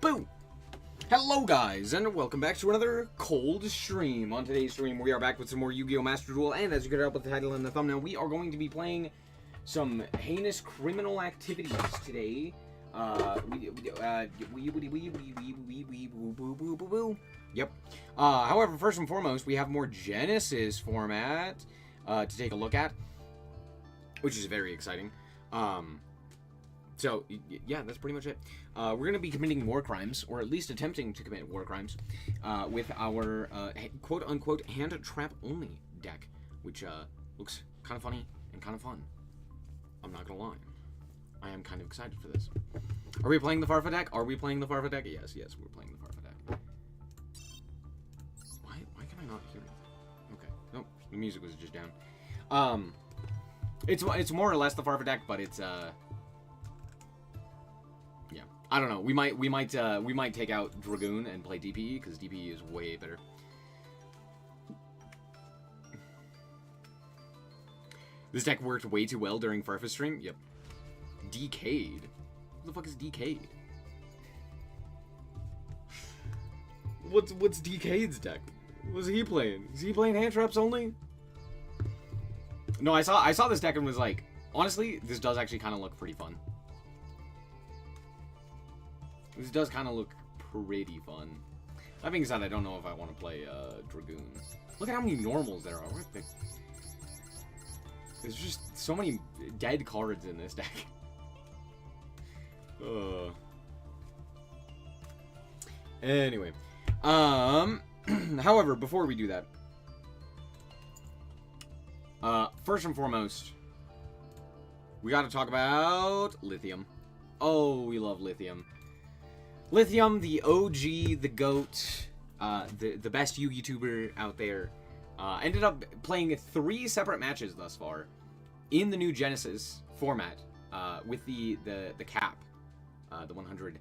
Boom! Hello guys, and welcome back to another cold stream. On today's stream, we are back with some more Yu-Gi-Oh! Master Duel, and as you can tell with the title and the thumbnail, we are going to be playing some heinous criminal activities today. Yep. However, first and foremost, we have more Genesys format to take a look at, which is very exciting. So, yeah, that's pretty much it. We're going to be committing war crimes, or at least attempting to commit war crimes, with our quote-unquote hand trap only deck, which looks kind of funny and kind of fun. I'm not going to lie. I am kind of excited for this. Are we playing the Farfa deck? Are we playing the Farfa deck? Yes, we're playing the Farfa deck. Why can I not hear it? Okay. Nope, the music was just down. It's more or less the Farfa deck, but it's, yeah, I don't know. We might take out Dragoon and play DPE because DPE is way better. This deck worked way too well during Farfa's stream. Yep. Decayed. What the fuck is Decayed? What's Decayed's deck? What's he playing? Is he playing hand traps only? No, I saw this deck and was like, honestly, this does actually kind of look pretty fun. This does kind of look pretty fun. That being said, I don't know if I want to play Dragoon. Look at how many normals there are. There's just so many dead cards in this deck. Anyway. However, before we do that, first and foremost, we got to talk about Lithium. Oh, we love Lithium. Lithium, the OG, the GOAT, the best Yu-Gi tuber out there, ended up playing 3 separate matches thus far in the new Genesys format, with the cap, the 100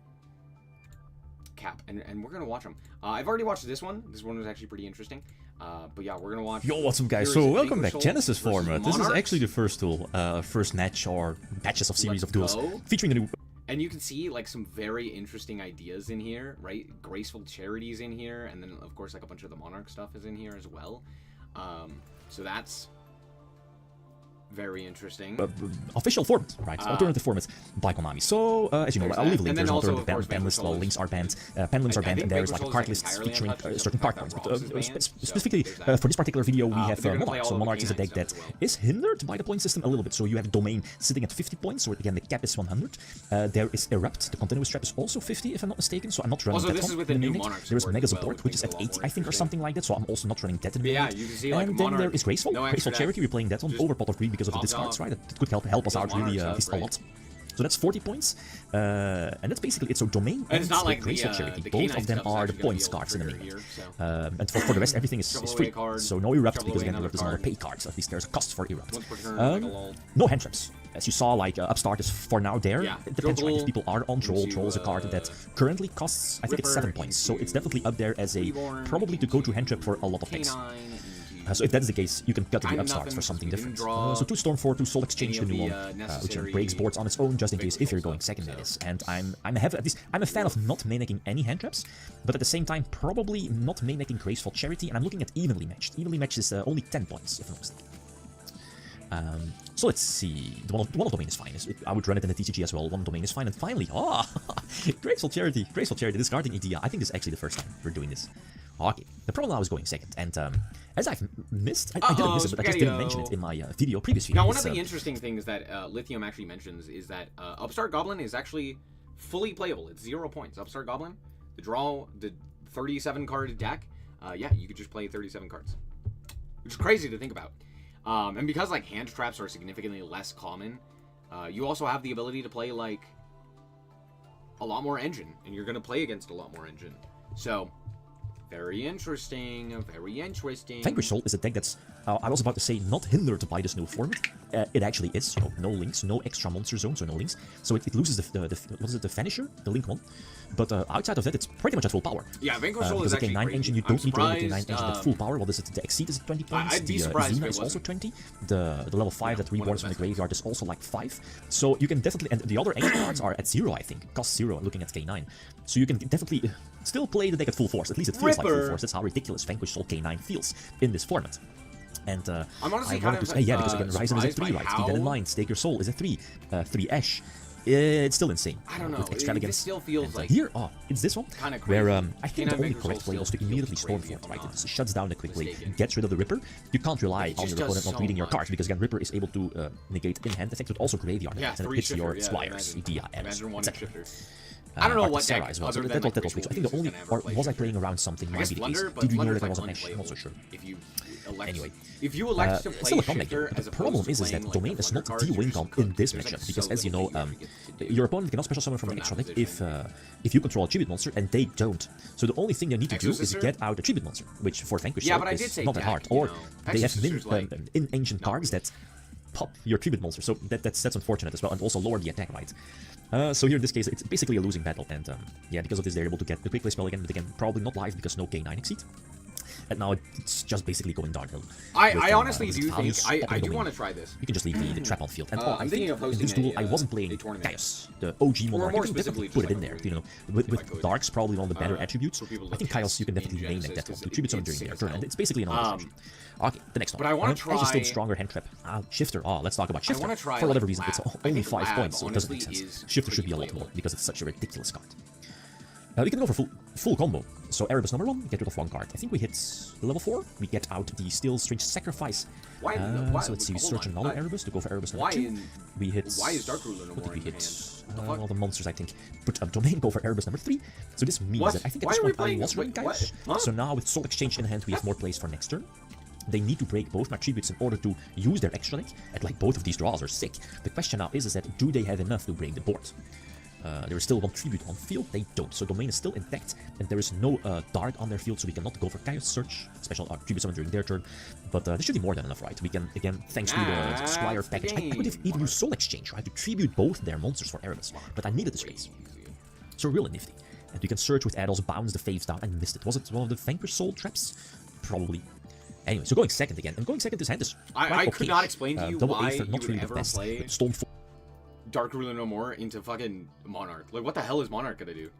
cap, and we're gonna watch them. I've already watched this one. This one was actually pretty interesting. But yeah, we're gonna watch. Yo, what's up, guys? So welcome back, Genesys format. This is actually the first duel, first match or batches of series of duels featuring the new. And you can see like some very interesting ideas in here, right? Graceful Charities in here, and then of course like a bunch of the Monarch stuff is in here as well. So that's very interesting. Official format, right? Alternative formats by Konami. So, as you know, I'll leave a link. There's an alternative ban list, while links are banned, pen links are banned, and there's like a card list featuring certain card points. But specifically, for this particular video, we have Monarch. So Monarch is a deck that is hindered by the point system a little bit. So you have a domain sitting at 50 points, so again, the cap is 100. There is Erupt, the continuous trap is also 50, if I'm not mistaken, so I'm not running that one. There is Mega Support, which is at 80, I think, or something like that, so I'm also not running that in the main. And then there is Graceful Charity, we're playing that on over pot of greed because of the discards, right? That could help us out really a lot. So that's 40 points, and that's basically it. So Domain and like Graceful Charity, both of them are the points cards in the main. And for the rest, everything is free. So no Erupt, because again, Erupt is another pay card, so at least there's a cost for Erupt. No hand traps. As you saw, like, Upstart is for now there. It depends, right? If people are on Troll, Troll is a card that currently costs, I think it's 7 points. So it's definitely up there as a probably to go-to hand trap for a lot of decks. So if that's the case, you can cut to the Upstarts for something different. So 2 Storm 4, 2 Soul Exchange, the new one, which breaks boards on its own, just in case if you're going second, that is. And I'm a fan of not main-decking any hand traps, but at the same time, probably not main-decking Graceful Charity, and I'm looking at Evenly Matched. Evenly Matched is only 10 points, if I'm not mistaken. So let's see. The one of Domain is fine. I would run it in the TCG as well. One Domain is fine, and finally, Graceful Charity, discarding idea. I think this is actually the first time we're doing this. Okay, the problem I was going second, and as I've missed, I didn't miss it, but I just didn't mention it in my previous video. Now, one of the interesting things that Lithium actually mentions is that Upstart Goblin is actually fully playable. It's 0 points. Upstart Goblin, the 37 card deck, yeah, you could just play 37 cards, which is crazy to think about. And because like hand traps are significantly less common, you also have the ability to play like a lot more engine, and you're gonna play against a lot more engine. So Very interesting. Very interesting. Vanquish Soul is a deck that's, I was about to say, not hindered by this new format. It actually is, you know, no links, no extra monster zone, so no links. So it loses the what is it, the Vanisher, the link one. But outside of that, it's pretty much at full power. Yeah, Vanquish Soul is actually actually K9 crazy. engine, you don't need to run the K9 engine at full power. What is it? The Exceed is 20 points. I'd be the surprised Xena if it is also wasn't. 20. The level 5 that rewards from the graveyard is also like 5. So you can definitely, and the other ancient cards are at 0, I think. Cost 0, looking at K9. So you can definitely still play the deck at full force. At least it feels like full force. That's how ridiculous Vanquish Soul K9 feels in this format. And I'm honestly I wanted to say, yeah, because again, Ryzen is a 3, right? Keep that in mind. Stake Your Soul is a 3. 3 Ash. It's still insane. I don't know. With extravagance. It still feels and, like here, it's this one kind of where crazy. I think the only correct play was to immediately Stormfort, right? It shuts down the quick play, gets rid of the Ripper. You can't rely on your opponent not reading your cards because again, Ripper is able to negate in-hand effects, but also graveyard effects, and it hits your Squires, Idea, etc. I don't know what deck as well. So that was I think the only, or was I playing around something? Might be the case. Did we know that there was an Ash? I'm not so sure. Anyway, if you elect to play still a comeback here. The problem is that Domain is not the win con in this matchup because, as you know, your opponent cannot special summon from the extra deck if you control a tribute monster and they don't. So the only thing they need to do is get out a tribute monster, which for Vanquish is not that hard. Or they have in ancient cards that pop your tribute monster, so that's unfortunate as well, and also lower the attack, right? So here in this case, it's basically a losing battle, and yeah, because of this, they're able to get the quick play spell again, but again, probably not live because no K9 Exceed. And now it's just basically going downhill. I honestly do think I do want to try this. You can just leave the trap on field. And I think of in this duel I wasn't playing Chaos, the OG Monarch. You can definitely put it in there. You know, with Dark's probably one of the better attributes. I think Chaos you can definitely main deck that one to tribute summon during their turn, and it's basically an option. Okay, the next one. But I want to try. Ash is still stronger hand trap. Shifter. Let's talk about Shifter. For whatever reason, it's only 5 points, so it doesn't make sense. Shifter should be a lot more because it's such a ridiculous card. We can go for full combo. So Erebus number 1, get rid of 1 card. I think we hit level 4. We get out the Steel Strange Sacrifice. So let's see, we search another Erebus to go for Erebus number 2. We hit... Why is Dark Ruler no more? What did we hit? All the monsters, I think. But Domain go for Erebus number 3. So this means that I think at this point I was running Chaos. So now with Soul Exchange in hand, we have more plays for next turn. They need to break both my tributes in order to use their extra deck. And like both of these draws are sick. The question now is that do they have enough to break the board? There is still 1 tribute on field, they don't. So Domain is still intact, and there is no Dark on their field, so we cannot go for Chaos Search, special tribute summon during their turn. But there should be more than enough, right? We can, again, thanks to the Squire package, I could have even used Soul Exchange, right, to tribute both their monsters for Erebus, but I needed the space. So really nifty. And we can search with Addles, bounce the Faves down, and missed it. Was it one of the Vanquish Soul traps? Probably. Anyway, so going second again, and going second this hand is I could not explain to you why you would ever play Stormfort. Dark Ruler no more into fucking Monarch. Like, what the hell is Monarch gonna do?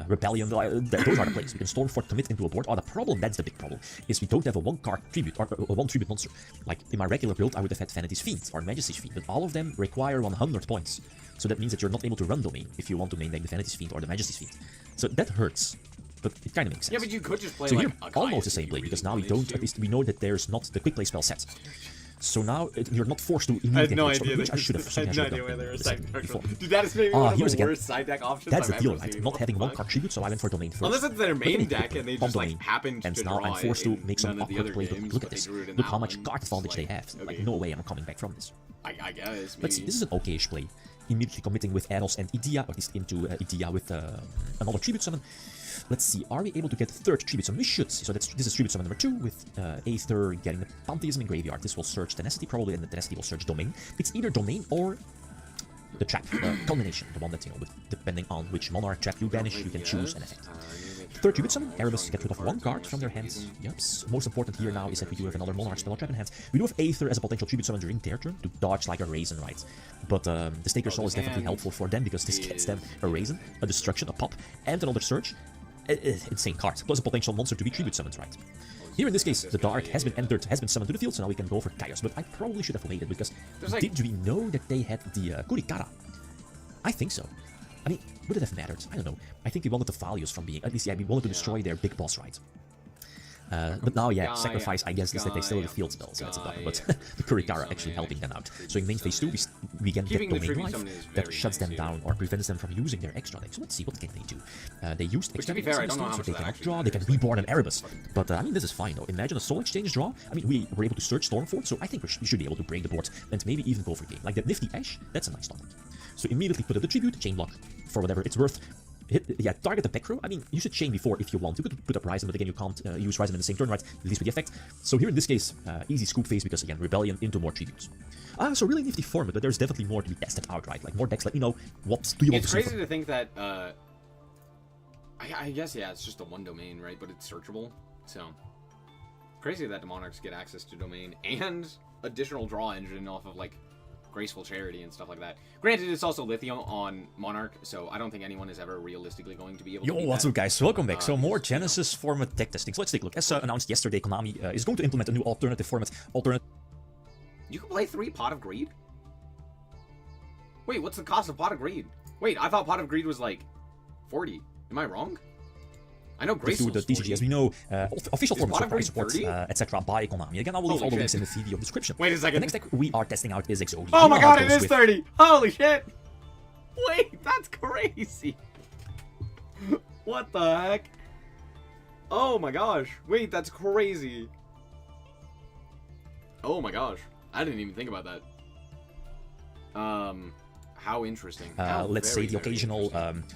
Rebellion, those are the plays. We can Stormfort commit into a board. The problem, that's the big problem, is we don't have a 1-card tribute, or a 1 tribute monster. Like, in my regular build, I would have had Vanity's Fiend, or Majesty's Fiend, but all of them require 100 points. So that means that you're not able to run Domain if you want to main deck the Vanity's Fiend or the Majesty's Fiend. So that hurts. But it kind of makes sense. Yeah, but you could just play so like here, almost the same play, because now we don't, at least we know that there's not the quick play spell set. So now you're not forced to immediately which I should have. I had no idea where there was a side deck. Dude, that is maybe one of the worst side deck options That's the deal, right? Not having 1-card tribute, so I went for Domain first. Unless it's their main deck and they just like happened to and now I'm forced to make some awkward play. Look at this. Look how much card advantage they have. Like, no way I'm coming back from this. I guess. Let's see, this is an okayish play. Immediately committing with Addles and Idea, or at least into Idea with another tribute summon. Let's see, are we able to get a 3rd tribute summon? We should. So this is tribute summon number 2 with Aether getting the Pantheism in graveyard. This will search Tenacity probably, and the Tenacity will search Domain. It's either Domain or the trap, culmination, the one that, you know, depending on which Monarch trap you banish, you can choose an effect. 3rd tribute summon, Erebus get rid of 1 card from their hands. Yups. Most important here now is that we do have another Monarch spell or trap in hand. We do have Aether as a potential tribute summon during their turn to dodge like a Raisin, right? But the Stake Your Soul is definitely helpful for them because this gets them a Raisin, a Destruction, a Pop, and another Search. Insane card, plus a potential monster to be tribute summoned, right? Here in this case, the Dark has been entered, has been summoned to the field, so now we can go for Chaos. But I probably should have waited because did we know that they had the Kurikara? I think so. I mean, would it have mattered? I don't know. I think we wanted the values from being, at least, yeah, we wanted to destroy their big boss, right? But now, yeah, Sacrifice, I guess, is that they still have the field spell, so that's a bugger. But the Kurikara actually helping them out. So in main phase 2, we can get Domain life that shuts them down or prevents them from using their extra deck. So let's see, what can they do? They used extra decks, so they cannot draw, they can reborn an Erebus. But I mean, this is fine though. Imagine a Soul Exchange draw. I mean, we were able to search Stormfort, so I think we should be able to break the board and maybe even go for game. Like that nifty Ash, that's a nice start. So immediately put up the tribute, chain block for whatever it's worth. target the back row. I mean, you should chain before if you want. You could put up Ryzen, but again, you can't use Ryzen in the same turn, right? At least with the effect. So here in this case, easy scoop phase because again, Rebellion into more tributes. So really nifty format, but there's definitely more to be tested out, right? Like more decks. Let me know what do you want to see. It's crazy to think that. I guess yeah, it's just a one domain, right? But it's searchable. So crazy that the Monarchs get access to domain and additional draw engine off of like Graceful Charity and stuff like that. Granted, it's also Lithium on Monarch, so I don't think anyone is ever realistically going to be able to beat what's that. up, guys? Welcome back. So more Genesis format deck testing. So let's take a look. As announced yesterday, Konami is going to implement a new alternative format. You can play 3 Pot of Greed? Wait, what's the cost of Pot of Greed? Wait, I thought Pot of Greed was like 40. Am I wrong? I know Graceful the TCG, as we know, official format surprise support, etc. by Konami. Again, I will leave all the links in the video description. Wait a second. The next deck we are testing out is Exodia. Oh my god, it is 30! Holy shit! Wait, that's crazy! What the heck? Oh my gosh. Wait, that's crazy. Oh my gosh. I didn't even think about that. How interesting. Let's say the occasional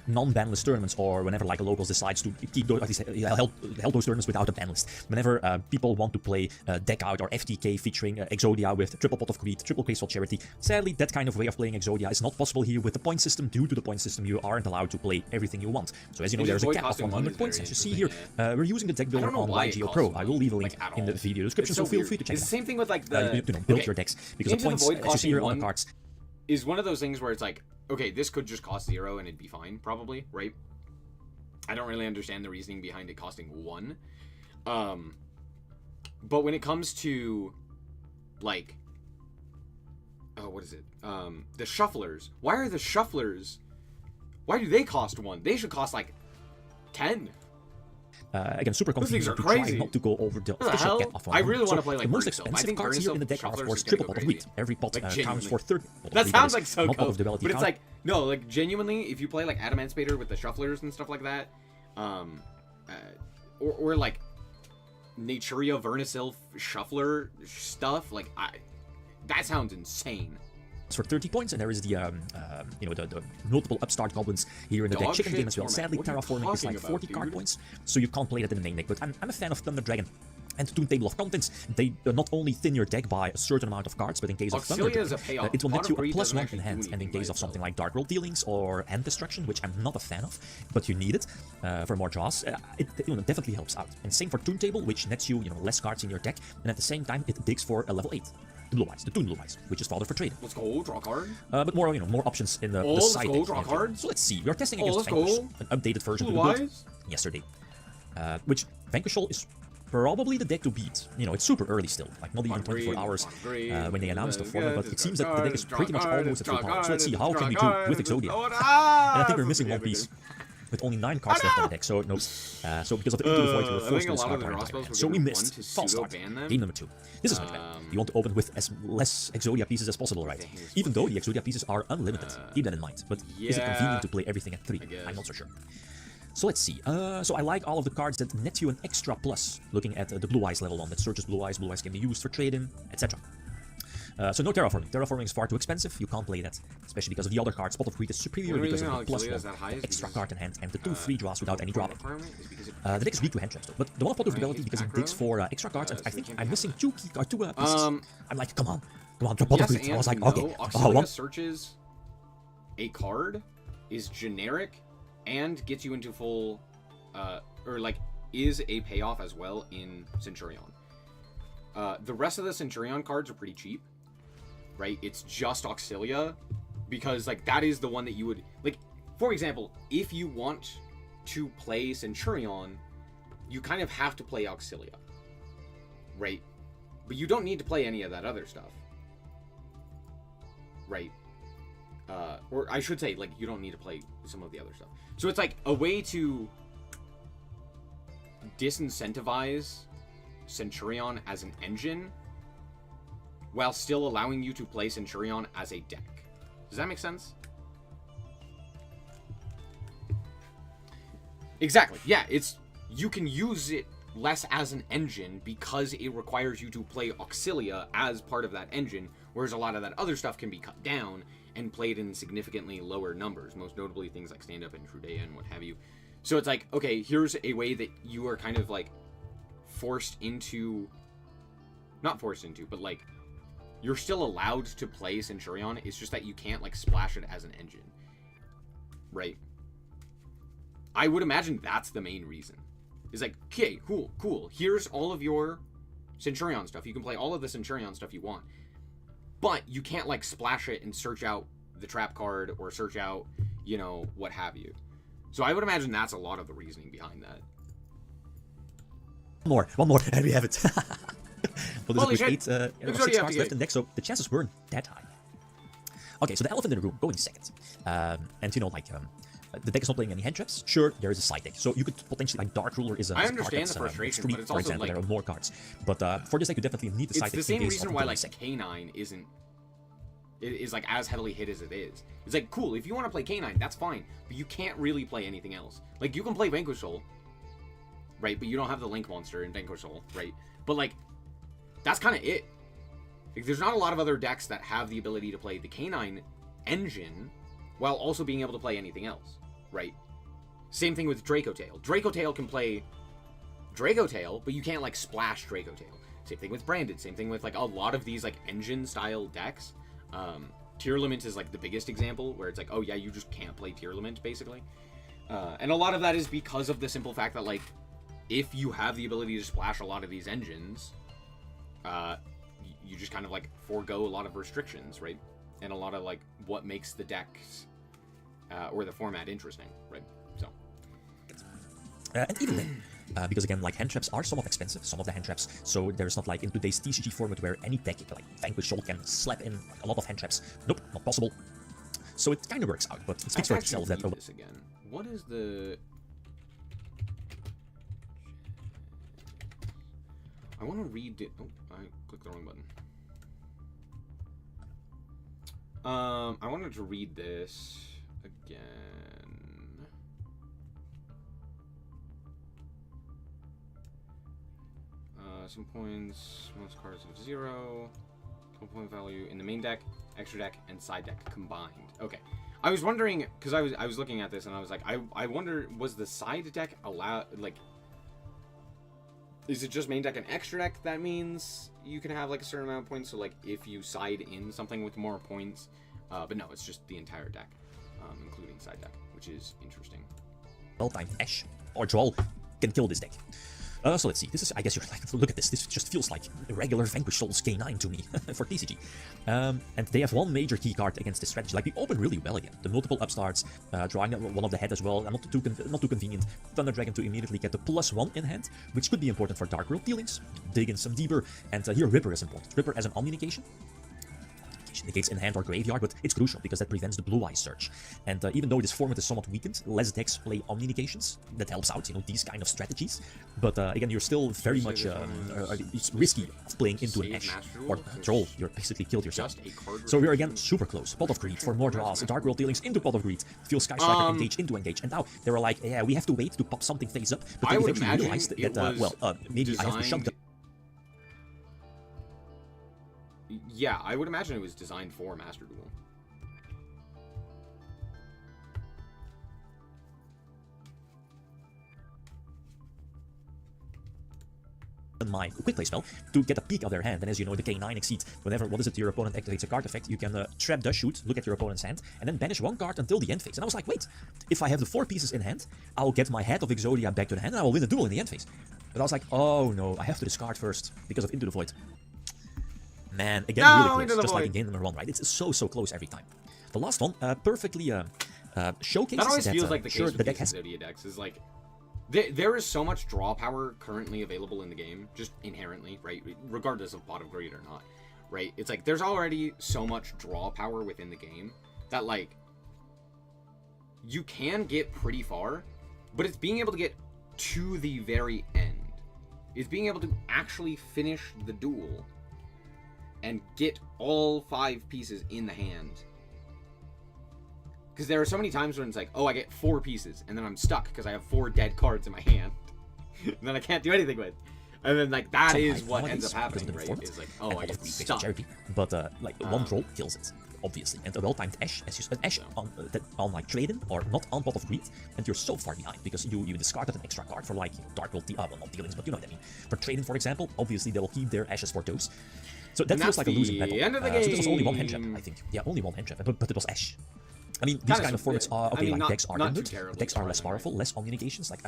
non-banlist tournaments, or whenever like a locals decides to keep those, held those tournaments without a ban list. Whenever people want to play Deck Out or FTK featuring Exodia with triple Pot of Greed, triple Graceful Charity. Sadly, that kind of way of playing Exodia is not possible here with the point system. Due to the point system, you aren't allowed to play everything you want. So as you know, there's a cap of 100 points. As you see here, we're using the deck builder on YGO Pro. I will leave a link in the video description, so feel free to check it out. It's the same thing with like the... build your decks, because the points, as you see here on the cards, is one of those things where it's like, okay, this could just cost 0 and it'd be fine, probably, right? I don't really understand the reasoning behind it costing 1. But when it comes to, like, oh, what is it? The Shufflers. Why are the Shufflers, why do they cost 1? They should cost, like, 10. Again, super confusing to crazy. Try not to go over the official cap of 100. I really want to play like the most expensive cards here in the deck are, of course, triple Pot of Greed. Every pot like, counts for 30. That sounds like so cool. But it's like, no, like genuinely, if you play like Adamant Spader with the Shufflers and stuff like that, or like Naturia Vernasil Shuffler stuff, like that sounds insane. For 30 points, and there is the the multiple upstart goblins here in the deck. Chicken game as well. Sadly, terraforming is like 40 card points, so you can't play that in the main deck. But I'm a fan of Thunder Dragon and Toon Table of Contents. They not only thin your deck by a certain amount of cards, but in case of Thunder Dragon, it will net you a +1 in hand. And in case of something like Dark World Dealings or Hand Destruction, which I'm not a fan of, but you need it for more draws, it definitely helps out. And same for Toon Table, which nets you less cards in your deck, and at the same time it digs for a level 8. The Blue Eyes, the Toon Blue Eyes, which is fodder for trading. Let's go, draw card. But more, more options in the side deck. Draw cards. So let's see. We are testing against Vanquish, an updated version Blue of the build Eyes. yesterday. Which Vanquish is probably the deck to beat. It's super early still, like not even 24 hours when they announced the format, but it seems that the deck is pretty much almost at full power. So let's see, how can we do with Exodia? And I think we're missing one piece. With only 9 cards left in the deck, so no. So because of the Into the Void, we were forced to discard our entire hand. So we missed. False start. Game number 2. This is not bad. You want to open with as less Exodia pieces as possible, right? Even though the Exodia pieces are unlimited. Keep that in mind. But is it convenient to play everything at 3? I'm not so sure. So let's see. So I like all of the cards that net you an extra plus. Looking at the Blue Eyes level 1 that searches Blue Eyes. Blue Eyes can be used for trading, etc. So no terraforming. Terraforming is far too expensive. You can't play that, especially because of the other cards. Pot of Greed is superior because of the +1 extra card in hand and the 2 free draws without any drawback. The deck is weak to hand traps though, but the one Pot of Fidelity because it digs for extra cards, and I think I'm missing 2 key cards, 2 pieces. I'm like, come on, drop Pot of Greed. I was like, okay. Auxilia searches a card, is generic, and gets you into full, or like is a payoff as well in Centurion. The rest of the Centurion cards are pretty cheap. Right, it's just Auxilia, because like that is the one that you would like. For example, if you want to play Centurion, you kind of have to play Auxilia, right? But you don't need to play any of that other stuff, right? Or I should say, like, you don't need to play some of the other stuff. So it's like a way to disincentivize Centurion as an engine, while still allowing you to play Centurion as a deck. Does that make sense? Exactly. Yeah, you can use it less as an engine because it requires you to play Auxilia as part of that engine, whereas a lot of that other stuff can be cut down, and played in significantly lower numbers, most notably things like Stand Up and Trudea and what have you. So it's like, okay, here's a way that you are kind of like forced into, not forced into, but like you're still allowed to play Centurion. It's just that you can't like splash it as an engine, right? I would imagine that's the main reason. It's like, okay, cool. Here's all of your Centurion stuff. You can play all of the Centurion stuff you want, but you can't like splash it and search out the trap card or search out, you know, what have you. So I would imagine that's a lot of the reasoning behind that. One more, and we have it. Well, there's 6 cards left in the deck, so the chances weren't that high. Okay, so the elephant in the room, going second. And you know, like, the deck is not playing any hand traps. Sure, there is a side deck, so you could potentially, like, Dark Ruler is a I understand the frustration, free, but it's for also example, like, there are more cards. But for this deck, you definitely need the side deck. It's the same reason why, like, K9 is like as heavily hit as it is. It's like, cool, if you want to play K9, that's fine, but you can't really play anything else. Like, you can play Vanquish Soul, right? But you don't have the Link monster in Vanquish Soul, right? But, like, that's kind of it. Like, there's not a lot of other decks that have the ability to play the K9 engine while also being able to play anything else, right? Same thing with Draco Tail. Draco Tail can play Draco Tail, but you can't, like, splash Draco Tail. Same thing with Branded. Same thing with, like, a lot of these, like, engine-style decks. Tearlament is, like, the biggest example, where it's like, oh, yeah, you just can't play Tearlament, basically. And a lot of that is because of the simple fact that, like, if you have the ability to splash a lot of these engines, you just kind of, like, forego a lot of restrictions, right? And a lot of, like, what makes the decks, or the format interesting, right? So. And even then, because again, like, hand traps are somewhat expensive, some of the hand traps, so there's not like in today's TCG format where any deck, like Vanquish Soul, can slap in like, a lot of hand traps. Nope, not possible. So it kind of works out, but it speaks for itself that... This again. What is the... I want to read it. Oh, I clicked the wrong button. I wanted to read this again. Some points, most cards of 0, total point value in the main deck, extra deck, and side deck combined. Okay. I was wondering, because I was looking at this and I was like, I wonder, was the side deck allowed, like, is it just main deck and extra deck that means you can have, like, a certain amount of points? So, like, if you side in something with more points, but no, it's just the entire deck, including side deck, which is interesting. Well-timed Ash or Troll can kill this deck. So let's see, this is, I guess you're like, look at this just feels like a regular Vanquish Souls K9 to me, for TCG. And they have one major key card against this strategy, like, we open really well again. The multiple upstarts, drawing one of the head as well, and not too convenient. Thunder Dragon to immediately get the +1 in hand, which could be important for Dark World dealings. Dig in some deeper, and here Ripper is important. Ripper as an Omni negation. Negates in hand or graveyard, but it's crucial because that prevents the blue eye search. And even though this format is somewhat weakened, less decks play Omni negations. That helps out, you know, these kind of strategies. But again, you're still very much it's risky playing into an Ash or Troll. You're basically killed yourself. So we're again super close. Pot of Greed for more draws. Dark World dealings into Pot of Greed. Feel Sky Striker engage into engage. And now they were like, yeah, we have to wait to pop something face up. But they eventually realized that maybe I have to shut down. Yeah, I would imagine it was designed for Master Duel. My quick play spell to get a peek of their hand, and as you know, the K9 exceeds whenever your opponent activates a card effect, you can trap Dust Shoot, look at your opponent's hand, and then banish one card until the end phase. And I was like, wait, if I have the 4 pieces in hand, I'll get my Head of Exodia back to the hand and I will win the duel in the end phase. But I was like, oh no, I have to discard first because of Into the Void. Man, again, really close, just like in game number 1, right? It's so close every time. The last one perfectly showcases that always that, feels like the case with the deck has Exodia decks is like there is so much draw power currently available in the game, just inherently, right? Regardless of Pot of Greed or not, right? It's like there's already so much draw power within the game that, like, you can get pretty far, but it's being able to get to the very end. It's being able to actually finish the duel and get all 5 pieces in the hand. Because there are so many times when it's like, oh, I get 4 pieces, and then I'm stuck because I have 4 dead cards in my hand. And then I can't do anything with. And then, like, that is what ends up happening, right? It's like, oh, I get stuck. But, like, one troll kills it. obviously, and a well-timed Ash, as you said, Ash on like trade-in or not on Pot of Greed, and you're so far behind because you discarded an extra card for like Dark World, well, not dealings, but you know what I mean. For trade-in, for example, obviously they will keep their Ashes for those. So that feels like a losing battle. So this was only one hand trap, I think. Yeah, only one hand trap, but it was Ash. I mean, these kind of formats are okay. Like decks are good, decks are less powerful, less omni-negations. Like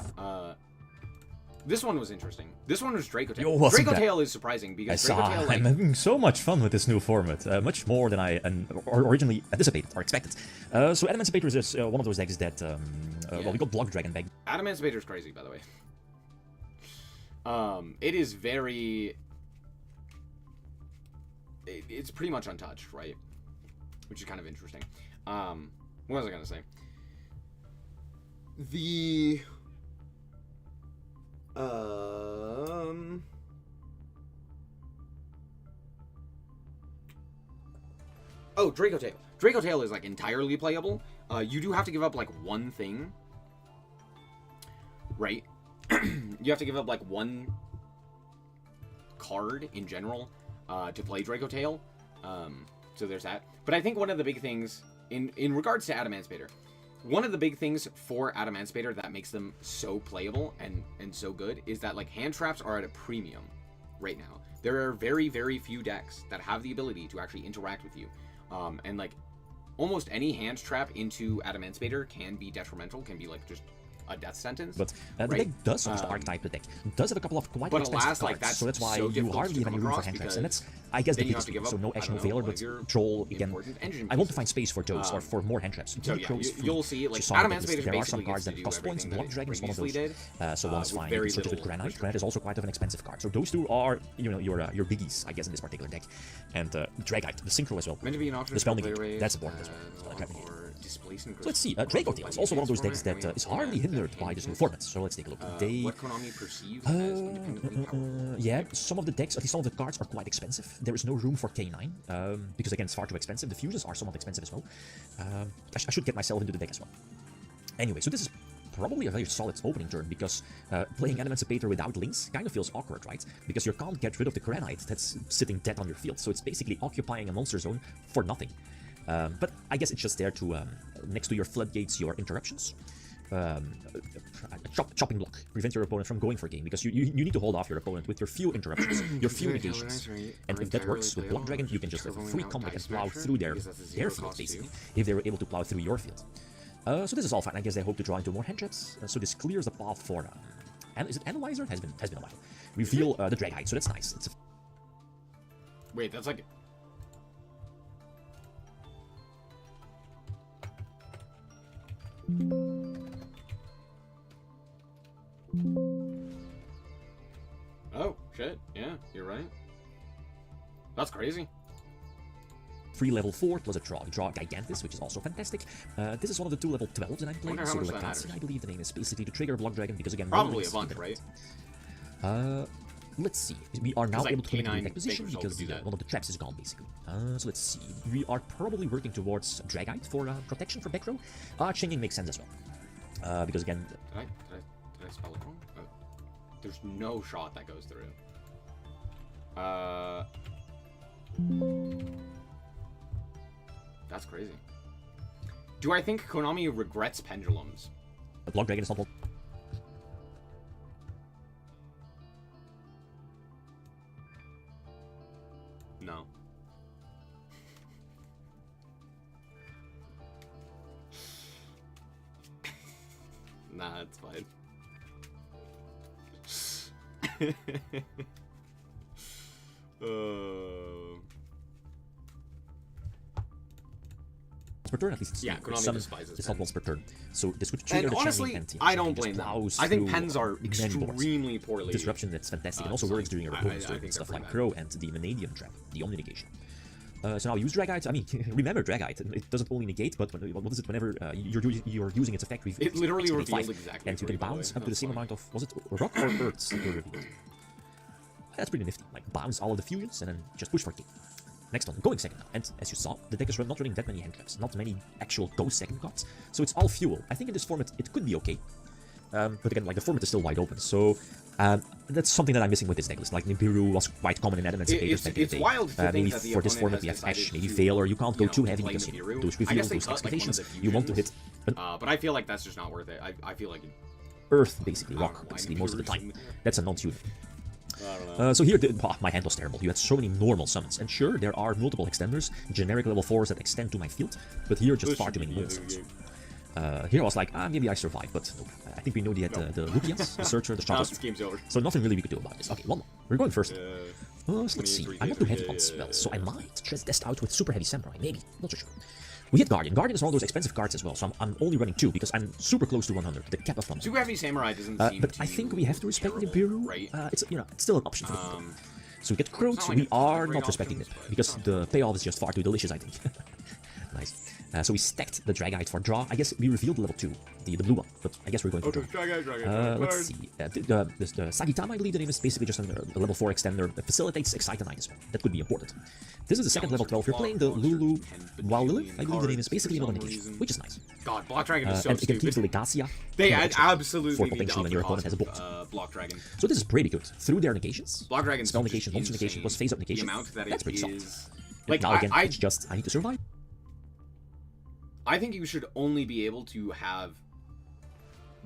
this one was interesting. This one was Draco Tail. Draco Tail is surprising because Draco Tail, like, I'm having so much fun with this new format, much more than I originally anticipated or expected. So Adamancipator is one of those decks that, well, we got Block Dragon back. Adamancipator is crazy, by the way. It is very... It's pretty much untouched, right? Which is kind of interesting. What was I gonna say? The... Oh, Draco Tail. Draco Tail is, like, entirely playable. You do have to give up, like, one thing. Right? You have to give up, like, one card in general to play Draco Tail. So there's that. But I think one of the big things, in regards to Adamancipator, one of the big things for Adamancipator that makes them so playable and so good is that, like, hand traps are at a premium right now. There are very, very few decks that have the ability to actually interact with you. And, like, almost any hand trap into Adamancipator can be detrimental, can be, like, just a death sentence. But the deck does, just archetype the deck, does have a couple of quite expensive cards, so that's why you hardly have any room for hand traps, and that's, I guess, the biggest thing. So no action, no Veiler, but Troll, again, I want to find space for those, or for more hand traps. So yeah, you'll see, like, Adamancipator there are some cards that cost points, Block Dragon is one of those, so one's fine. You can with Granite. Granite is also quite of an expensive card, so those two are, you know, your biggies, I guess, in this particular deck. And Dragite, the Synchro as well. The Spell Negate, that's important as well. So let's see, Draco Tail is also one of those decks that is hardly hindered by this new format, so let's take a look. What Konami perceives as independently powerful. Yeah, some of the decks, at least some of the cards, are quite expensive. There is no room for K9, because again, it's far too expensive. The fuses are somewhat expensive as well. I should get myself into the deck as well. Anyway, so this is probably a very solid opening turn, because playing Adamancipator without links kind of feels awkward, right? Because you can't get rid of the Granite that's sitting dead on your field, so it's basically occupying a monster zone for nothing. But I guess it's just there to, next to your floodgates, your interruptions. Chopping block, prevent your opponent from going for game, because you need to hold off your opponent with your few interruptions, your few negations. And if that works with Block Dragon, you can just free comeback and plow through their field, basically, if they were able to plow through your field. So this is all fine. I guess they hope to draw into more hand traps. So this clears the path for, and is it Analyzer? It has been a while. Reveal the Dragite, so that's nice. It's a... Wait, that's like... Oh, shit. Yeah, you're right. That's crazy. Free level 4 plus a draw. We draw Gigantis, which is also fantastic. This is one of the 2 level 12s that I'm playing. So I believe the name is basically to trigger Block Dragon, because again, probably a bunch, right? Let's see. We are now able to come into the deck position because one of the traps is gone, basically. So let's see. We are probably working towards Dragite for protection for back row. Changing makes sense as well. Because again... Did I spell it wrong? Oh, there's no shot that goes through. That's crazy. Do I think Konami regrets pendulums? The Block Dragon is not... No. Nah, it's fine. Per turn, at least it's, yeah, Konami despises it's not once per turn. So this would trigger and the honestly, Channeling Pen. I don't blame them. I think pens are extremely poorly. Disruption, that's fantastic, and also works during your opponent's turn. Stuff like Crow and the Vanadium Trap, the Omni Negation. So now use Dragite. I mean, remember Dragite. It doesn't only negate, but what is it? Whenever you're using its effect, it literally reveals exactly. And you can bounce up to the same amount of, was it rock or earths that were revealed? That's pretty nifty. Like bounce all of the fusions and then just push for kick. Next one, going second now, and as you saw, the deck is not running that many hand traps, not many actual go second cards, so it's all fuel. I think in this format it could be okay. but again, like the format is still wide open, so that's something that I'm missing with this decklist. Like Nibiru was quite common in Emancipators back in the day. Wild to maybe think that for this format we have Ash, maybe Veil, or you can't go too heavy because those reveal, those excavations, you want to hit but I feel like that's just not worth it. I feel like Earth, basically, rock, basically, most of the time. That's a non-tuner. So here, my hand was terrible. You had so many normal summons, and sure, there are multiple extenders, generic level 4s that extend to my field, but here just far too many normal summons. Here I was like, maybe I survive, but nope. I think we know the Lupias, the Searcher, the Stratos, so nothing really we could do about this. Okay, one more. We're going first. So let's see. I'm not too heavy on spells, so I might just test out with super heavy Samurai, maybe. Not so sure. We hit Guardian. Guardian is one of those expensive cards as well, so I'm only running 2 because I'm super close to 100, the cap of 100. Super heavy Samurai doesn't seem but I think we have to respect Nibiru. Right? It's still an option for the people. So we get Croat. We are not respecting it because the payoff is just far too delicious, I think. Nice. So we stacked the Dragite for draw. I guess we revealed level 2, the blue one, but I guess we're going for draw. Let's see. The Sagitama, I believe the name is basically just a level 4 extender that facilitates Excitonight as well. That could be important. This is the second level 12. You're playing the Lulu Walili, I believe the name is basically no negation, which is nice. God, Block Dragon is so and stupid. it keeps the Legacia. They absolutely for potentially when your opponent has a bolt. Block Dragon. So this is pretty good. Through their negations, Block Dragon, spell negation, monster negation, plus phase up negation. That's pretty solid. Like, now again, it's just I need to survive. I think you should only be able to have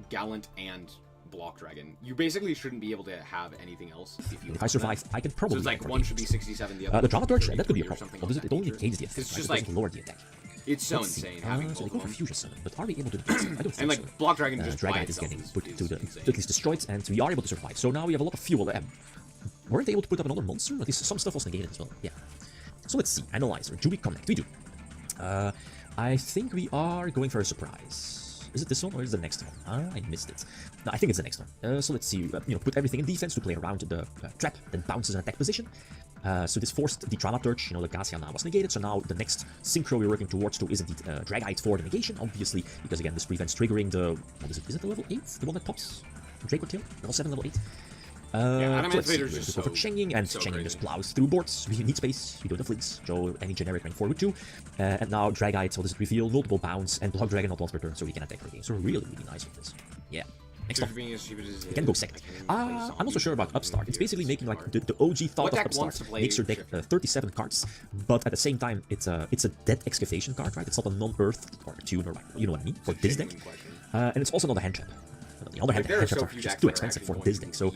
Gallant and Block Dragon. You basically shouldn't be able to have anything else if I survive, I can probably. So it's like one should be 67, the other. The Dramaturge, that could be a problem. It only negates the effect. It's just like lower the attack. It's so insane having so they go for Fusion Summon, but are we able to do this? I don't think and like so. Block Dragon just Dragite is getting put to at least destroyed, and we are able to survive. So now we have a lot of fuel. Weren't they able to put up another monster? At least some stuff was negated as well. Yeah. So let's see. Analyzer. Do we connect? We do. I think we are going for a surprise. Is it this one or is it the next one? I missed it. No, I think it's the next one. So let's see. Put everything in defense to play around the trap, then bounces an attack position. So this forced the Dramaturge, Legacia now was negated, so now the next synchro we're working towards is indeed Dragite for the negation, obviously, because again, this prevents triggering the, what is it the level 8? The one that pops? Draco Tail? Level 7, level 8? Just go for Chenging, and Chenging just plows through boards. We need space, we don't have fleets, so any generic rank forward too. And now Dragite, so this is reveal, multiple bounce, and Block Dragon not once per turn, so we can attack for game. So really, really nice with this. Yeah. Next up. We can go second. I'm not so sure about Upstart. It's basically making like the OG thought of Upstart. Makes your deck 37 cards, but at the same time, it's a dead excavation card, right? It's not a non-earth or tune or like, you know what I mean, for this deck. And it's also not a hand trap. On the other hand, hand traps are just too expensive for this deck, so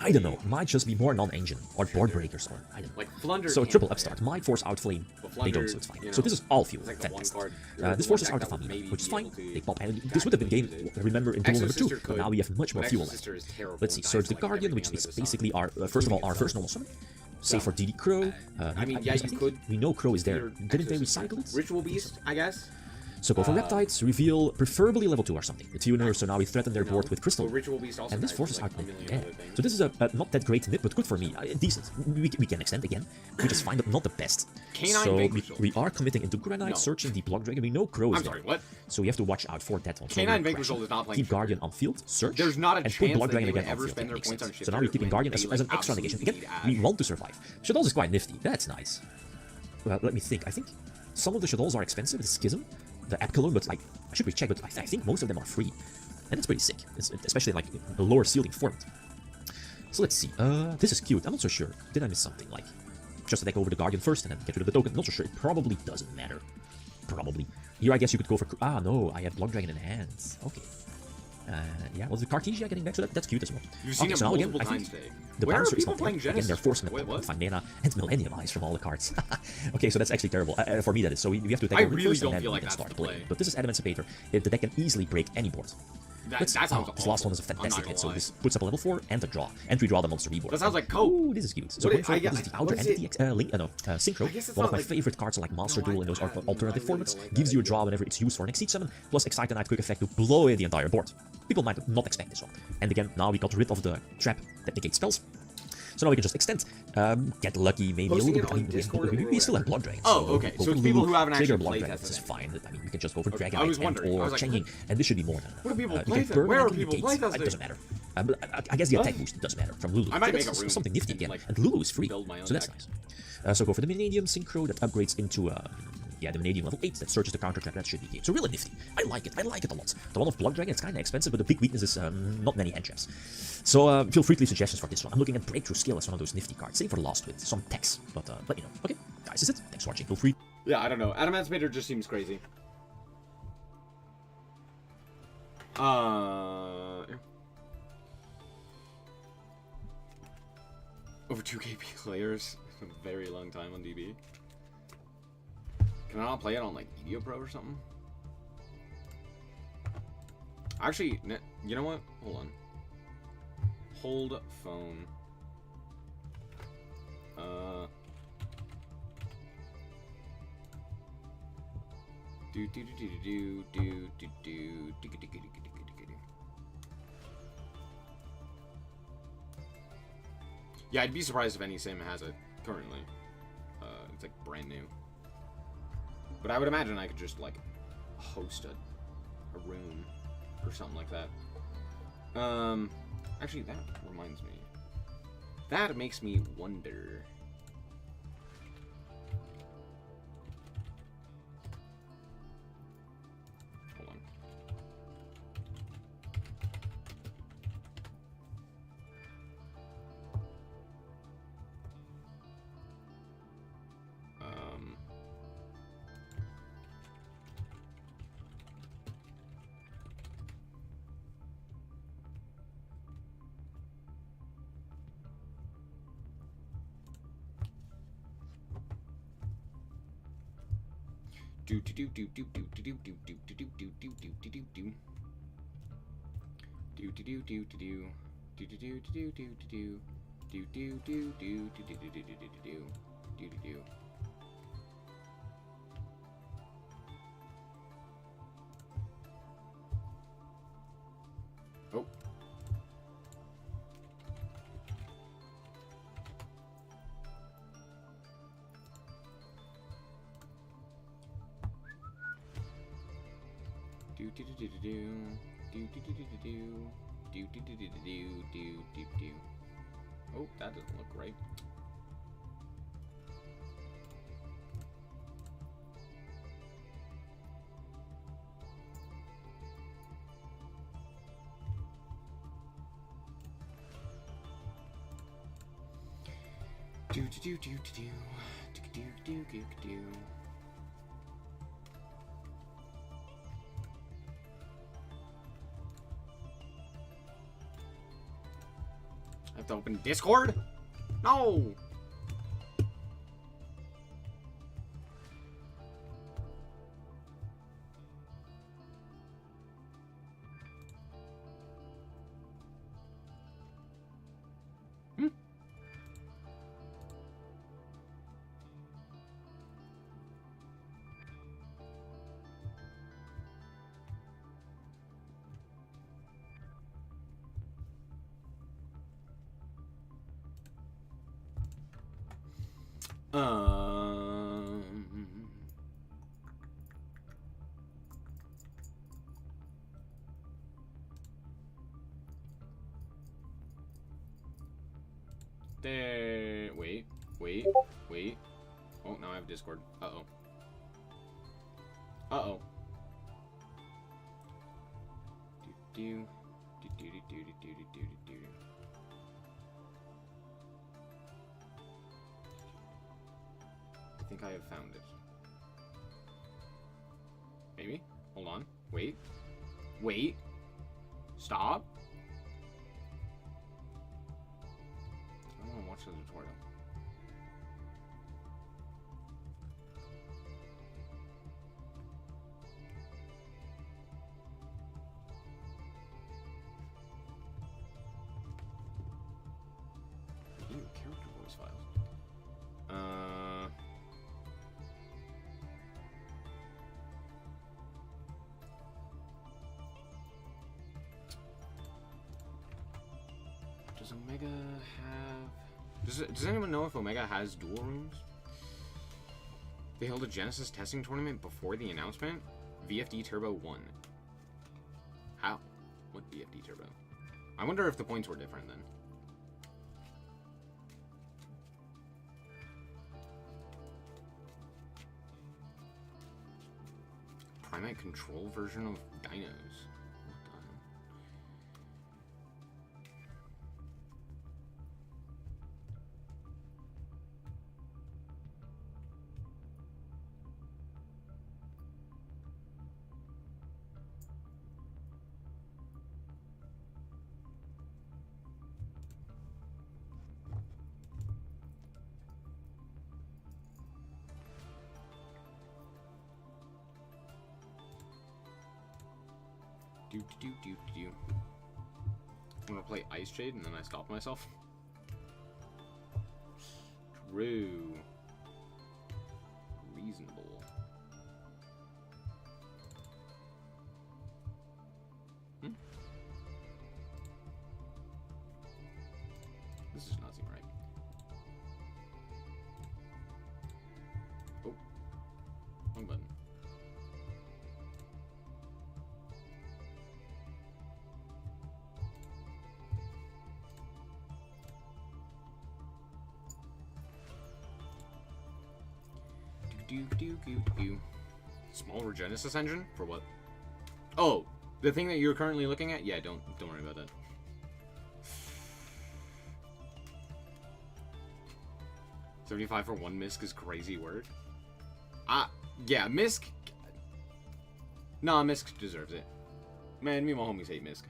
I don't know, might just be more non-engine, or board breakers, or I don't know. So triple Upstart might force out Flame, they don't, so it's fine. So this is all fuel, fantastic. This forces out the Famina, which is fine, they pop, and this would have been game, remember, in duel number 2, but now we have much more fuel left. Let's see, Surge the Guardian, which is basically our, first of all, our first normal summon. Save for DD Crow. I mean, yeah, you could. We know Crow is there. Didn't they recycle it? Ritual Beast, I guess. So go for Reptides, reveal preferably level 2 or something. The tuner, so now we threaten their board with Crystal. And this forces out So this is a not that great nip, but good for me. Decent. We can extend again. We just find it not the best. So we are committing into Granite, searching the Block Dragon. We know Crow is there. So we have to watch out for that one. K9 Vanquishal is not playing. Keep Guardian on field, search, There's not a and chance put Block Dragon that again ever on spend field. their points on So now we're keeping Guardian as an extra negation. Again, we want to survive. Shadows is quite nifty. That's nice. Well, let me think. I think some of the Shadows are expensive. The Schism, the Apkalon, but like, I should recheck, but I think most of them are free. And it's pretty sick, especially like the lower ceiling format. So let's see. This is cute. I'm not so sure. Did I miss something? Like, just attack over the Guardian first and then get rid of the token. Not so sure. It probably doesn't matter. Probably. Here, I guess you could go for... Ah, no. I have Block Dragon in hands. Okay. Yeah, well, the Cartesia getting back, so that's cute as well. You've seen it multiple times today. The bouncer is not playing there. Again, they're forcing the Find Mana and Millennium Eyes from all the cards. Okay, so that's actually terrible. For me, that is. So we have to attack over first and then we can start playing. But this is Emancipator. The deck can easily break any board. This last one is a fantastic hit, so this puts up a level 4 and a draw. And we draw the monster reboard. That sounds like cope. Ooh, this is cute. So going for this is the Outer Entity Synchro. One of my favorite cards like Monster Duel in those alternative formats. Gives you a draw whenever it's used for an Exceed Summon, plus Excitonight quick effect to blow away the entire board. People might not expect this one. And again, now we got rid of the trap that negates spells. So now we can just extend, get lucky, maybe a little bit. I mean, we still have Blood Dragons. Oh, okay. So it's people who haven't actually played this is fine. I mean, we can just go for Dragon or Changing, and this should be more than enough. What do people play that? Where are people playing that? It doesn't matter. I guess the attack boost does matter from Lulu. I might make a room. Something nifty again, and Lulu is free, so that's nice. So go for the Millennium Synchro that upgrades into Yeah, the vanadium level 8 that searches the counter track, that should be game. So really nifty. I like it a lot. The one of Blood Dragon, it's kind of expensive, but the big weakness is not many enchants. So feel free to leave suggestions for this one. I'm looking at Breakthrough Skill as one of those nifty cards. Same for the last with some text, but let you know. Okay, guys, that's it. Thanks for watching. Feel free. Yeah, I don't know. Adamantimator just seems crazy. Over 2 KP players. A very long time on DB. Can I not play it on like Edio Pro or something? Actually, you know what? Hold on. Hold phone. Yeah, I'd be surprised if any sim has it currently. It's like brand new. But I would imagine I could just like host a room or something like that. Actually, that reminds me. That makes me wonder. Hold on. Do do do do do do do do do do do do do do do do do do. Do do do do do do. Do do do do do do do. Do do do do do do do do do do do do do. Oh. Do do do do do do do do do do do do do do do do do do. Oh, that doesn't look right. Do do do do do do do do do. I have to open Discord? No! There. Wait. Oh, now I have Discord. Uh-oh. Uh-oh. Do do do do do do do do do. I think I have found it. Maybe? Hold on. Wait. Stop. I don't want to watch the tutorial. Ew, character voice files. Does Omega have... Does anyone know if Omega has dual rooms? They held a Genesys testing tournament before the announcement? VFD Turbo 1. How? What VFD Turbo? I wonder if the points were different then. dynamite control version of dinos. I'm gonna play Ice Shade and then I stop myself. True. Reasonable. This does not seem right. Oh. Wrong button. Smaller Genesys engine? For what? Oh, the thing that you're currently looking at? Yeah, don't worry about that. $75 for one misc is crazy word. Yeah, misc. Nah, misc deserves it. Man, me and my homies hate misc.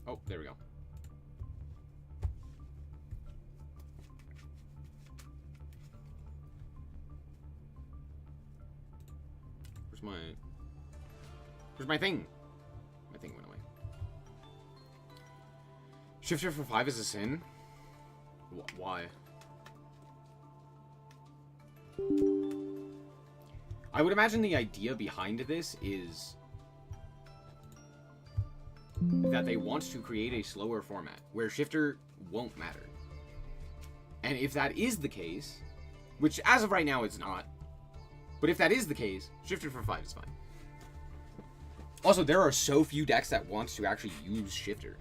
Oh, there we go. Where's my thing? My thing went away. Shifter for 5 is a sin? Why? I would imagine the idea behind this is that they want to create a slower format where shifter won't matter. And if that is the case, which as of right now it's not, but if that is the case, shifter for 5 is fine. Also, there are so few decks that want to actually use shifter,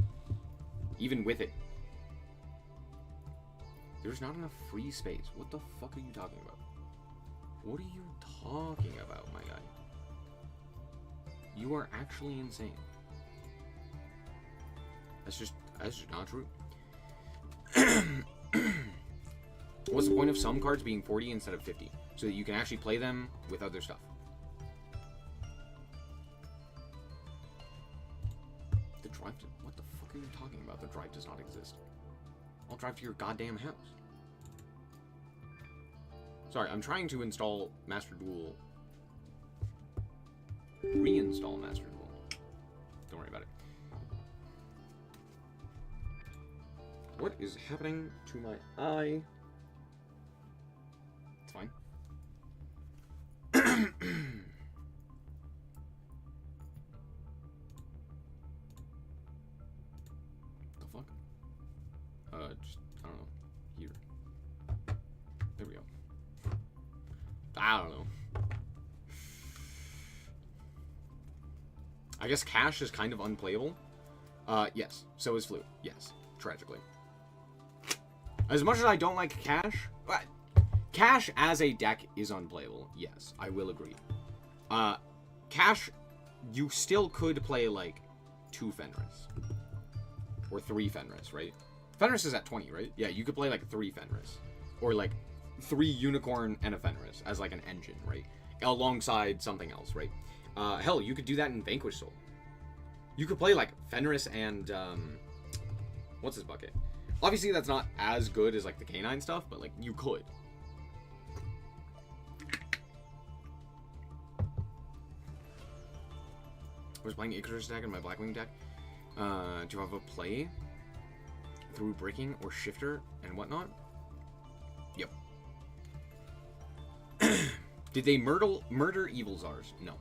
even with it. There's not enough free space. What the fuck are you talking about? What are you talking about, my guy? You are actually insane. That's just not true. What's the point of some cards being 40 instead of 50? So that you can actually play them with other stuff. The drive, what the fuck are you talking about? The drive does not exist. I'll drive to your goddamn house. Sorry, I'm trying to install Master Duel. Reinstall Master Duel. Don't worry about it. What is happening to my eye? It's fine. The fuck? Just, I don't know. Here. There we go. I don't know. I guess Cash is kind of unplayable. Yes. So is Flu. Yes. Tragically. As much as I don't like Cash, Cash as a deck is unplayable. Yes, I will agree. Cash, you still could play, like, 2 Fenris. Or 3 Fenris, right? Fenris is at 20, right? Yeah, you could play, like, 3 Fenris. Or, like, 3 Unicorn and a Fenris as, like, an engine, right? Alongside something else, right? Hell, you could do that in Vanquish Soul. You could play, like, Fenris and, what's his bucket? Obviously, that's not as good as, like, the Canine stuff, but, like, you could. I was playing Icarus deck in my Blackwing deck. Do you have a play through breaking or shifter and whatnot? Yep. Did they murder Evil Czars? No.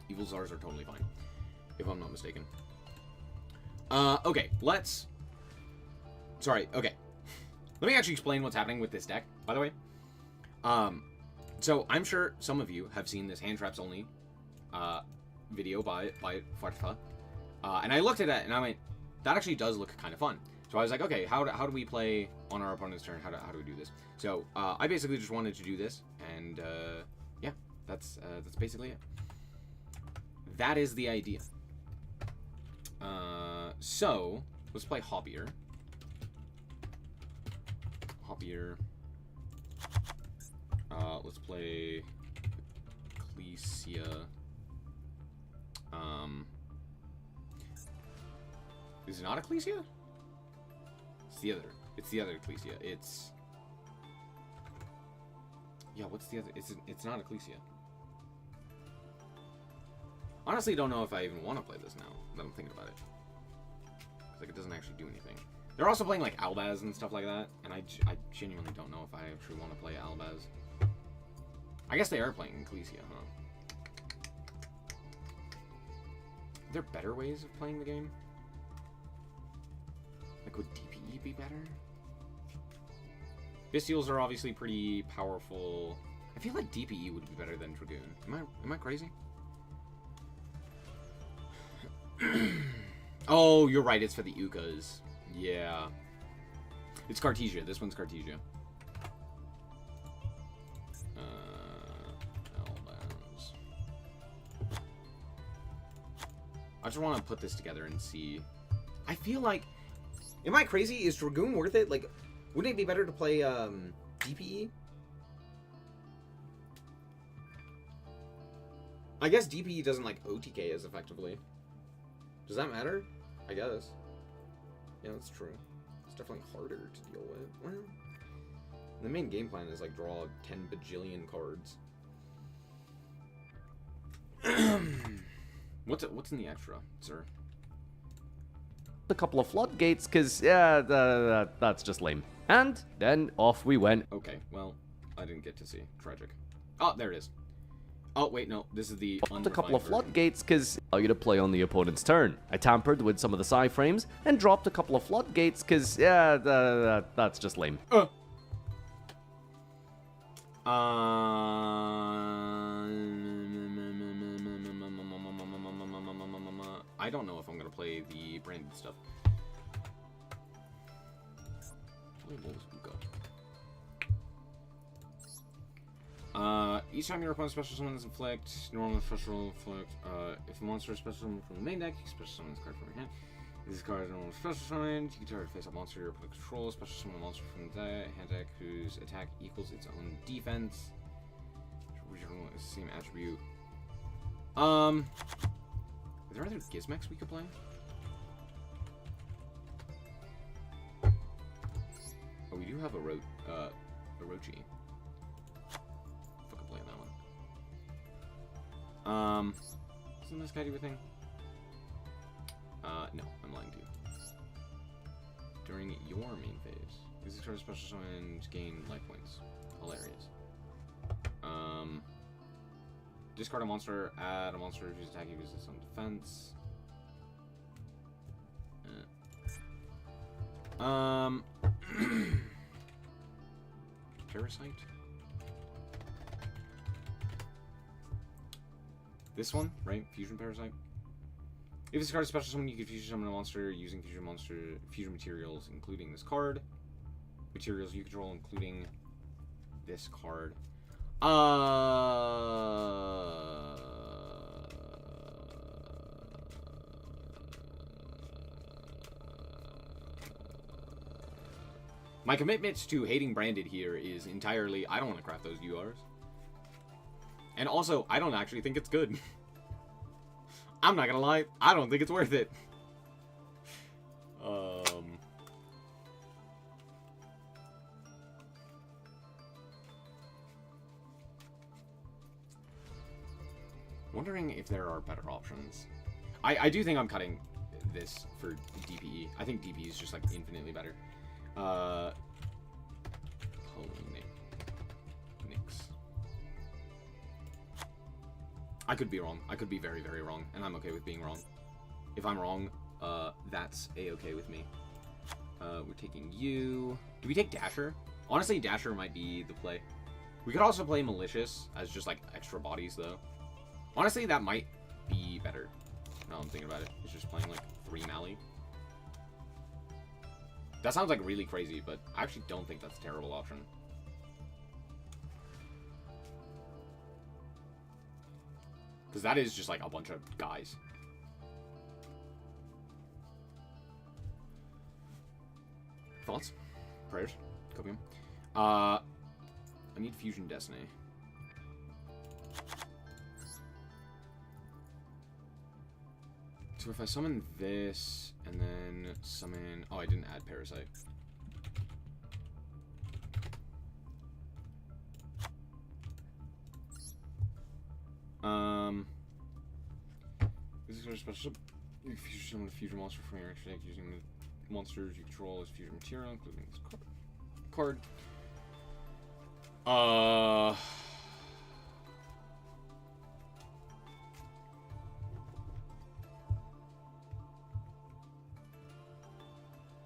Evil Czars are totally fine. if I'm not mistaken. Okay, Sorry, okay. Let me actually explain what's happening with this deck, by the way. So I'm sure some of you have seen this hand traps only video by Farfa. And I looked at it and I went, that actually does look kind of fun. So I was like, okay, how do we play on our opponent's turn? How do we do this? So I basically just wanted to do this, and yeah, that's basically it. That is the idea. So let's play Hoppier. Let's play Ecclesia. Is it not Ecclesia? It's the other Ecclesia. Yeah, what's the other? It's not Ecclesia. Honestly, don't know if I even want to play this now that I'm thinking about it. Like, it doesn't actually do anything. They're also playing like Albaz and stuff like that, and I genuinely don't know if I actually want to play Albaz. I guess they are playing Ecclesia, huh? Are there better ways of playing the game? Like, would DPE be better? Bestials are obviously pretty powerful. I feel like DPE would be better than Dragoon. Am I crazy? Oh, you're right. It's for the Ukas. Yeah. It's Cartesia. This one's Cartesia. Albaz. I just want to put this together and see. I feel like... Am I crazy? Is Dragoon worth it? Like, wouldn't it be better to play DPE? I guess DPE doesn't like OTK as effectively. Does that matter? I guess. Yeah, that's true. It's definitely harder to deal with. Well, the main game plan is like draw 10 bajillion cards. What's in the extra, sir? A couple of floodgates, because, yeah, that's just lame. And then off we went. Okay, well, I didn't get to see. Tragic. Oh, there it is. Oh, wait, no, this is the A couple of floodgates, because allow you to play on the opponent's turn. I tampered with some of the side frames and dropped a couple of floodgates, because, yeah, that's just lame. I don't know if I'm gonna play the branded stuff. Each time your opponent's special summons inflict, normal special inflict. If a monster is special summoned from the main deck, you can special summon this card from your hand. If this card is normal special summoned, you can target face up monster your opponent controls. Special summon a monster from the hand deck whose attack equals its own defense. Whichever one is the same attribute. Are there other Gizmecs we could play? Oh, we do have a Orochi. Fucking play that one. Doesn't this guy do a thing? No, I'm lying to you. During your main phase, these card special summons gain life points. Hilarious. Discard a monster, add a monster whose attack uses on defense. Parasite? This one, right? Fusion Parasite? If this card is special summon, you can fusion summon a monster using fusion materials, including this card. Materials you control, including this card. My commitment to hating branded here is entirely, I don't want to craft those URs. And also, I don't actually think it's good. I'm not gonna lie, I don't think it's worth it. Wondering if there are better options. I do think I'm cutting this for DPE. I think DPE is just like infinitely better. Nix. I could be wrong. I could be very, very wrong, and I'm okay with being wrong. If I'm wrong, that's a-okay with me. We're taking you. Do we take Dasher? Honestly, Dasher might be the play. We could also play Malicious as just, like, extra bodies, though. Honestly, that might be better. Now I'm thinking about it. It's just playing, like, 3 Mally. That sounds, like, really crazy, but I actually don't think that's a terrible option. Because that is just, like, a bunch of guys. Thoughts? Prayers? Copium? I need Fusion Destiny. So if I summon this, and then summon... Oh, I didn't add Parasite. This is very special. You can summon a fusion monster from your extra deck using the monsters you control as fusion material, including this card.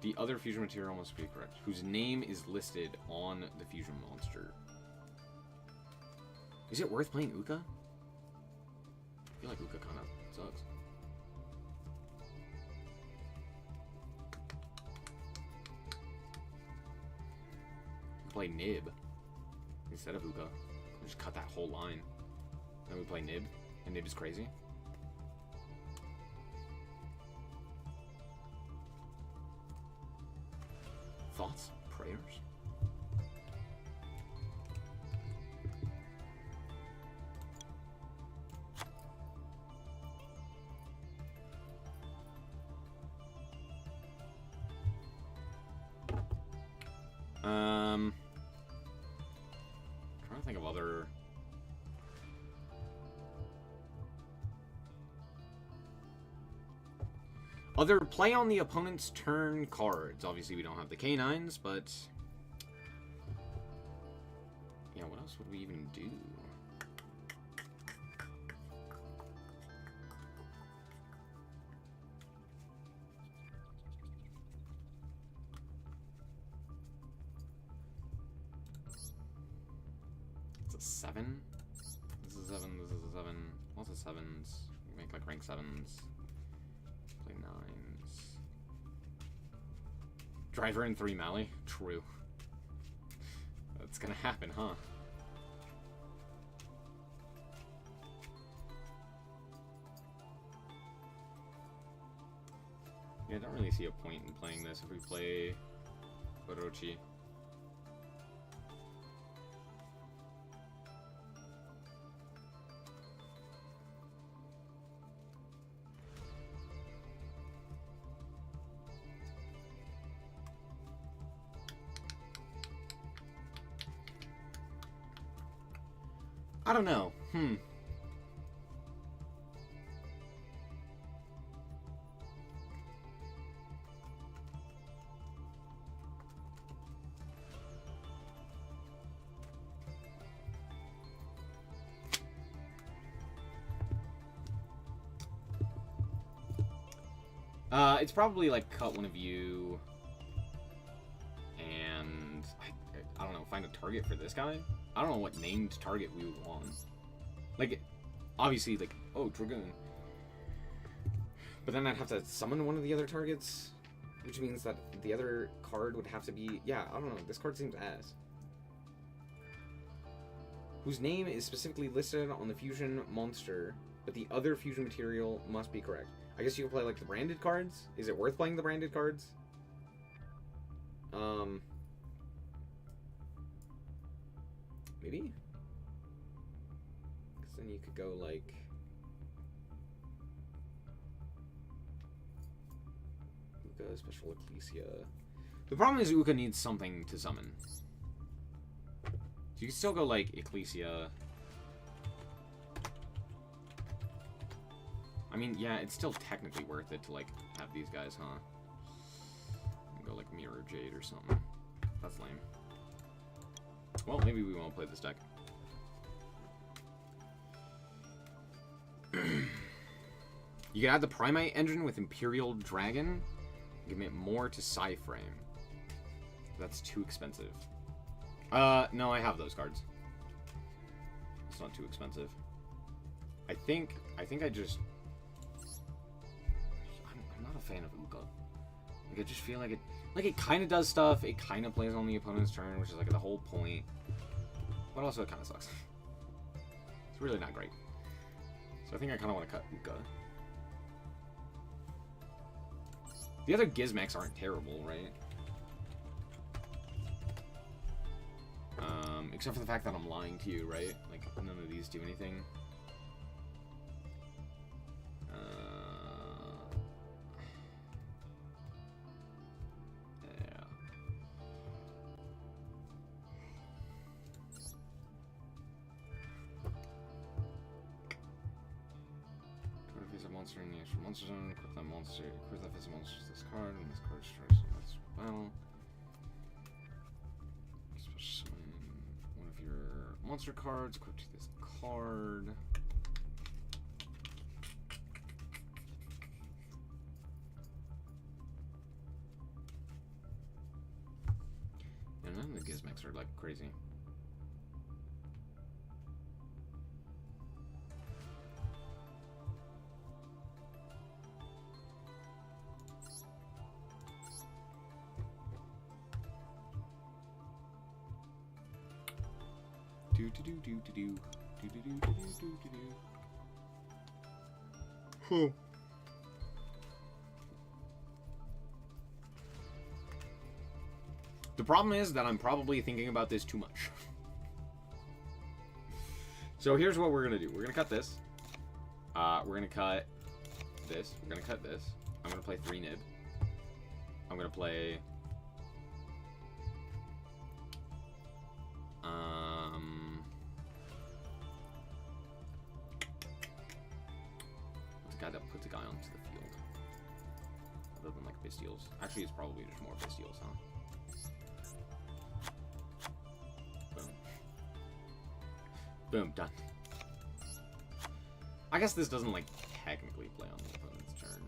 The other fusion material must be correct, whose name is listed on the fusion monster. Is it worth playing Uka? I feel like Uka kind of sucks. Play Nib instead of Uka. We'll just cut that whole line. Then we play Nib, and Nib is crazy. Thoughts? Prayers? Trying to think of other... Other play on the opponent's turn cards. Obviously, we don't have the canines, but... Yeah, what else would we even do? It's a 7? This is a 7, this is a 7. Lots of 7s. We make like rank 7s. Play 9s. Driver in 3 Mally? True. That's gonna happen, huh? Yeah, I don't really see a point in playing this if we play Orochi. I don't know. It's probably like cut one of you and I don't know, find a target for this guy. I don't know what named target we would want. Like, obviously, like, oh, Dragoon. But then I'd have to summon one of the other targets, which means that the other card would have to be... Yeah, I don't know. This card seems ass. Whose name is specifically listed on the fusion monster, but the other fusion material must be correct. I guess you can play, like, the branded cards? Is it worth playing the branded cards? Maybe? Because then you could go, like... Uka, Special Ecclesia... The problem is Uka needs something to summon. So you can still go, like, Ecclesia... I mean, yeah, it's still technically worth it to, like, have these guys, huh? Go, like, Mirror Jade or something. That's lame. Well, maybe we won't play this deck. You can add the Primite engine with Imperial Dragon. Commit more to Psy-Frame. That's too expensive. No, I have those cards. It's not too expensive. I think I just... I'm not a fan of Uka. Like, I just feel like it kind of does stuff. It kind of plays on the opponent's turn, which is like the whole point. But also it kind of sucks. It's really not great. So I think I kind of want to cut Uka. The other Gizmecs aren't terrible, right? Except for the fact that I'm lying to you, right? Like, none of these do anything. Yeah. Face a monster in the extra monster zone. Equip that monster. Equip that face a monster to this card, and this card destroys the monster battle. Special summon one of your monster cards. Equip to this card. And none of the Gizmecs are like crazy. The problem is that I'm probably thinking about this too much. So here's what we're gonna do. We're gonna cut this. We're gonna cut this. We're gonna cut this. I'm gonna play 3 Nib. I'm gonna play... What's the guy that puts a guy onto the field? Other than, like, Bestials. Actually, it's probably just more Bestials, huh? Boom. Boom, done. I guess this doesn't, like, technically play on the opponent's turn.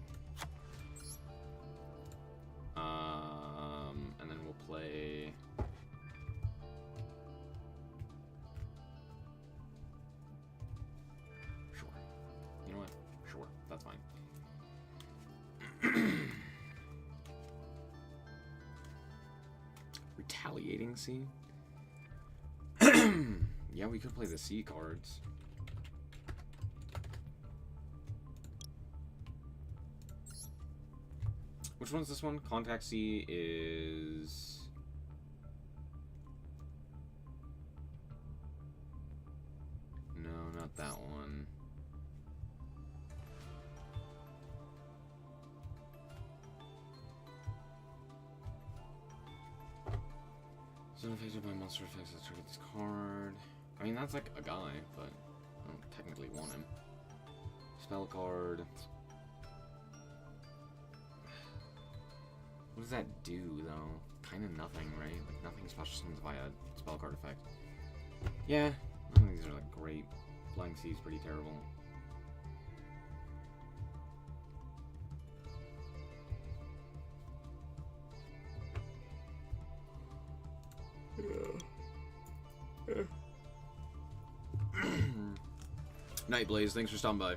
And then we'll play... Sure. You know what? Sure. That's fine. Retaliating Sea? Yeah, we could play the sea cards. Which one's this one? Contact Sea is... No, not that one. So affected by monster effects that trigger this card. I mean, that's like a guy, but I don't technically want him. Spell card. What does that do, though? Kind of nothing, right? Like, nothing special summons via spell card effect. Yeah, I don't think these are, like, great. Flying Sea is pretty terrible. Nightblaze, thanks for stopping by.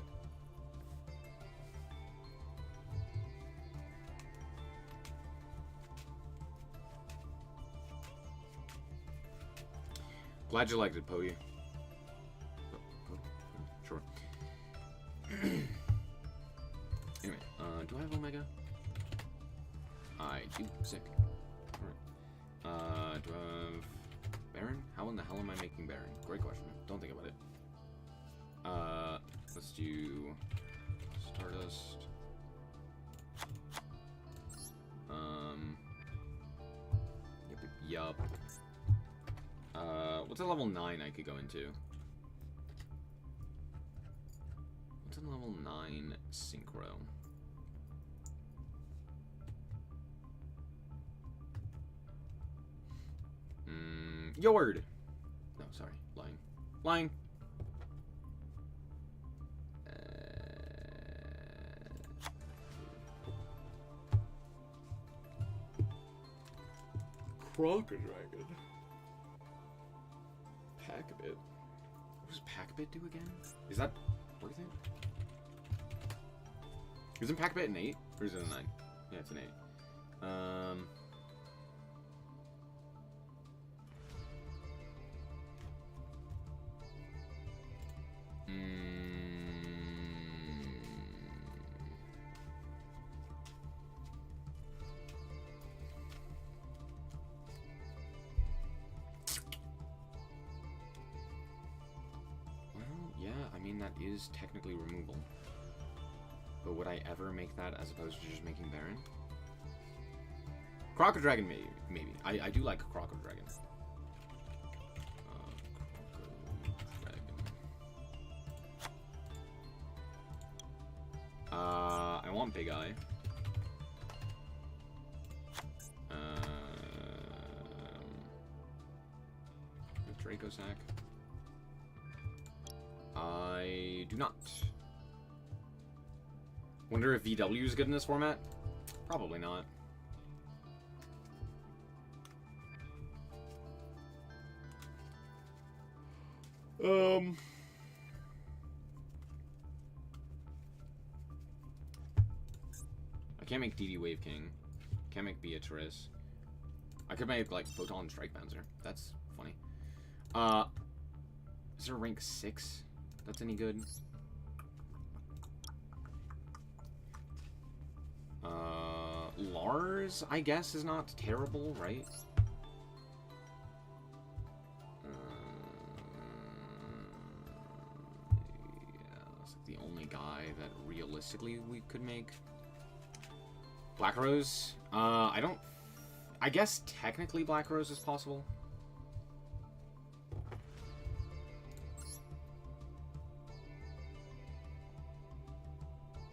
Glad you liked it, Poe. Sure. Anyway, do I have Omega? I do. Sick. Alright. Do I have Baron? How in the hell am I making Baron? Great question. Don't think about it. Let's do Stardust. Yup. What's a level 9 I could go into? What's a level 9 Synchro? Yord! No, sorry. Lying. Lying! Crocodile. Pack-a-bit. What does Pack-a-bit do again? Is that worth it? Isn't Pack-a-bit an 8? Or is it a 9? Yeah, it's an 8. Yeah, I mean, that is technically removal. But would I ever make that as opposed to just making Baron? Crocodragon, maybe. I do like Crocodragon. I want Big Eye. Draco Sack. I do not. Wonder if VW is good in this format? Probably not. I can't make DD Wave King. Can't make Beatrice. I could make, like, Photon Strike Bouncer. That's funny. Is there a rank 6 that's any good? Lars, I guess, is not terrible, right? Yeah, that's like the only guy that realistically we could make. Black Rose? I don't... I guess technically Black Rose is possible.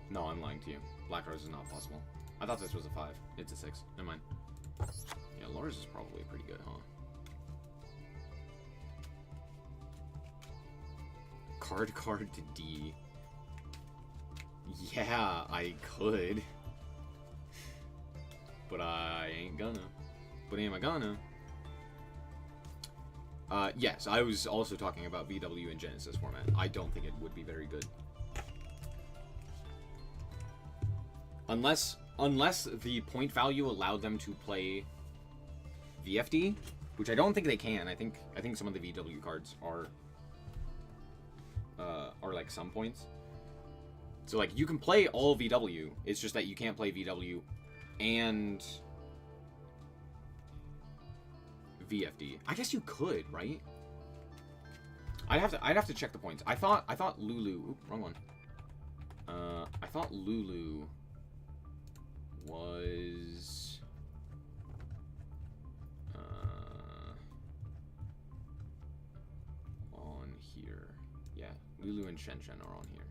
No, I'm lying to you. Black Rose is not possible. I thought this was a 5. It's a 6. Never mind. Yeah, Lars is probably pretty good, huh? Card to D. Yeah, I could. But I ain't gonna. But am I gonna? Yes, I was also talking about VW in Genesys format. I don't think it would be very good. Unless the point value allowed them to play VFD, which I don't think they can. I think some of the VW cards are like some points. So like you can play all VW. It's just that you can't play VW and VFD. I guess you could, right? I'd have to check the points. I thought Lulu. Oop, wrong one. I thought Lulu was on here. Yeah, Lulu and Shenshen are on here.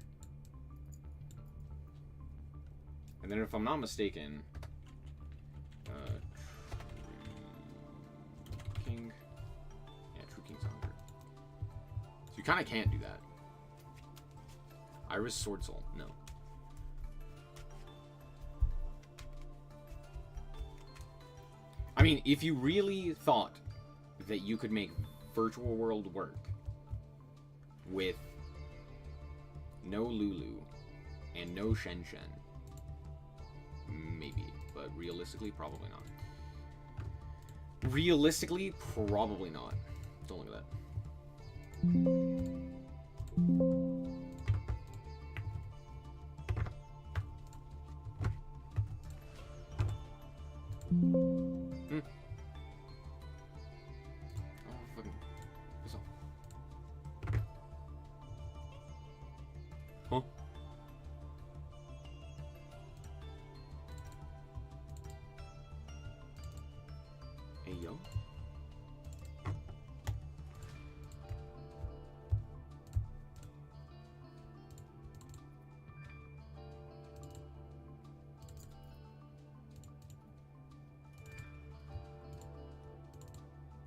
And then if I'm not mistaken, True King. Yeah, True King's on here. So you kind of can't do that. Iris Sword Soul, no. I mean, if you really thought that you could make Virtual World work with no Lulu and no Shenshen, maybe, but realistically, probably not. Realistically, probably not. Don't look at that. Oh, fucking... What's up? Huh? Hey, yo.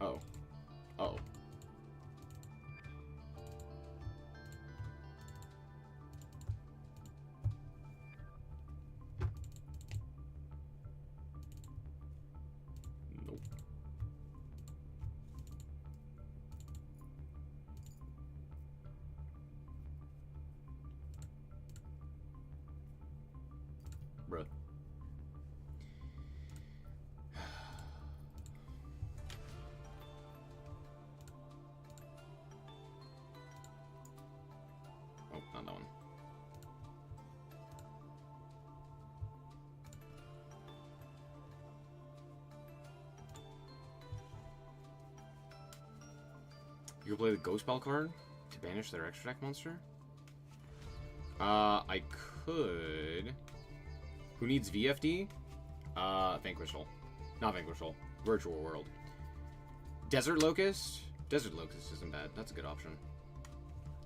Oh. Oh. Nope. You can play the Ghost Spell card to banish their extra deck monster. I could. Who needs VFD? Vanquishal. Not Vanquishal. Virtual World. Desert Locust? Desert Locust isn't bad. That's a good option.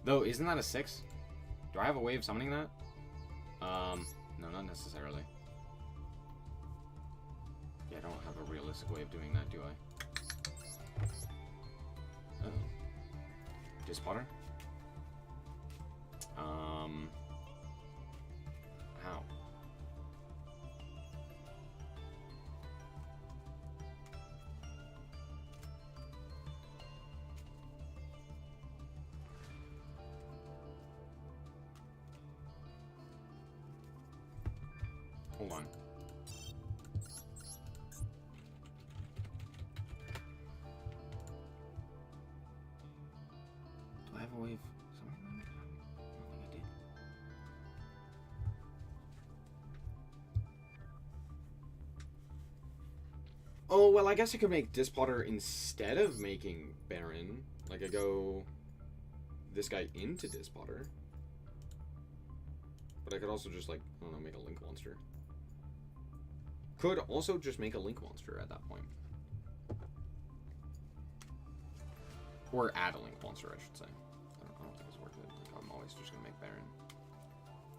Though, isn't that a 6? Do I have a way of summoning that? No, not necessarily. Yeah, I don't have a realistic way of doing that, do I? Oh. Dispotter? How? Hold on. Do I have a way of summoning that? I don't think I did. Oh, well, I guess I could make Dispotter instead of making Baron. Like, I go this guy into Dispotter. But I could also just, like, I don't know, make a Link monster. Could also just make a Link monster at that point. Or add a Link monster, I should say. I don't think it's worth it. Like, I'm always just going to make Baron.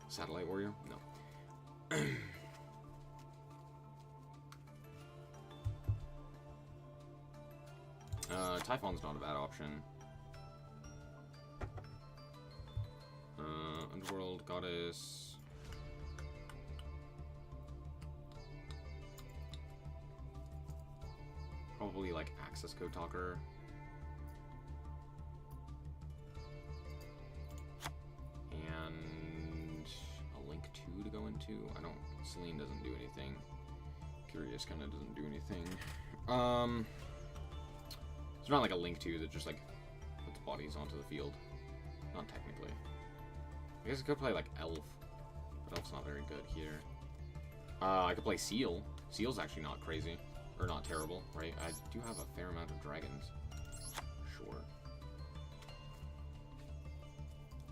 Satellite Warrior? No. Typhon's not a bad option. Underworld Goddess. Probably like Access Code Talker. And a Link 2 to go into. I don't. Celine doesn't do anything. Curious kind of doesn't do anything. It's not like a Link 2 that just like puts bodies onto the field. Not technically. I guess I could play like Elf, but Elf's not very good here. I could play Seal. Seal's actually not crazy. Or not terrible, right? I do have a fair amount of dragons. Sure.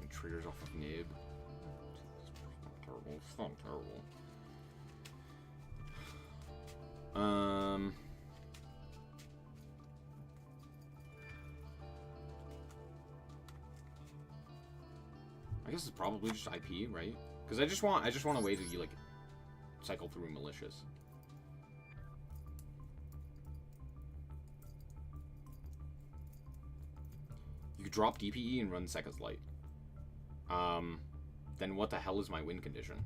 And triggers off of Nib. It's not terrible. It's not terrible. I guess it's probably just IP, right? Because I just want a way to like cycle through malicious. You could drop DPE and run Sekka's Light. Then what the hell is my win condition?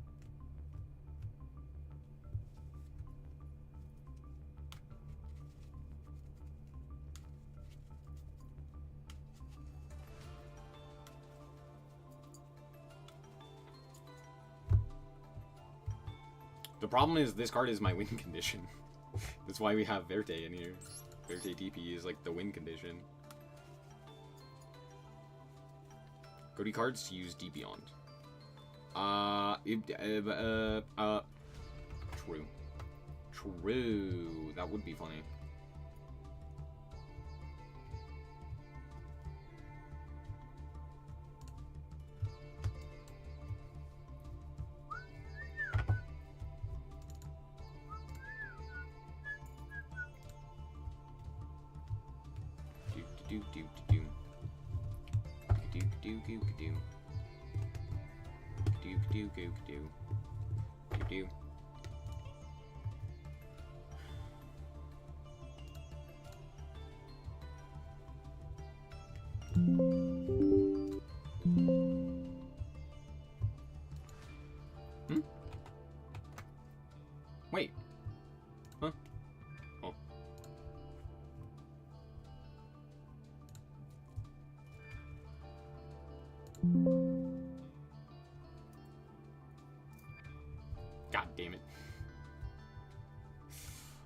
The problem is this card is my win condition. That's why we have Verte in here. Verte DP is like the win condition. Go to cards to use D Beyond. True. True. That would be funny. Wait. Huh? Oh. God damn it.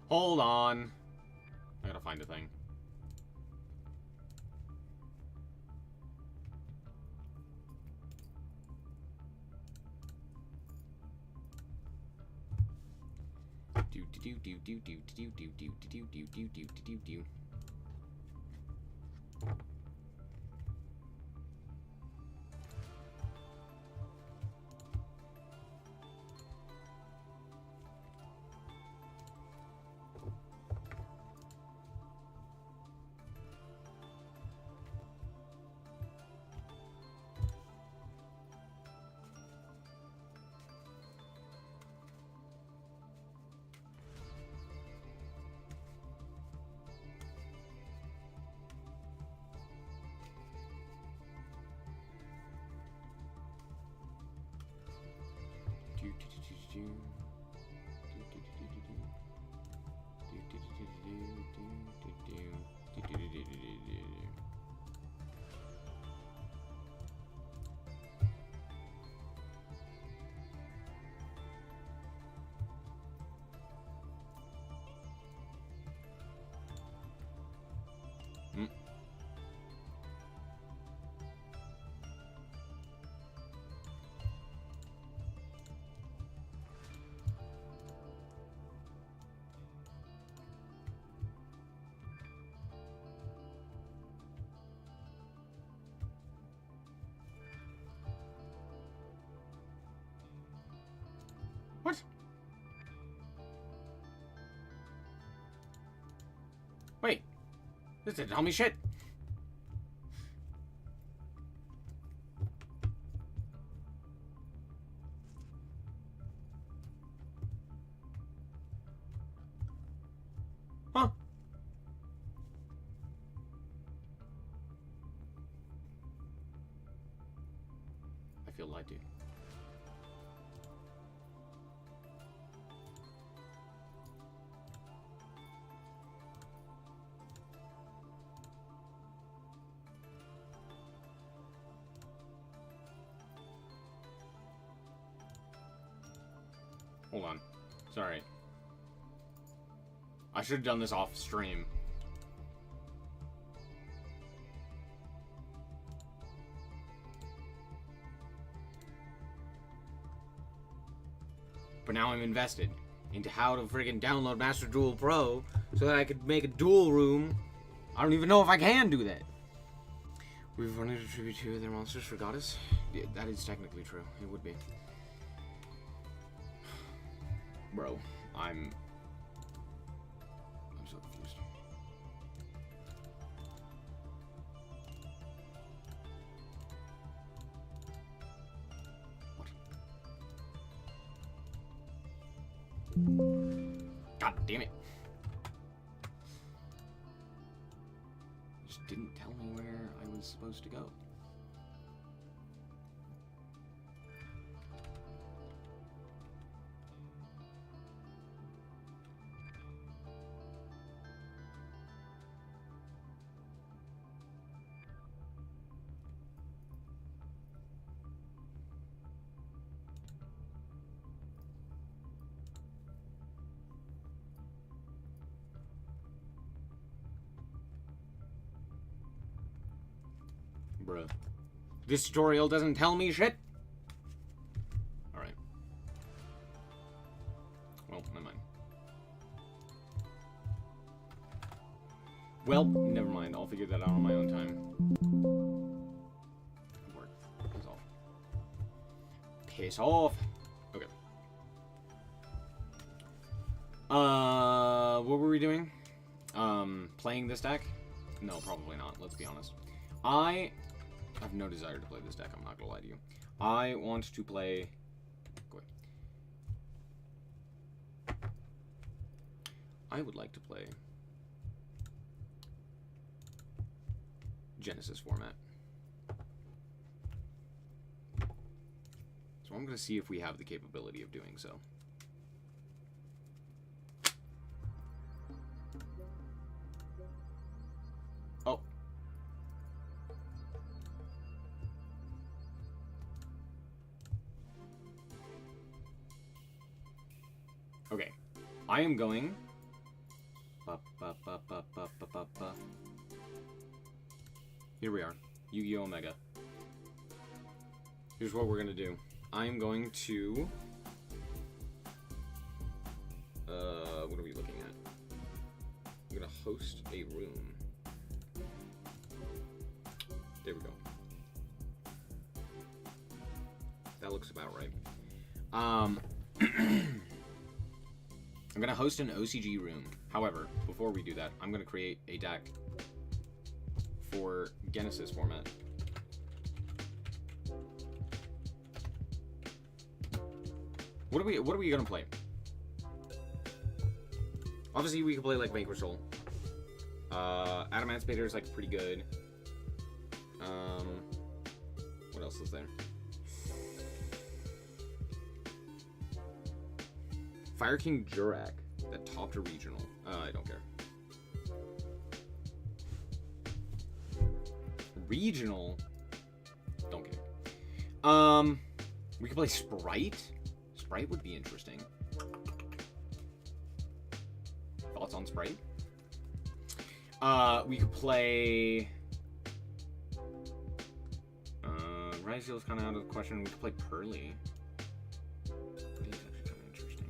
Hold on. I gotta find a thing. Wait. This didn't tell me shit. Huh. I feel lied to. Hold on. Sorry. I should have done this off stream. But now I'm invested into how to friggin' download Master Duel Pro so that I could make a duel room. I don't even know if I can do that. We've run into tribute to their monsters for Goddess? Yeah, that is technically true. It would be. Bro, I'm so confused. What? God damn it. Just didn't tell me where I was supposed to go. Bruh. This tutorial doesn't tell me shit. Alright. Well, never mind. Well, never mind. I'll figure that out on my own time. Work. Piss off. Piss off. Okay. What were we doing? Playing this deck? No, probably not. Let's be honest. I have no desire to play this deck, I'm not gonna lie to you. I want to play... Go away. I would like to play... Genesys format. So I'm gonna see if we have the capability of doing so. Oh. Okay, I am going. Here we are, Yu-Gi-Oh! Omega. Here's what we're gonna do. I am going to. What are we looking at? I'm gonna host a room. There we go. That looks about right. I'm gonna host an OCG room. However, before we do that, I'm gonna create a deck for Genesys format. What are we gonna play? Obviously, we can play like Vanquish Soul. Adamant Spader is like pretty good. What else is there? Fire King Jurak that topped a regional. I don't care. Regional? Don't care. We could play Sprite. Sprite would be interesting. Thoughts on Sprite? We could play... Ryzeal's kind of out of the question. We could play Pearly. Pearly is actually kind of interesting.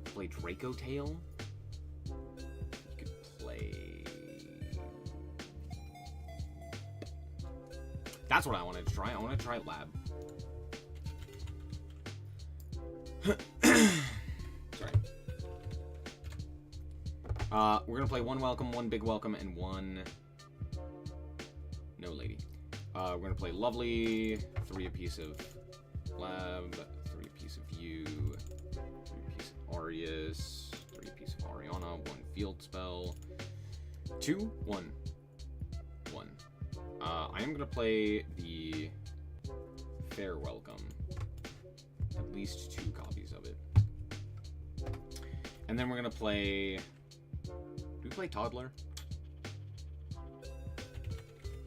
Play Draco Tail. You could play... That's what I wanted to try. I want to try Lab. Sorry. We're gonna play one welcome, one big welcome, and one no lady. We're gonna play lovely, 3 apiece of lab, 3 apiece of you, 3 apiece of Arius, 3 apiece of Ariana, 1 field spell, 2, 1, 1. I am gonna play the fair welcome, at least 2 copies of it, and then we're gonna play. Do we play Toddler?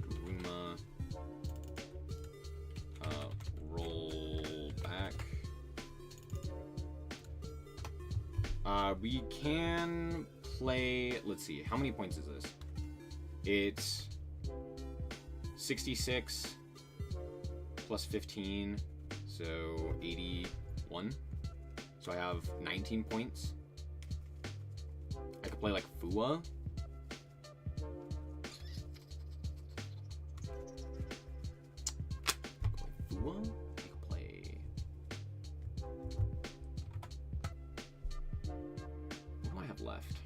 Daruma. Roll back. We can play. Let's see. How many points is this? It's 66 plus 15, so 81. So I have 19 points. I could play like Fua. Fua? I could play. What do I have left?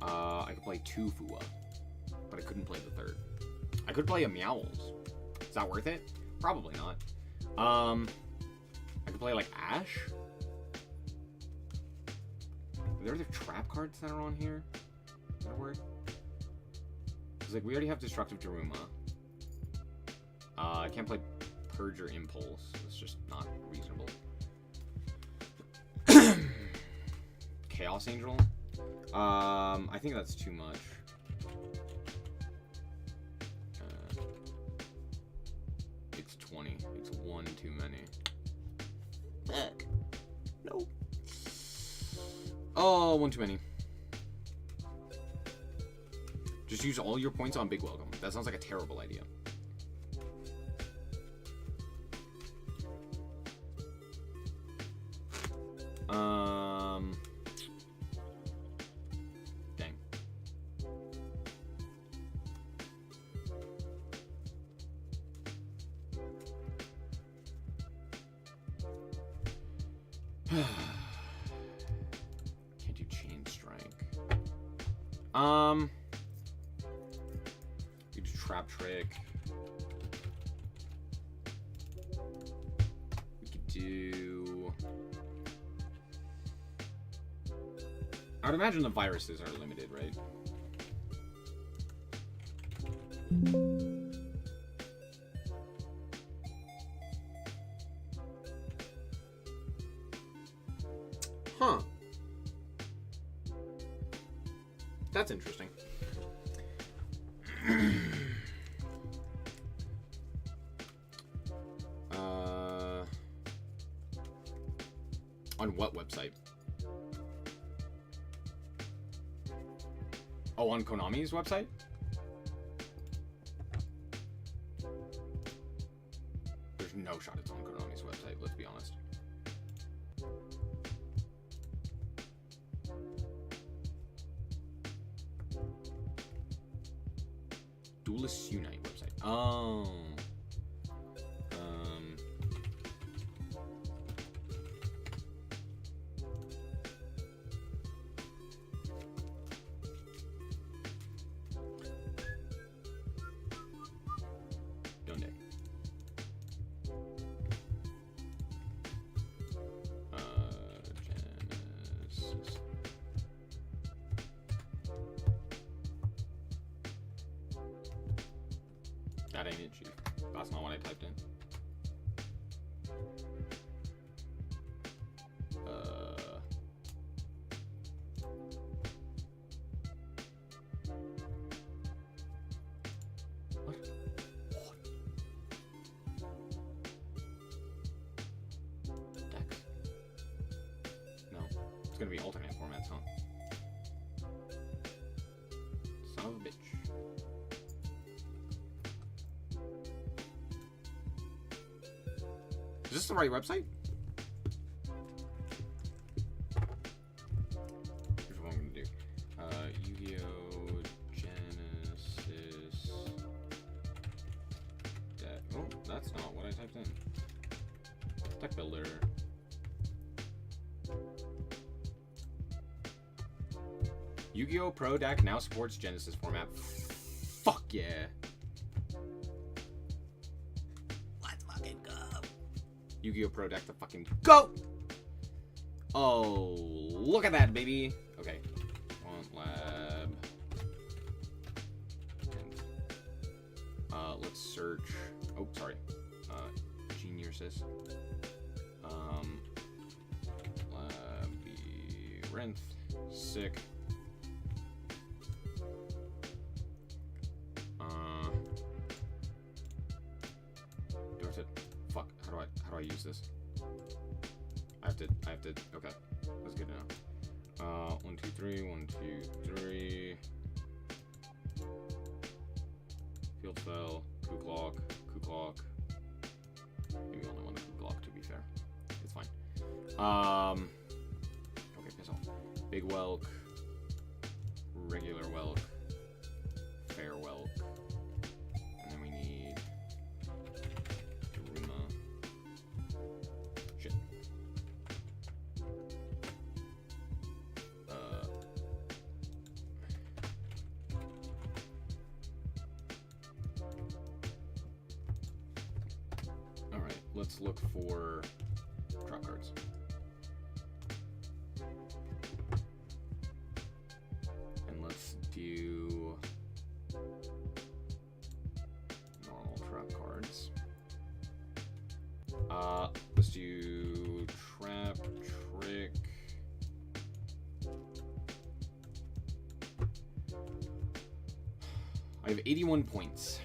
I could play 2 Fua, but I couldn't play the 3rd. I could play a Meowls. Is that worth it? Probably not. I could play like Ash. Are there other trap cards that are on here? Does that work? Because like we already have Destructive Daruma. I can't play Purge or Impulse. It's just not reasonable. Chaos Angel. I think that's too much. It's 20. It's 1 too many. No. Oh, 1 too many. Just use all your points on Big Welcome. That sounds like a terrible idea. Dang. Can't do Chain Strike. You do Trap Trick. We could do. I would imagine the viruses are limited, right? Huh. That's interesting. On what website? Oh, on Konami's website? There's no shot it's on Konami's website, let's be honest. Duelists Unite website. Oh. Donde? Genesys. That ain't it, Chief. That's not what I typed in. What? Dex? No. It's gonna be alternate formats, huh? Son of a bitch. Is this the right website? Here's what I'm gonna do. Yu-Gi-Oh! Genesys. Oh, that's Deck builder. Yu-Gi-Oh! Pro deck now supports Genesys format. Fuck yeah. Let's fucking go. Yu-Gi-Oh! Pro deck to fucking go! Oh, look at that, baby. Okay. Quant Lab. Let's search. Oh, sorry. Genesys. Labyrinth. Sick. Do I have to? Fuck. How do I use this? I have to. Okay. That's good now. 1, 2, 3. 1, 2, 3. Field spell. Ku Klok. Maybe only one Ku Klok, to be fair. It's fine. Okay, piss off. Big Welk. Regular Welk. Fair Welk. And then we need Daruma. Shit. Alright, let's look for drop cards. And let's do normal trap cards. Let's do trap, trick. I have 81 points.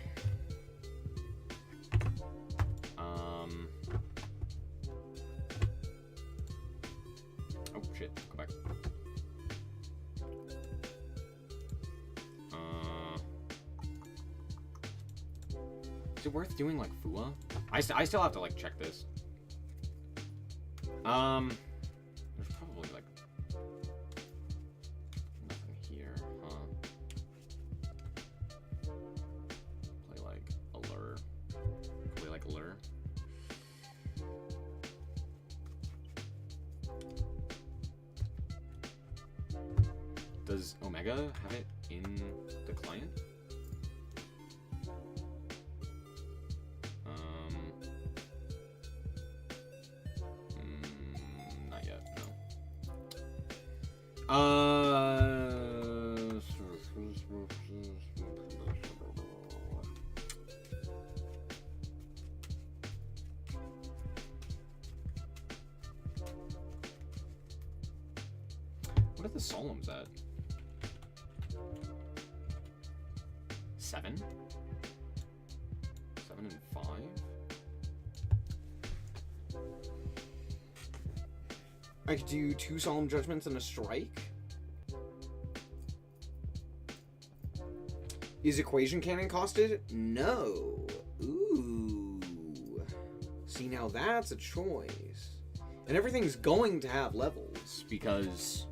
Oh shit, go back. Is it worth doing like Fua? I still have to like check this. There's probably like nothing here, huh? Play like Allure. Play like Allure. Does Omega have it in the client? Not yet, no. What are the solemns at? 7? 7 and 5? I could do 2 solemn judgments and a strike. Is equation cannon costed? No. Ooh. See, now that's a choice. And everything's going to have levels because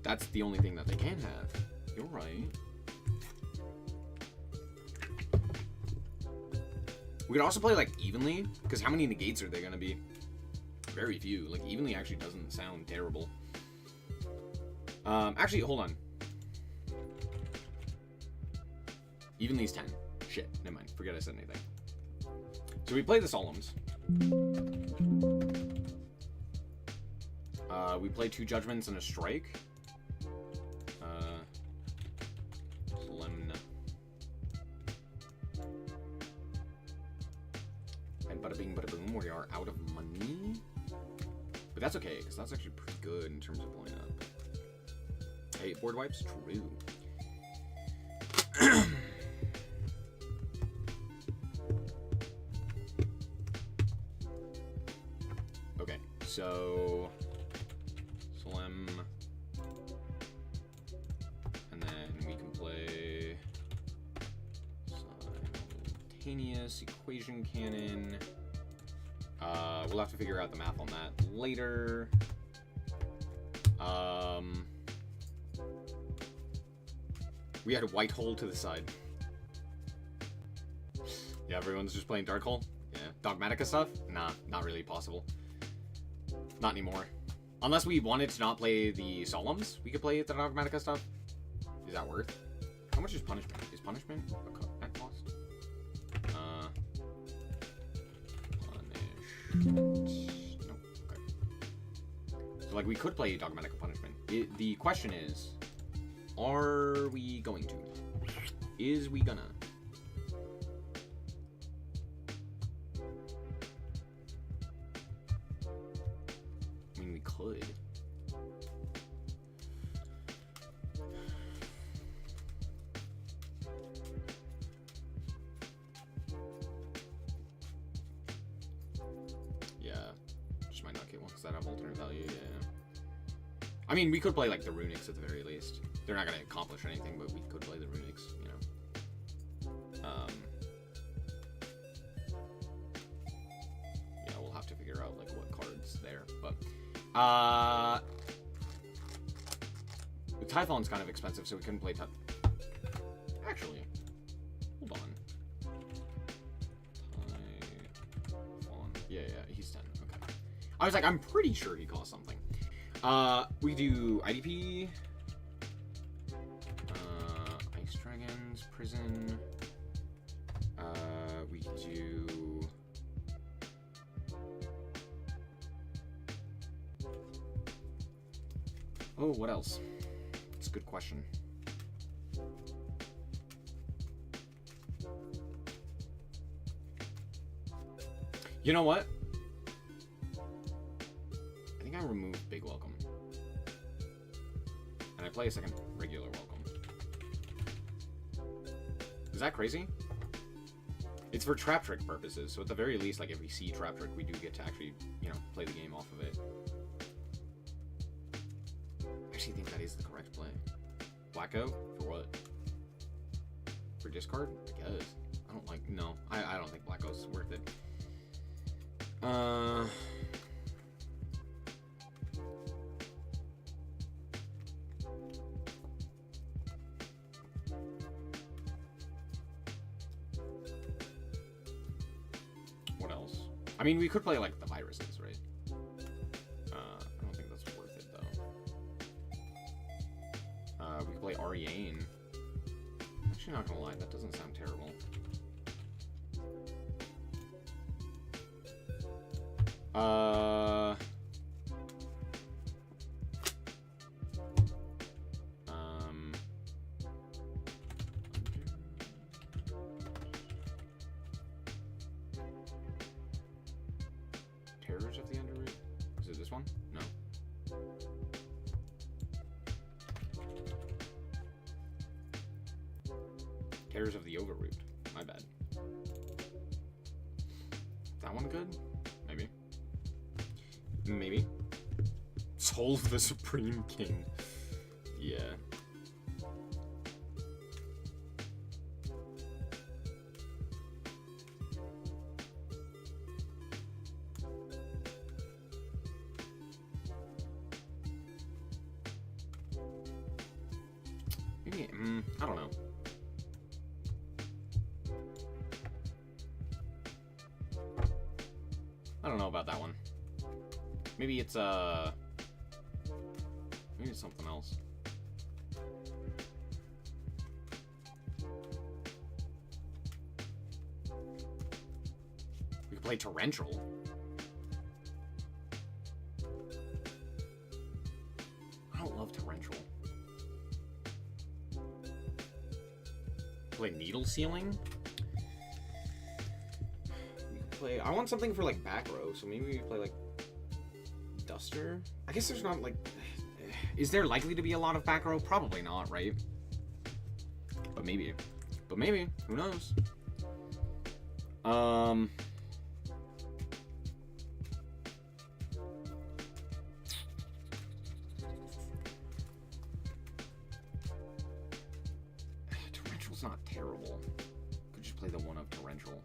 that's the only thing that they can have. You're right. We could also play like evenly, because how many negates are there gonna be? Very few. Like evenly actually doesn't sound terrible. Actually, hold on. Evenly's 10. Shit, never mind. Forget I said anything. So we play the solemns. We play 2 judgments and a strike. Solemn. And bada bing, bada boom, we are out of money. But that's okay, because that's actually pretty good in terms of blowing up. Hey, board wipes? True. Okay, so Solemn. And then we can play simultaneous equation cannon. We'll have to figure out the math on that later. We had a white hole to the side. Yeah, everyone's just playing Dark Hole? Yeah. Dogmatica stuff? Nah, not really possible. Not anymore. Unless we wanted to not play the Solemns, we could play the Dogmatica stuff. Is that worth? How much is punishment? Is punishment at cost? Punishment. No. Okay. So, like, we could play Dogmatica Punishment. The question is, are we going to? Is we gonna? I mean, we could. Yeah, just might not get one because that have alternate value. Yeah. I mean, we could play like the Runics at the very least. They're not gonna accomplish anything, but we could play the Runics. You know. Yeah, we'll have to figure out like what cards there, but. The Typhon's kind of expensive, so we couldn't play Actually, hold on. Typhon. Yeah, he's 10. Okay. I was like, I'm pretty sure he costs something. We do IDP. Ice Dragons, Prison. We do... Oh, what else? It's a good question. You know what? I think I remove Big Welcome. And I play a second regular Welcome. Is that crazy? It's for Trap Trick purposes, so at the very least, like, if we see Trap Trick, we do get to actually, you know, play the game off of it. I actually think that is the correct play. Blackout? For what? For discard? I guess. I don't like... No. I don't think Blackout's worth it. What else? I mean, we could play, like, the viruses, right? I don't think that's worth it, though. We could play Ariane. Actually, not gonna lie, that doesn't sound terrible. Terrors of the Underroot? Is it this one? No. Terrors of the Overroot. My bad. That one good? Maybe. Maybe. Soul of the Supreme King. Yeah. Maybe, I don't know. I don't know about that one. Maybe it's maybe it's something else. We could play Torrential. I don't love Torrential. Play Needle Sealing. We could play. I want something for like back row, so maybe we play like Duster. I guess there's not like. Is there likely to be a lot of back row? Probably not, right? But maybe. But maybe. Who knows? Torrential's not terrible. Could just play the one of Torrential.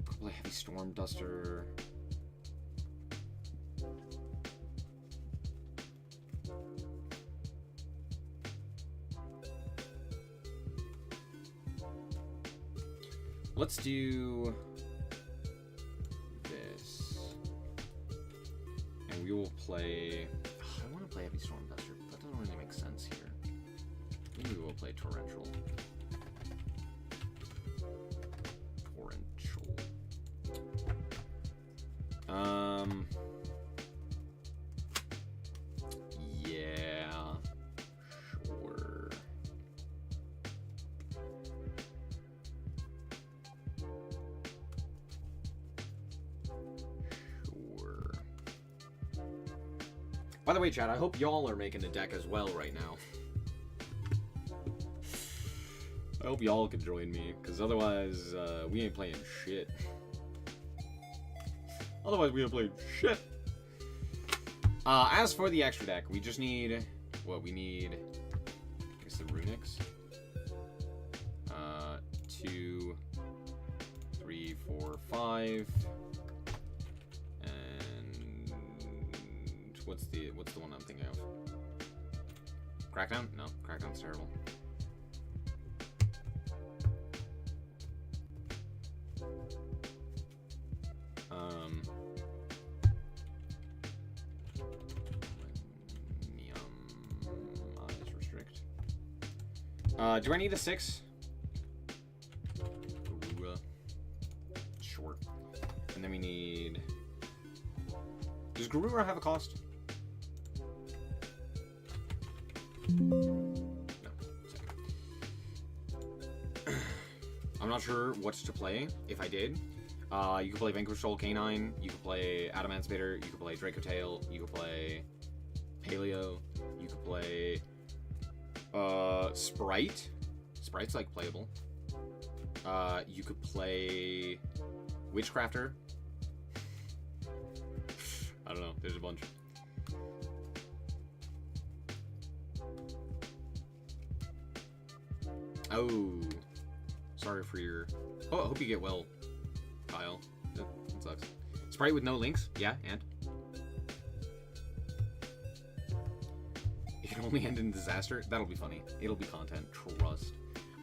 Could play Heavy Storm Duster. Let's do this. And we will play... I want to play Heavy Stormbuster, but that doesn't really make sense here. Maybe we will play Torrential. Yeah, sure. Sure. By the way, chat, I hope y'all are making a deck as well right now. I hope y'all can join me, because otherwise, we ain't playing shit. Otherwise, we ain't playing shit. As for the extra deck, we just need... What, we need... I guess the Runics. 2, 3, 4, 5. And... What's the one I'm thinking of? Crackdown? No, Crackdown's terrible. Restrict. Do I need a 6? Short. And then we need... Does Garura have a cost? No. I'm not sure what to play, if I did. You could play Vanquish Soul Canine, you could play Adamant Spitter, you could play Draco Tail, you could play Paleo, you could play Sprite. Sprite's like playable. You could play Witchcrafter. I don't know, there's a bunch. Oh, sorry for your... Oh, I hope you get well, Kyle. That sucks. Sprite with no links? Yeah, and? It can only end in disaster? That'll be funny. It'll be content. Trust.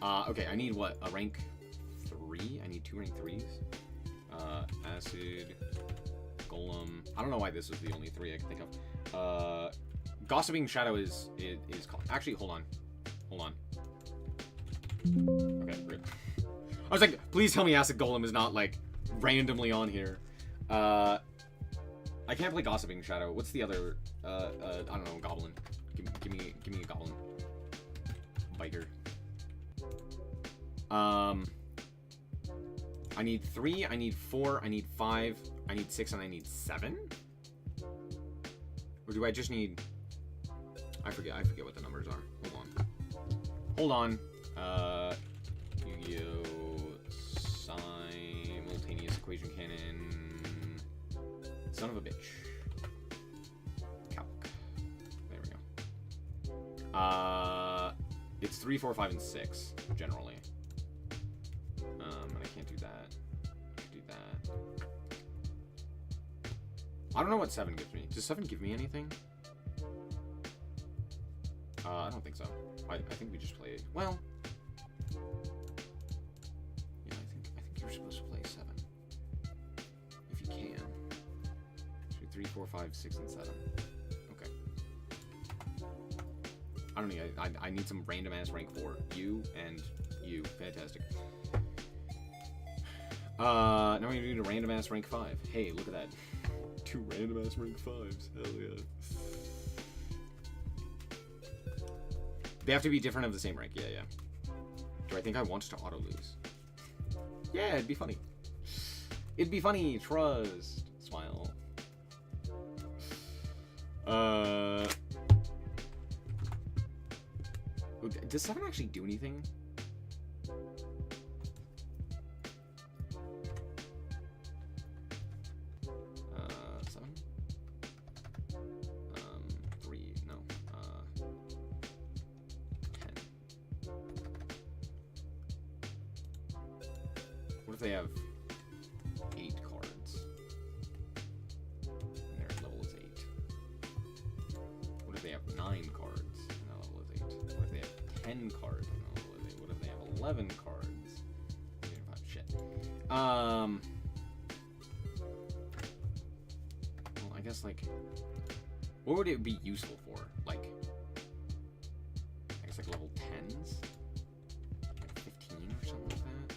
Okay, I need what? A rank 3? I need 2 rank 3s. Acid, Golem. I don't know why this was the only 3 I can think of. Gossiping Shadow is called... Actually, hold on. Hold on. Okay, great. I was like, please tell me Acid Golem is not, like, randomly on here. I can't play Gossiping Shadow. What's the other, I don't know, Goblin. Give me a Goblin. Biker. I need 3, I need 4, I need 5, I need 6, and I need 7? Or do I just need... I forget what the numbers are. Hold on. Yu-Gi-Oh! Simultaneous Equation Cannon. Son of a bitch. Calc. There we go. It's 3, 4, 5, and 6, generally. And I can't do that. Can't do that. I don't know what 7 gives me. Does 7 give me anything? I don't think so. I think we just play... Well... Yeah, I think you're supposed to play 7. If you can. So 3, 4, 5, 6, and 7. Okay. I don't need... I need some random-ass rank 4. You and you. Fantastic. Now we need a random-ass rank 5. Hey, look at that. 2 random-ass rank 5s. Hell yeah. They have to be different of the same rank. Yeah, yeah. Do I think I want to auto-lose? Yeah, it'd be funny. It'd be funny. Trust. Smile. Does 7 actually do anything? They have 8 cards. And their level is 8. What if they have 9 cards and their level is 8? What if they have 10 cards and their level is 8? What if they have 11 cards? 5, shit. Well, I guess, like, what would it be useful for? Like, I guess, like, level 10s? Like 15 or something like that?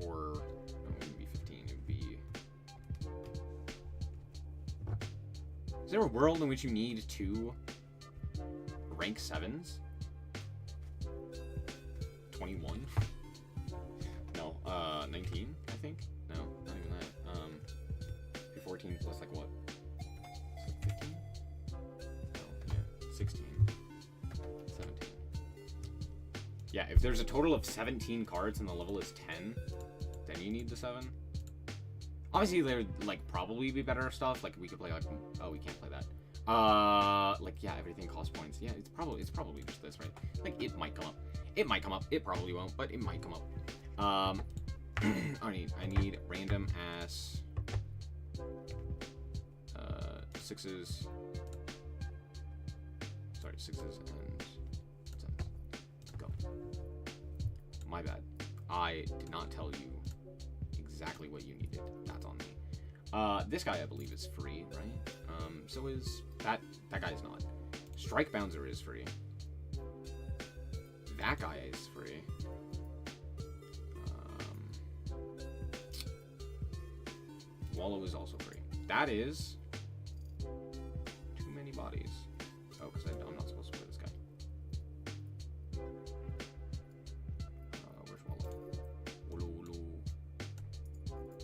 Or, no, it wouldn't be 15, it would be... Is there a world in which you need 2 rank 7s? 21? No, 19, I think? No, not even that. 14 plus, like, what? 15? No, yeah, 16. 17. Yeah, if there's a total of 17 cards and the level is 10, then you need the 7. Obviously, there'd, like, probably be better stuff. Like, we could play, like, oh, we can't play that. Like, yeah, everything costs points. Yeah, it's probably just this, right? Like, it might come up. It might come up. It probably won't, but it might come up. I need random ass 6s. Sorry, 6s and 7s. Go. My bad. I did not tell you exactly what you needed. That's on me. This guy, I believe, is free, right? So is that guy is not. Strike Bouncer is free. That guy is free. Wallow is also free. That is too many bodies. Oh, because I'm not supposed to play this guy. Where's Wallow? Wallow.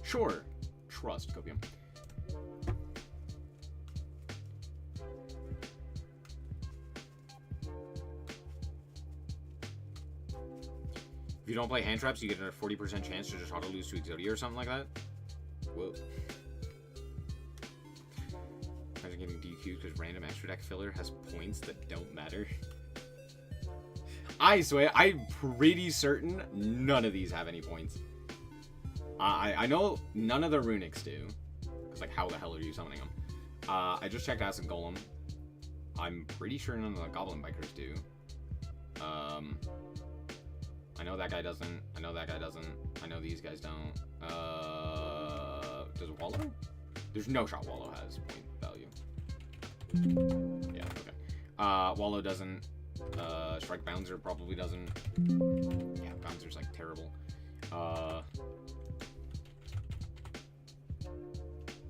Sure. Trust, Copium. If you don't play hand traps, you get a 40% chance to just auto lose to Exodia or something like that. Whoa. Imagine getting DQ'd because random extra deck filler has points that don't matter. I swear, I'm pretty certain none of these have any points. I know none of the runics do. Because, like, how the hell are you summoning them? I just checked Acid Golem. I'm pretty sure none of the Goblin Bikers do. I know that guy doesn't. I know that guy doesn't. I know these guys don't. Does Wallow? There's no shot Wallow has point value. Yeah, okay. Wallow doesn't. Strike Bouncer probably doesn't. Yeah, Bouncer's, like, terrible.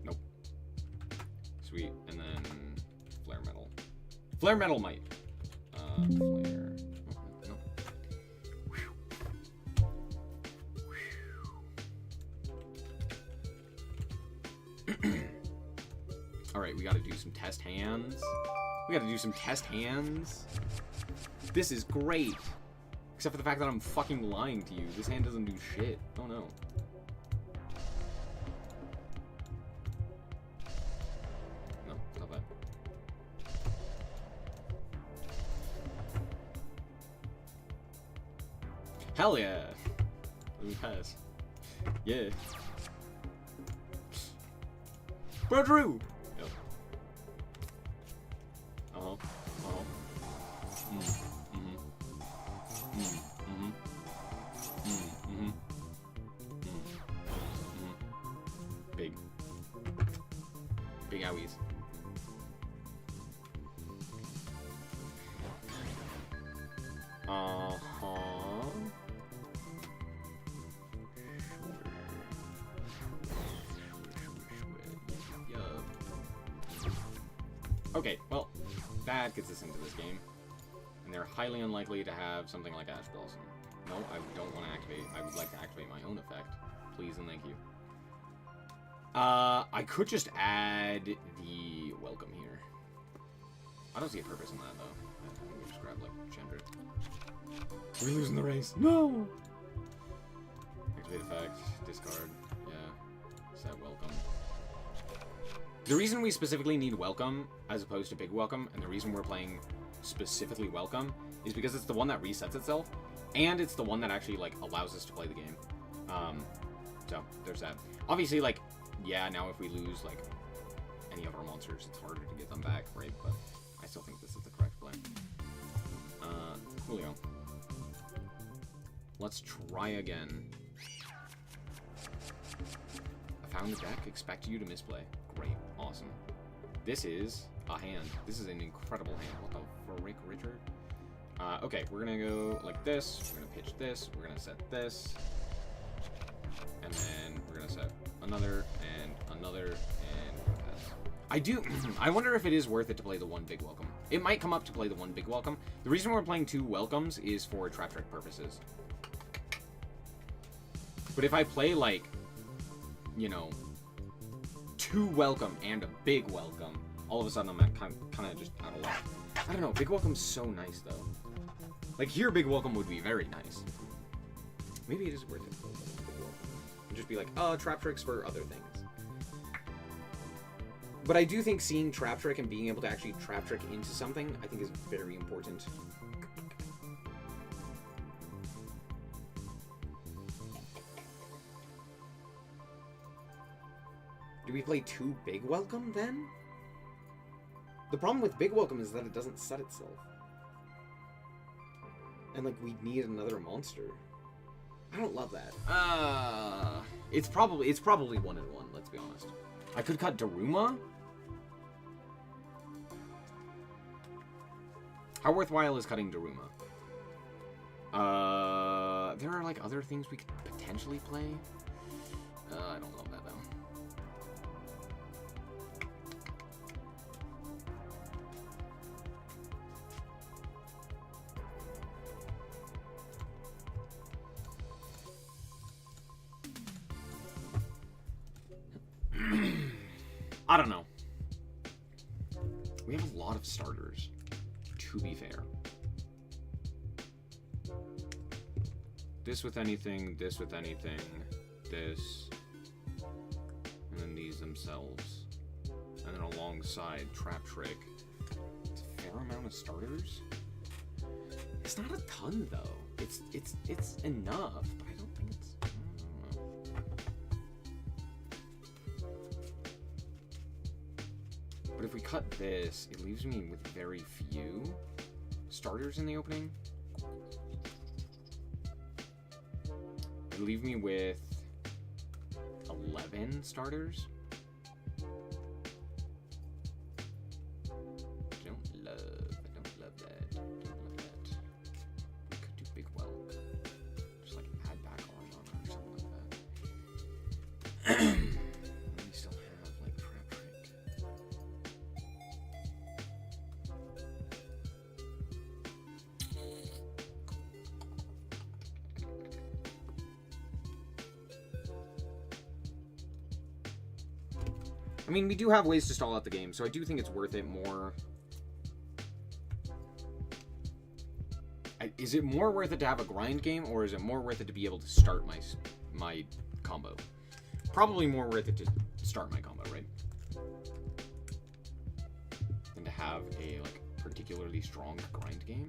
Nope. Sweet. And then Flare Metal. Flare Metal might. Flare. Alright, we gotta do some test hands. This is great. Except for the fact that I'm fucking lying to you. This hand doesn't do shit. Oh no. No, not that. Hell yeah! Let me pass. Yeah. Bro Drew! Yep. Uh-huh. Uh-huh. Big. Big owies. Uh-huh. Okay, well, that gets us into this game. And they're highly unlikely to have something like Ash Blossom. No, I don't want to activate. I would like to activate my own effect. Please and thank you. I could just add the welcome here. I don't see a purpose in that, though. I think we just grab, like, Chandra. We're losing the race. No! Activate effect. Discard. Yeah. Set welcome. The reason we specifically need welcome as opposed to big welcome, and the reason we're playing specifically welcome, is because it's the one that resets itself, and it's the one that actually, like, allows us to play the game. So there's that. Obviously, like, yeah, now if we lose, like, any of our monsters, it's harder to get them back, right? But I still think this is the correct play. Julio. Let's try again. Found the deck. Expect you to misplay. Great. Awesome. This is a hand. This is an incredible hand. What the frick, Richard? Okay, we're gonna go like this. We're gonna pitch this. We're gonna set this. And then we're gonna set another, and another, and we're gonna pass. I wonder if it is worth it to play the one big welcome. It might come up to play the one big welcome. The reason we're playing 2 welcomes is for trap trick purposes. But if I play, like, you know, 2 welcome and a big welcome, all of a sudden I'm kind of just out of luck. I don't know, big welcome's so nice, though. Like, here, big welcome would be very nice. Maybe it is worth it. And just be like, oh, trap tricks for other things. But I do think seeing trap trick and being able to actually trap trick into something, I think is very important. Do we play 2 big welcome, then? The problem with big welcome is that it doesn't set itself. And, like, we need another monster. I don't love that. It's probably 1-1, let's be honest. I could cut Daruma. How worthwhile is cutting Daruma? There are, like, other things we could potentially play. I don't love that, though. I don't know. We have a lot of starters, to be fair. This with anything, this with anything, this, and then these themselves. And then alongside Trap Trick. It's a fair amount of starters. It's not a ton, though. It's enough, but I don't think it's... I don't know. But if we cut this, it leaves me with very few starters in the opening. It leaves me with 11 starters. I don't love that. We could do big whelk. Just like add back armor or something like that. We still have like trap trick. I mean, we do have ways to stall out the game, so I do think it's worth it more. Is it more worth it to have a grind game, or is it more worth it to be able to start my combo? Probably more worth it to start my combo, right? Than to have a like particularly strong grind game.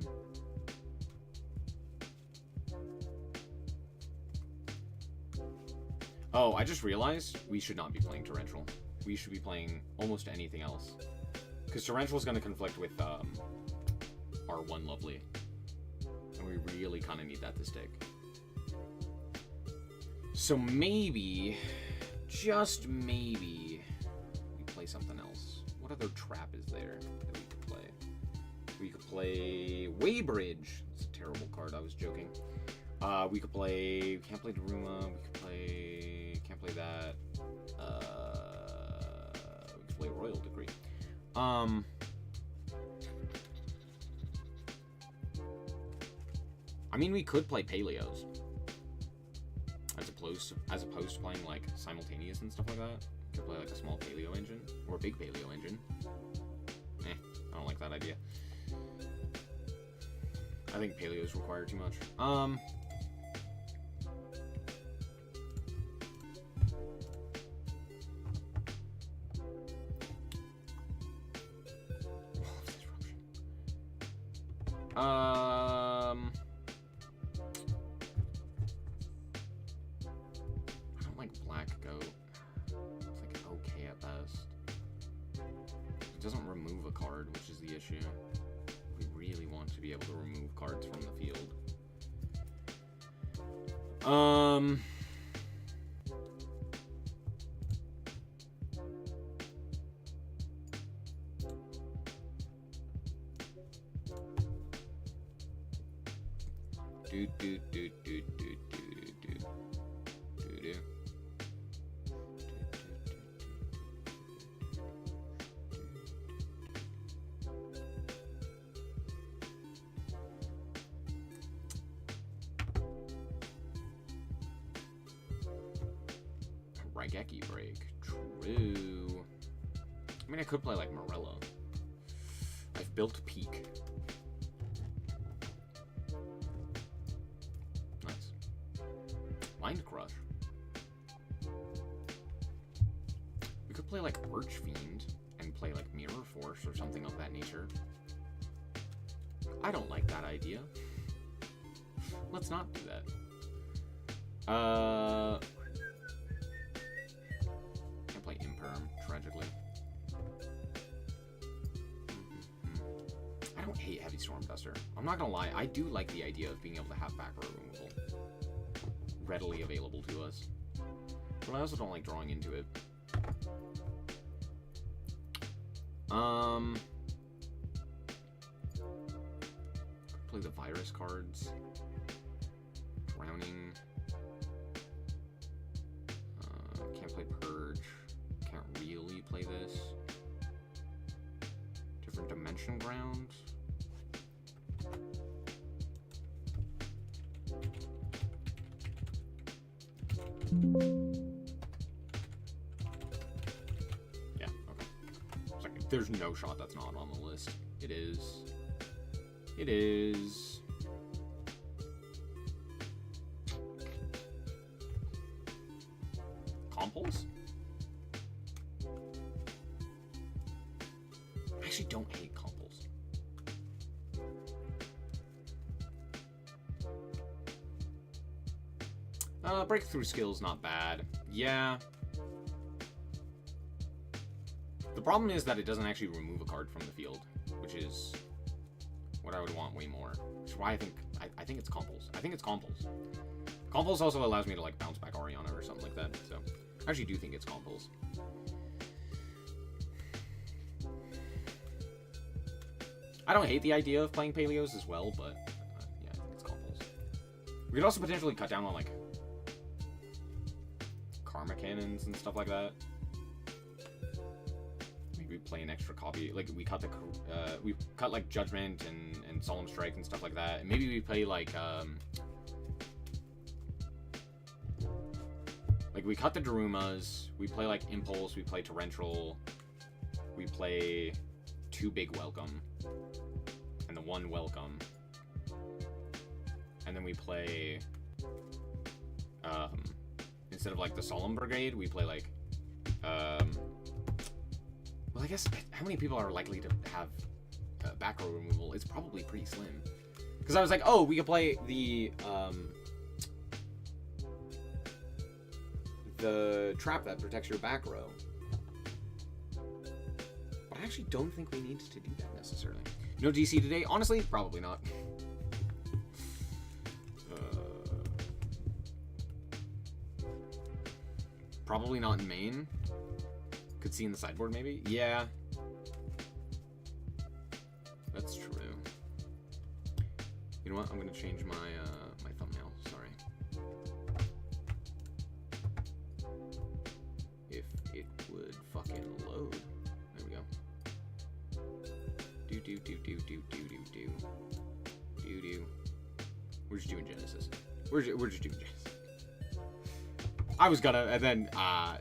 Oh, I just realized we should not be playing Torrential. We should be playing almost anything else. Because Torrential is going to conflict with our One Lovely. And we really kind of need that to stick. So maybe, just maybe, we play something else. What other trap is there that we could play? We could play Waybridge. It's a terrible card, I was joking. We could play, can't play Daruma, we could play, can't play that. We could play Royal Decree. I mean, we could play Paleos. As opposed to playing, like, simultaneous and stuff like that. We could play, like, a small Paleo engine. Or a big Paleo engine. I don't like that idea. I think Paleos require too much. I don't like Black Goat. It's like okay at best. It doesn't remove a card, which is the issue. We really want to be able to remove cards from the field. Do do do do do do do do do. Raigeki break. True. I mean, I could play like Morella. I've built Peak. Nice. Mind Crush. We could play like Archfiend and play like Mirror Force or something of that nature. I don't like that idea. Let's not do that. Can't play Imperm, tragically. I don't hate Heavy Stormduster. I'm not gonna lie, I do like the idea of being able to have back row removal readily available to us. But I also don't like drawing into it. Play the virus cards. Drowning. Can't play Purge. Can't really play this. Different Dimension Ground. Yeah, okay. It's like, there's no shot that's not on the list. It is. It is. Compulse? I actually don't hate Compulse. Breakthrough skill's not bad. Yeah. The problem is that it doesn't actually remove a card from the field, which is what I would want way more. Which is why I think it's Compulse. I think it's Compulse. Compulse also allows me to like bounce back Ariana or something like that, so I actually do think it's Compulse. I don't hate the idea of playing Paleos as well, but yeah, I think it's Compulse. We could also potentially cut down on like Karma Cannons and stuff like that. Maybe play an extra copy. Like we cut like Judgment and Solemn Strike and stuff like that. And maybe we play like we cut the Darumas, we play like Impulse, we play Torrential, we play 2 big Welcome, and the 1 Welcome, and then we play, instead of like the Solemn Brigade, we play like, well I guess, how many people are likely to have back row removal? It's probably pretty slim. Because I was like, oh, we could play the trap that protects your back row. But I actually don't think we need to do that necessarily. No DC today? Honestly, probably not. Probably not in main. Could see in the sideboard maybe? Yeah. That's true. You know what? I'm gonna change my my thumbnail. Sorry. If it would fucking load. There we go. Do do do do do do do do. Do do. We're just doing Genesys. We're just doing Genesys. I was gonna, and then I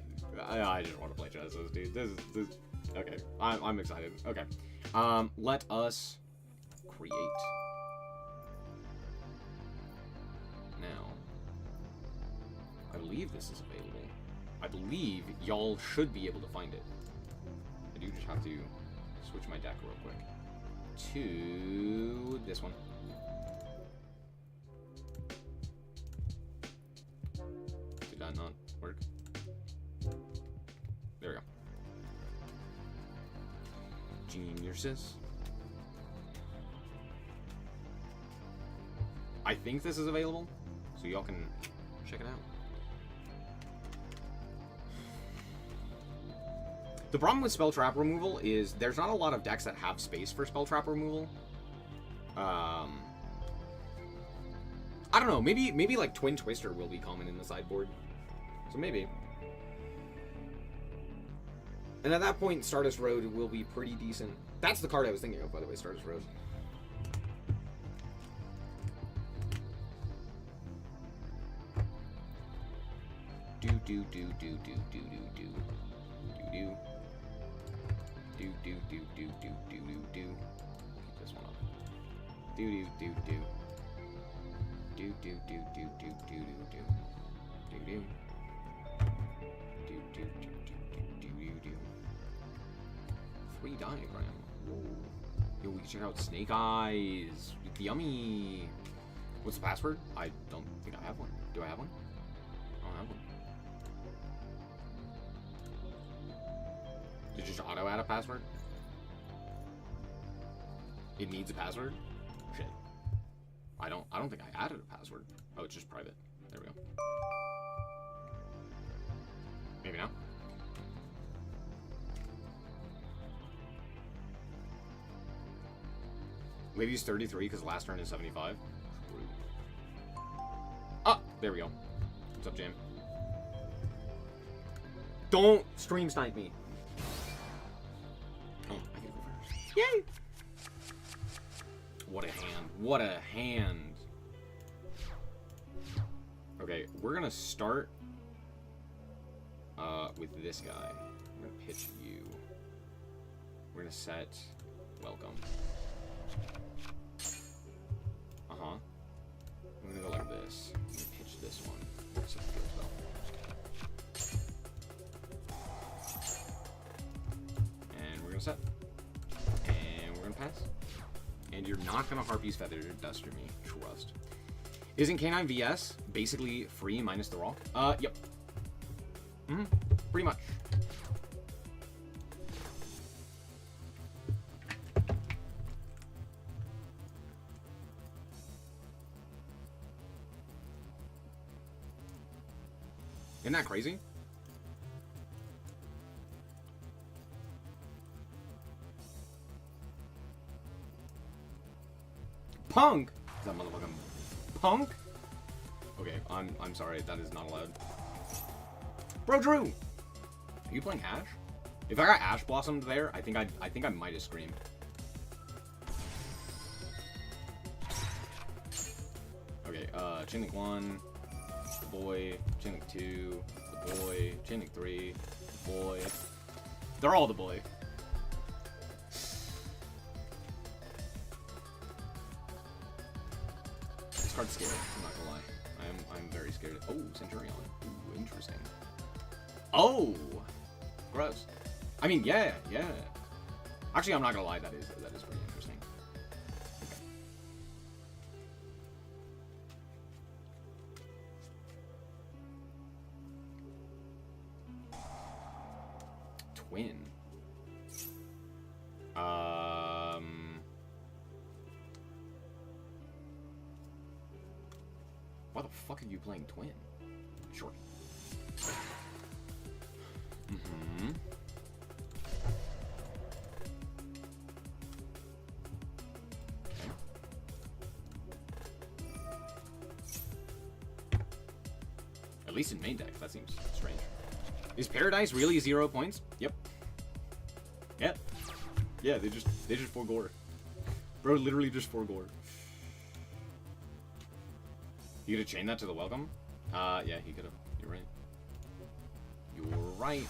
didn't want to play Genesys, dude. This okay. I'm excited. Okay. Let us create. Now, I believe this is available. I believe y'all should be able to find it. I do just have to switch my deck real quick to this one. Did that not work? There we go. Genesys. I think this is available, so y'all can check it out. The problem with spell trap removal is there's not a lot of decks that have space for spell trap removal. I don't know. Maybe like Twin Twister will be common in the sideboard. So maybe. And at that point, Stardust Road will be pretty decent. That's the card I was thinking of, by the way, Stardust Road. Do do do do do do do do do do do do do do do do do do. Keep this one up. Do do do do do do do do do do do do do do. Do, do, do, do, do, do, do. 3 diagram. Whoa. Yo, we can check out Snake Eyes. Yummy. What's the password? I don't think I have one. Do I have one? I don't have one. Did you just auto add a password? It needs a password? Shit. I don't think I added a password. Oh, it's just private. There we go. Maybe not. Lady's 33 because last turn is 75. Ah, there we go. What's up, Jam? Don't stream snipe me. Oh, I can go first. Yay! What a hand. What a hand. Okay, we're gonna start with this guy. I'm gonna pitch you. We're gonna set welcome. Uh-huh. I'm gonna go like this. I'm gonna pitch this one. Set field spell. And we're gonna set. And we're gonna pass. And you're not gonna Harpy's Feather Duster me. Trust. Isn't K9 VS basically free minus the raw? Yep. Mm-hmm. Pretty much. Isn't that crazy? Punk! Is that motherfucking punk? Okay, I'm sorry, that is not allowed. Bro Drew! Are you playing Ash? If I got Ash Blossomed there, I think I might have screamed. Okay, Chainlink 1, the boy, Chainlink 2, the boy, Chainlink 3, the boy. They're all the boy. This card's scary, I'm not gonna lie. I'm very scared. Oh, Centurion. Ooh, interesting. Oh! Gross. I mean, yeah. Actually, I'm not gonna lie, that is pretty interesting. Okay. Twin. Why the fuck are you playing Twin? Sure. Mm-hmm. Okay. At least in main deck, that seems strange. Is Paradise really 0 points? Yep. Yep. Yeah, they just 4 gore. Bro, literally just 4 gore. You could have chained that to the welcome? Yeah, he could have. You're right. You're right.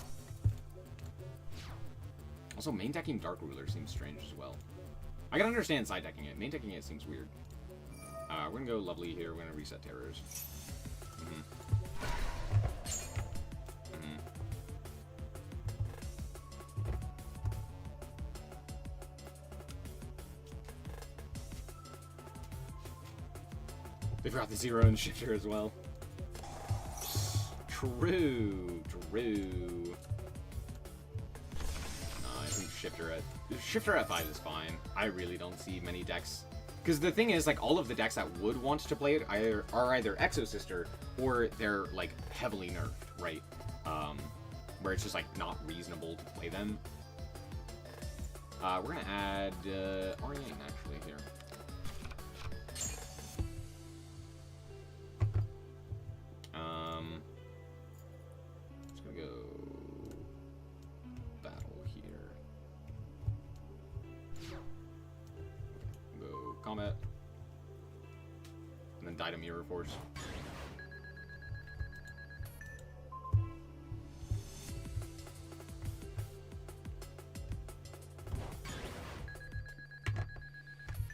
Also, main decking Dark Ruler seems strange as well. I can understand side decking it. Main decking it seems weird. We're gonna go Lovely here. We're gonna reset Terrors. They forgot the 0 and Shifter as well. True. I think Shifter at 5 is fine. I really don't see many decks. Because the thing is, like, all of the decks that would want to play it are either Exo Sister or they're, like, heavily nerfed, right? Where it's just, like, not reasonable to play them. We're gonna add Oriane, actually, here. combat. And then die to Mirror Force.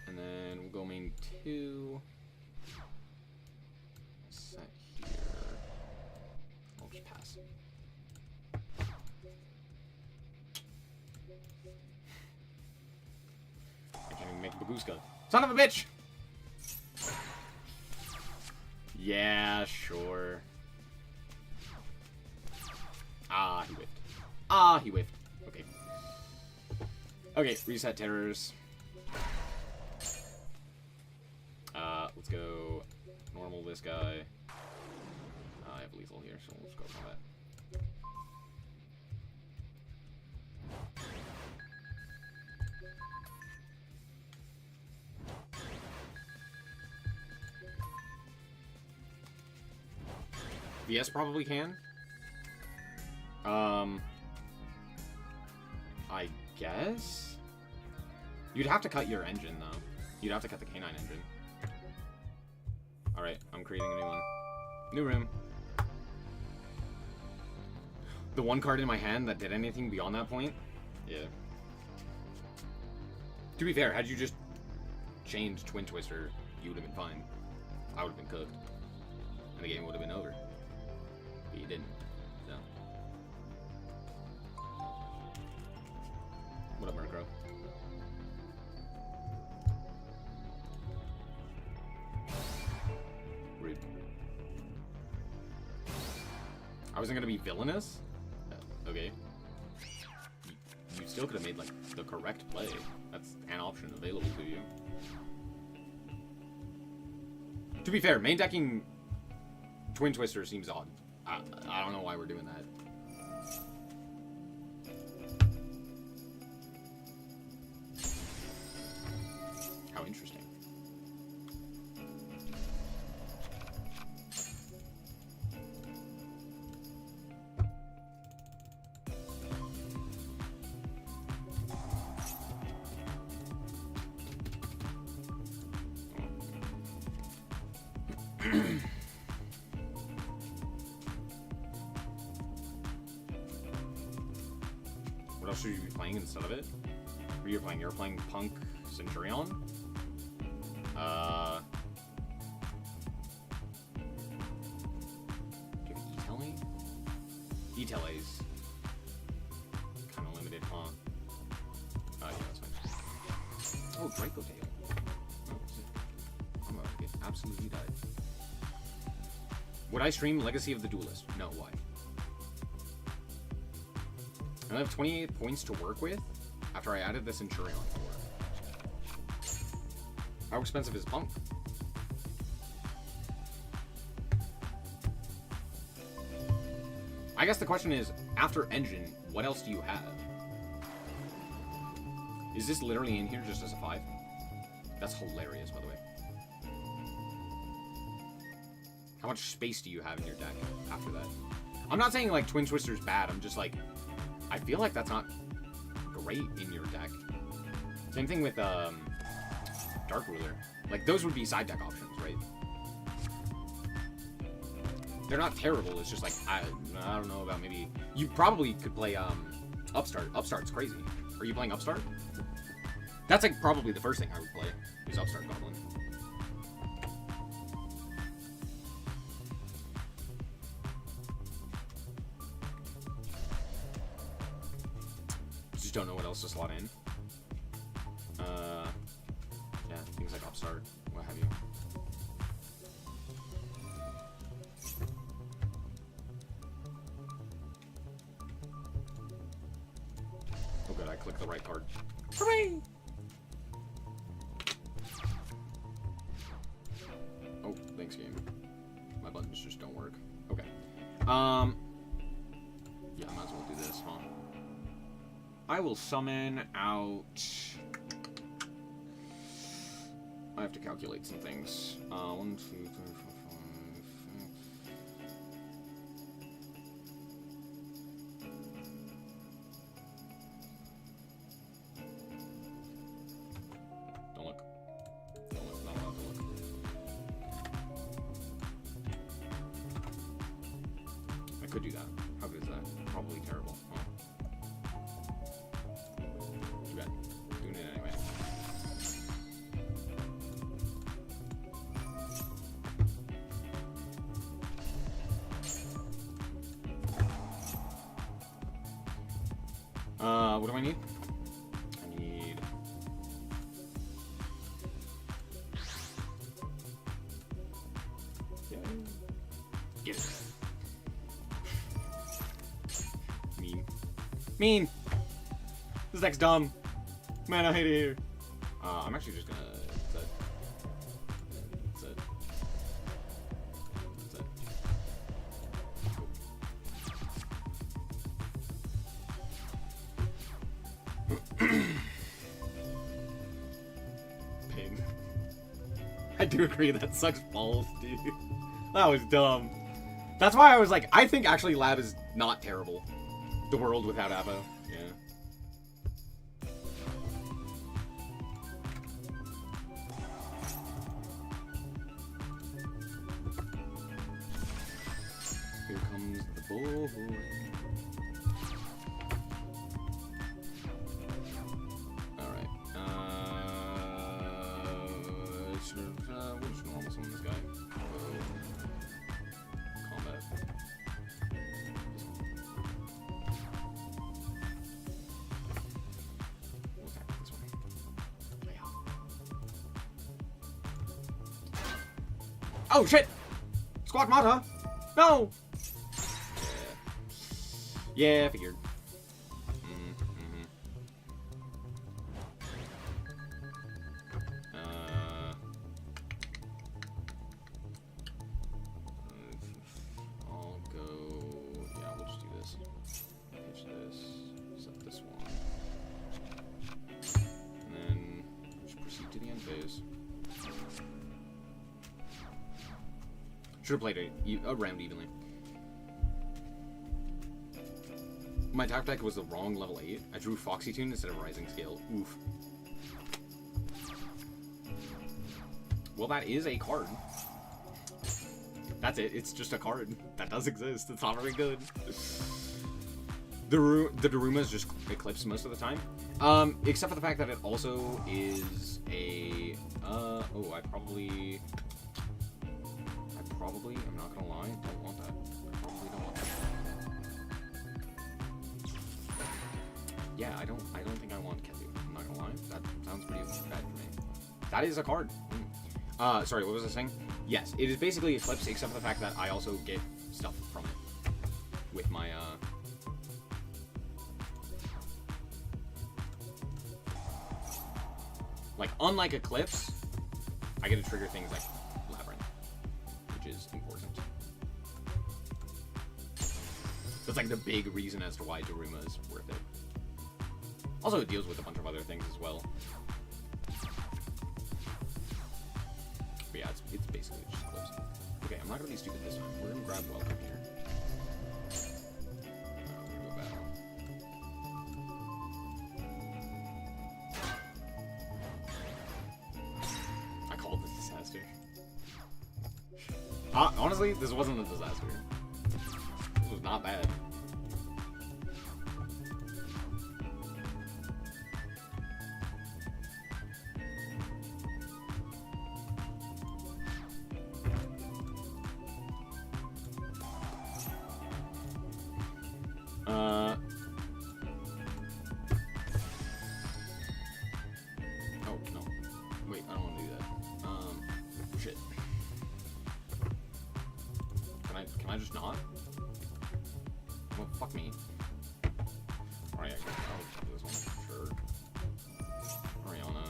And then we'll go main 2. Set here. I'll just pass. I can't even make Baguska. Son of a bitch! Yeah, sure. Ah, he whiffed. Ah, he whiffed. Okay. Okay, reset terrors. Let's go normal this guy. I have lethal here, so let's go combat. VS probably can. I guess? You'd have to cut your engine, though. You'd have to cut the K9 engine. Alright, I'm creating a new one. New room. The one card in my hand that did anything beyond that point? Yeah. To be fair, had you just chained Twin Twister, you would have been fine. I would have been cooked. And the game would have been over. But you didn't, so. What up, Murkrow? Rude. I wasn't gonna be villainous? Okay. You still could have made, like, the correct play. That's an option available to you. To be fair, main decking Twin Twister seems odd. I don't know why we're doing that. How interesting. What else should you be playing instead of it? What are you playing? You're playing Punk Centurion? Do you have E-Telly? E-Telly's kind of limited, huh? Yeah, that's fine. Oh, Draco Tail. Oh, I'm about to get absolutely died. Would I stream Legacy of the Duelist? No, why? I have 28 points to work with after I added the Centurion for. How expensive is Punk? I guess the question is, after Engine, what else do you have? Is this literally in here just as a 5? That's hilarious, by the way. How much space do you have in your deck after that? I'm not saying, like, Twin Twister's bad. I'm just, like, I feel like that's not great in your deck. Same thing with, Dark Ruler. Like, those would be side deck options, right? They're not terrible. It's just, like, I don't know about maybe... You probably could play, Upstart. Upstart's crazy. Are you playing Upstart? That's, like, probably the first thing I would play, is Upstart Goblin. Just don't know what else to slot in. Yeah, things like Upstart, what have you. Oh good, I clicked the right card. Hooray! Oh, thanks game. My buttons just don't work. Okay. Yeah, I might as well do this, huh? I will summon out... I have to calculate some things. 1, 2, 3, 4, 5, 6. Don't look. could do that. How good is that? Probably terrible. Oh. Too bad. Doing it anyway. What do I need? I need... Yeah. Get it. Mean. Mean! This deck's dumb. Man, I hate it here. I'm actually just gonna... That's it. That's it. Pain. I do agree, that sucks balls, dude. That was dumb. That's why I was like, I think actually Lab is not terrible. The world without Avo, yeah. Here comes the board. Alright. We'll just normal summon this guy. Combat. We'll attack this one. Oh shit! Squawk Mata! No! Yeah, I figured. I'll go... Yeah, we'll just do this. Pitch this. Set this one. And then just proceed to the end phase. Should have played it around evenly. My attack deck was the wrong level 8. I drew Foxy Tune instead of Rising Scale. Oof. Well, that is a card. That's it. It's just a card. That does exist. It's not very good. The Daruma is just Eclipse most of the time. Except for the fact that it also is a... oh, I probably... I'm not gonna lie, don't want that. I probably don't want that. Yeah, I don't think I want Ketu. I'm not gonna lie. That sounds pretty bad for me. That is a card. Sorry, what was I saying? Yes, it is basically Eclipse, except for the fact that I also get stuff from it. With my, like, unlike Eclipse, I get to trigger things like Labyrinth, which is important. That's like the big reason as to why Daruma is worth it. Also, it deals with a bunch of other things as well. But yeah, it's basically just Eclipse. Okay, I'm not gonna be stupid this time. We're gonna grab Welcome here. We're gonna go battle. I called this disaster. Honestly, this wasn't a disaster. This was not bad. Oh, no. Wait, I don't want to do that. Shit. Can I just not? Well, fuck me. Alright, I guess I'll do this one. Sure. Oriana.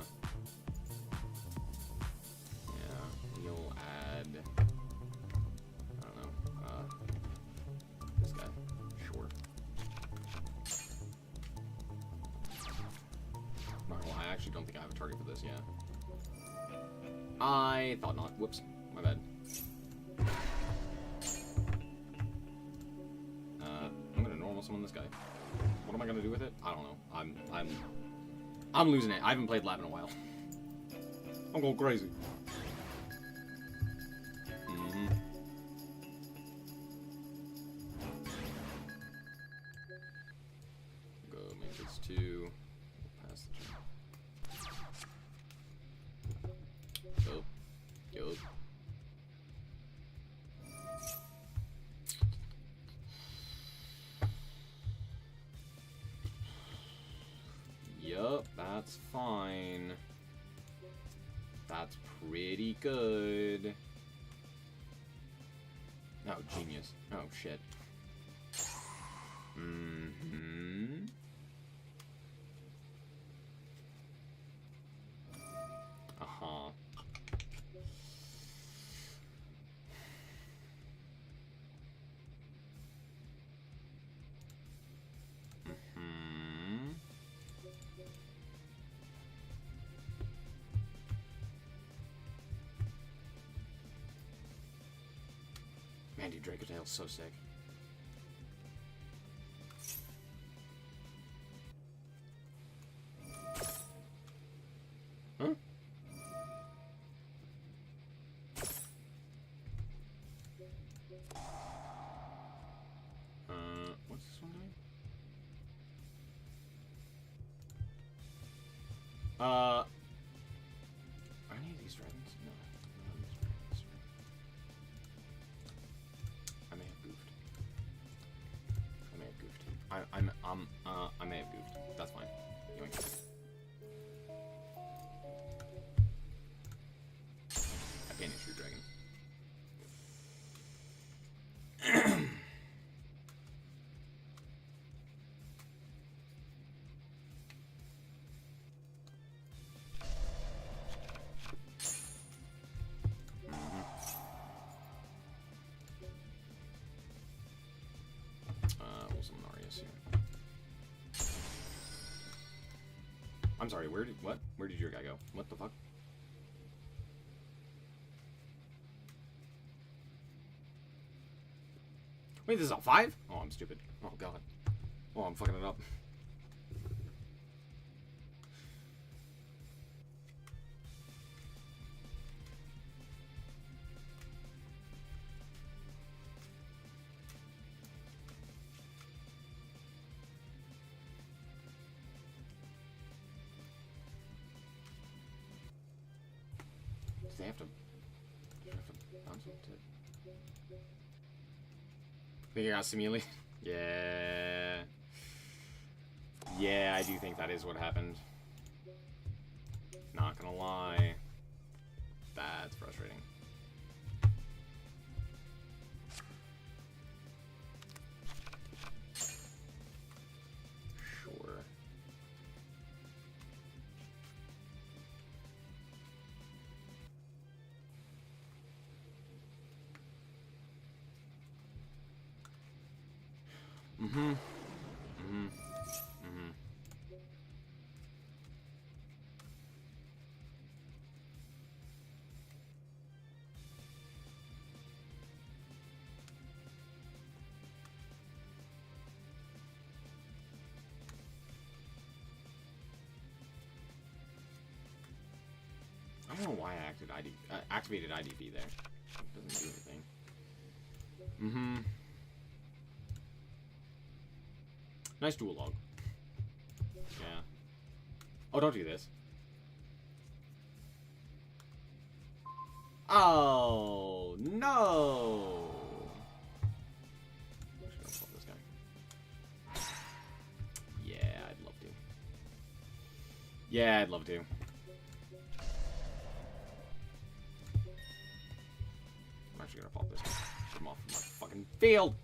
Yeah, you'll add... I don't know. This guy. Sure. Not gonna lie, I actually don't think I have a target for this yet. I thought not. Whoops. My bad. I'm gonna normal summon this guy. What am I gonna do with it? I don't know. I'm losing it. I haven't played Lab in a while. I'm going crazy. It's 2. Pass the turn. Yup. Yup, that's fine. That's pretty good. Oh, genius. Oh, shit. Mm-hmm. Uh-huh. Mm-hmm. Man, dude, Dracotale's so sick. Huh? What's this one doing? Are any of these dragons? No. None of these dragons. I may have goofed. I may have goofed. I may have goofed. That's fine. Yoink. I can't issue dragon. We'll summon Arius here. I'm sorry, where did your guy go? What the fuck? Wait, this is a 5? Oh, I'm stupid. Oh, God. Oh, I'm fucking it up. Do they have to bounce up to... Think I got simulated? Yeah. Yeah, I do think that is what happened. Not gonna lie. That's frustrating. Sure. Mm-hmm. Mm-hmm. Mm-hmm. I don't know why I activated IDP there. It doesn't do anything. Mm-hmm. Nice dual log. Yeah. Oh, don't do this. Oh, no! I'm just gonna pull this guy. Yeah, I'd love to. Yeah, I'd love to. I'm actually gonna pop this guy. Get him off from my fucking field!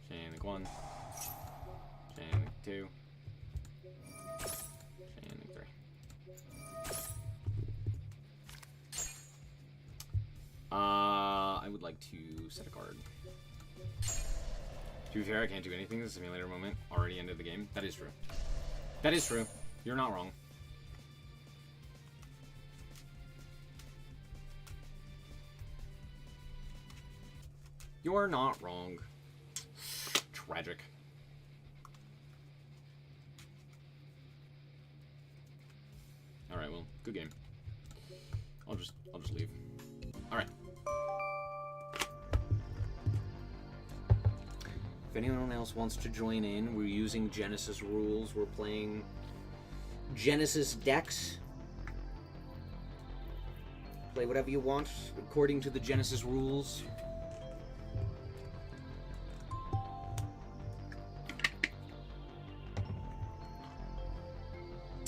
Chain 1. Chain 2. Chain 3. I would like to set a card. To be fair, I can't do anything. The simulator moment already ended the game. That is true. That is true. You're not wrong. You're not wrong. Tragic. Alright, well, good game. I'll just leave. Alright. If anyone else wants to join in, we're using Genesys rules. We're playing Genesys decks. Play whatever you want according to the Genesys rules.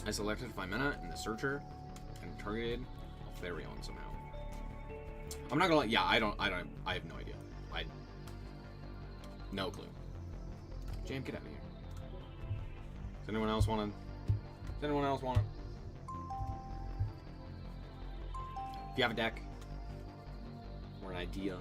I selected 5 mana in the searcher and targeted Therion somehow. I'm not gonna lie, yeah, I have no idea. No clue. Jam, get out of here. Does anyone else want to? If you have a deck or an idea.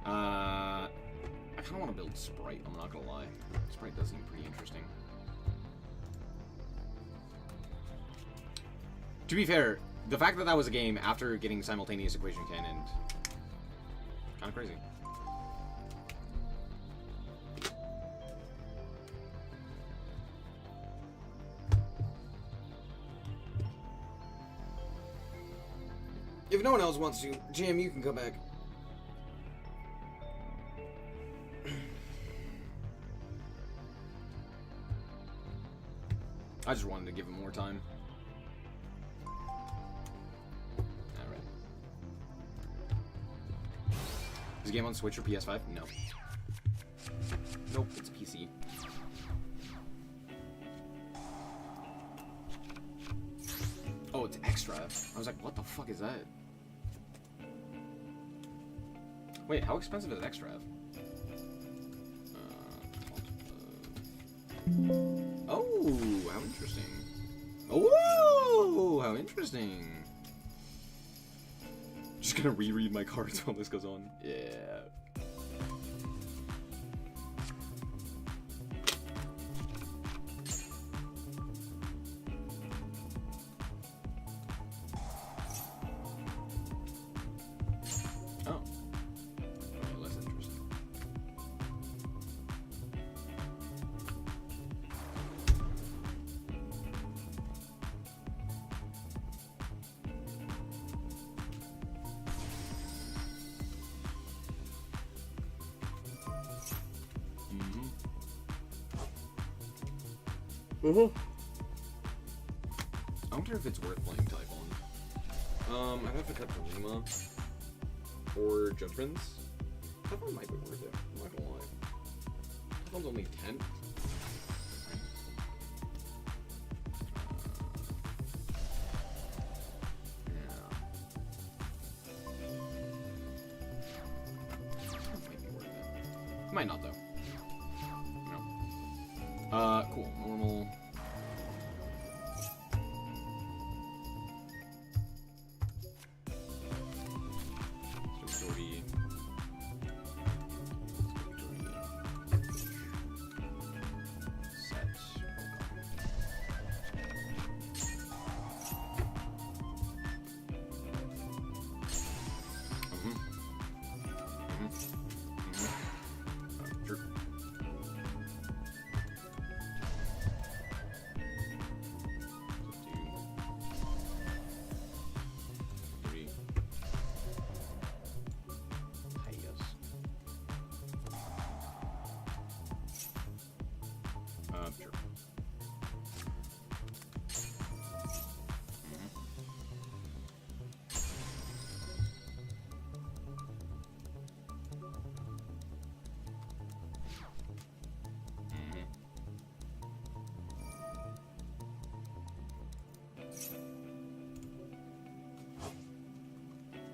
I kind of want to build Sprite, I'm not gonna lie. Sprite does seem pretty interesting. To be fair, the fact that that was a game after getting simultaneous equation cannon, kind of crazy. If no one else wants to, Jam, you can come back. I just wanted to give him more time. Alright. Is the game on Switch or PS5? No. Nope, it's PC. Oh, it's extra. I was like, what the fuck is that? Wait, how expensive is extra? Oh, how interesting. Oh, how interesting. Just gonna reread my cards while this goes on. Yeah. Oh. Okay, less interesting. I wonder if it's worth playing Typhon. I'd have to cut to Rima or Judgments. Typhon might be worth it, I'm not gonna lie. Typhon's only 10. That might be worth it. Might not though. Cool. Normal. Story. Set. Sure.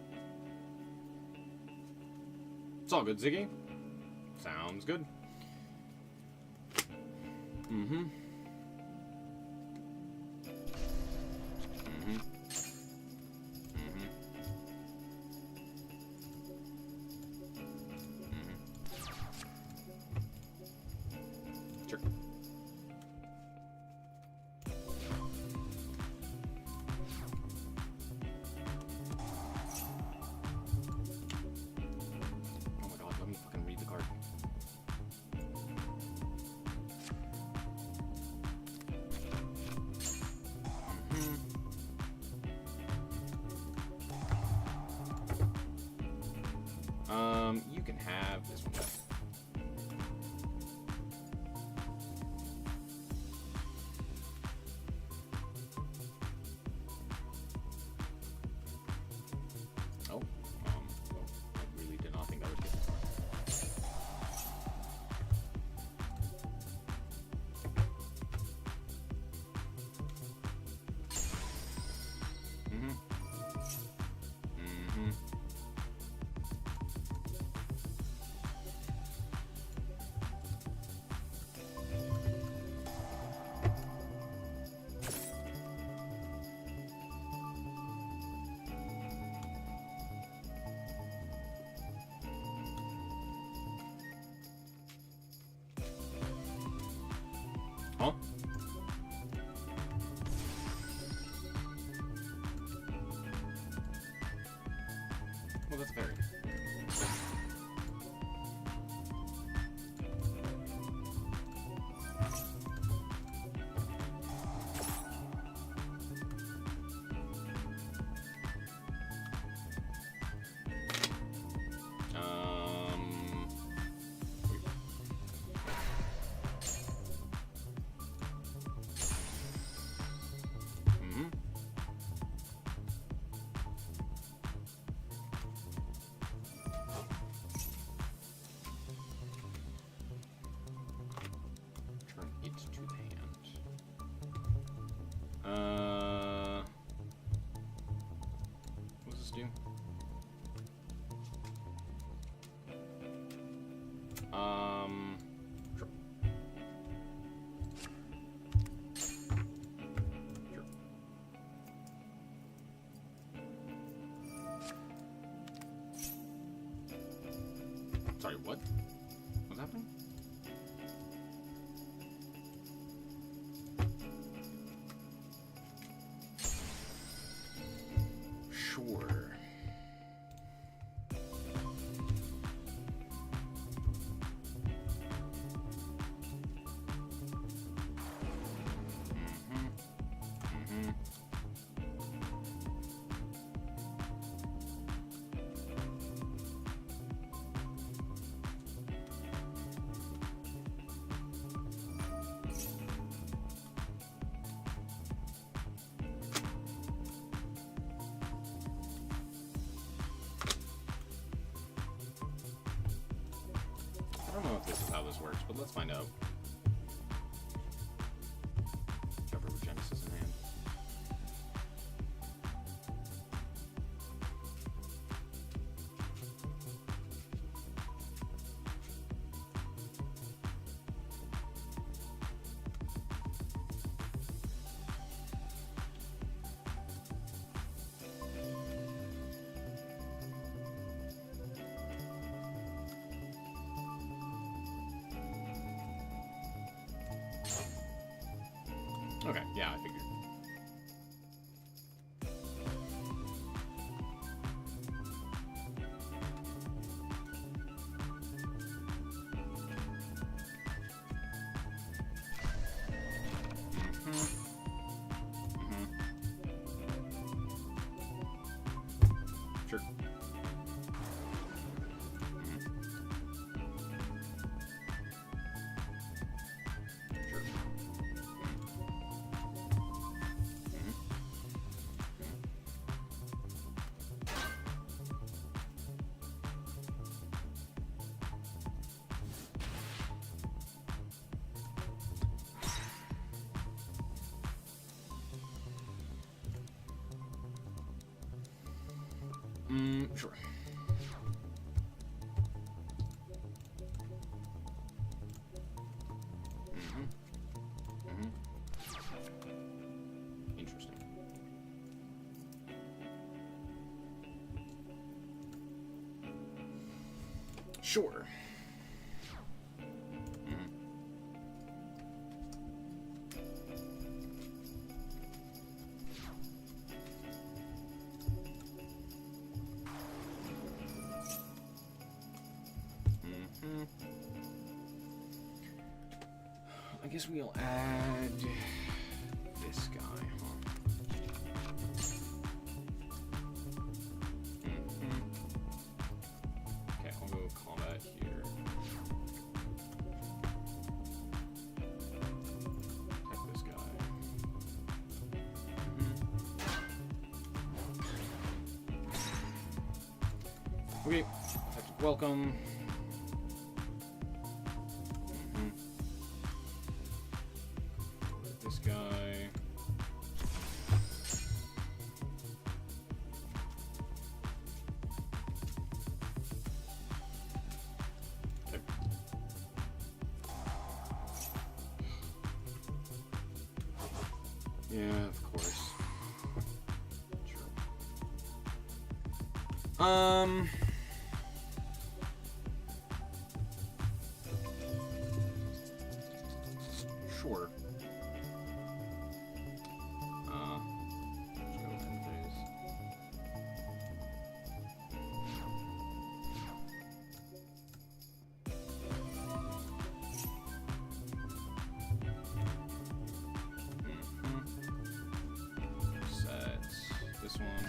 Sure. It's all good, Ziggy. Sounds good. Mm-hmm. Sure. Oh my god, let me fucking read the card. find out. Jumper with Genesys in hand. Okay, yeah, I figured. Sure. Sure. Sure. Interesting. Sure. I guess we'll add this guy, Okay, I'll go combat here. Attack this guy. Okay, welcome. This guy. Okay. Yeah, of course. Sure. Sure. Let's go end phase. Set this one.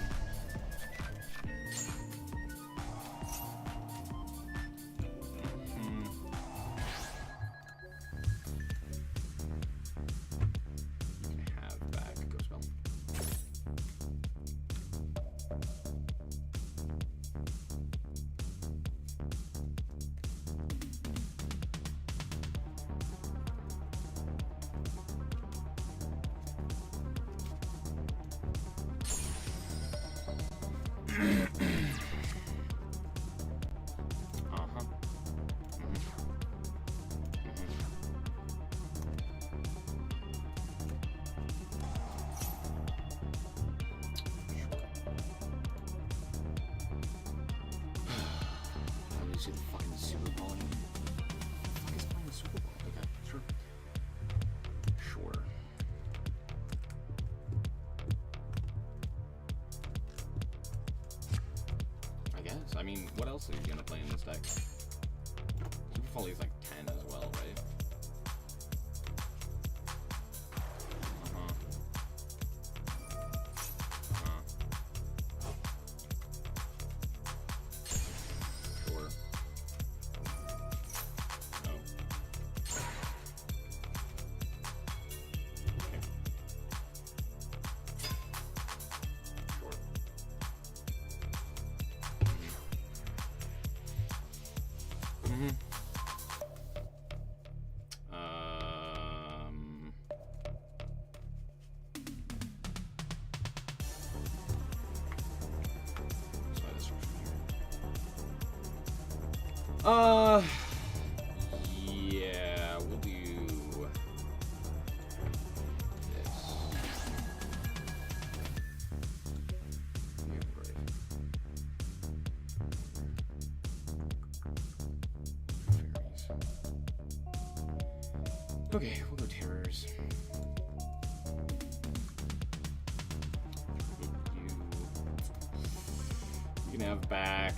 You can have back Ghost Bell. Let me see the fucking Super Ball. Fuck is playing the Super Ball? Okay, sure. Sure. I guess. I mean, what else are you gonna play in this deck? Super Volley is like 10 as well, right? Sure. No. Okay. Sure. Yeah, we'll do this. Yeah, great. Fairies. Okay, we'll go terrors. You can have back.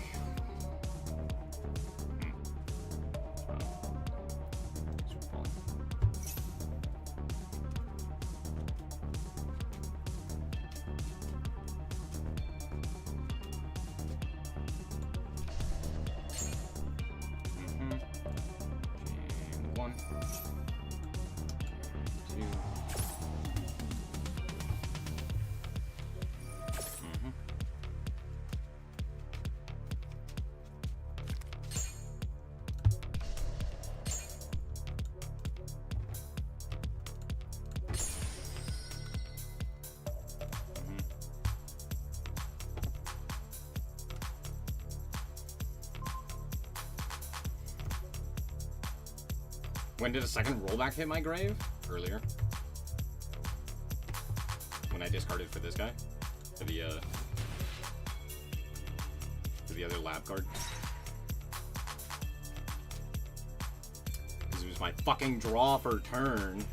When did a second rollback hit my grave? Earlier. When I discarded for this guy? For the other lab card. Because it was my fucking draw for turn.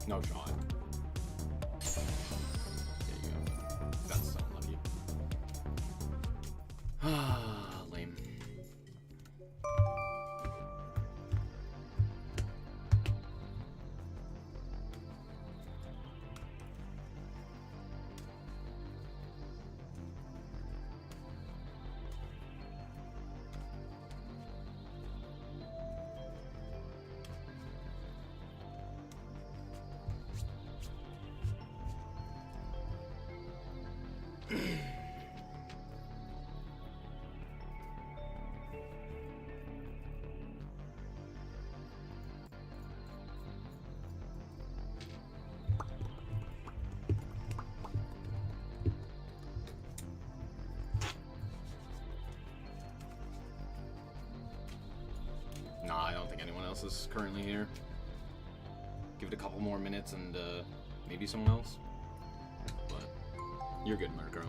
No shot. There you go. That's so lucky. Ah, lame. Nah, I don't think anyone else is currently here. Give it a couple more minutes and maybe someone else. But you're good, Marco.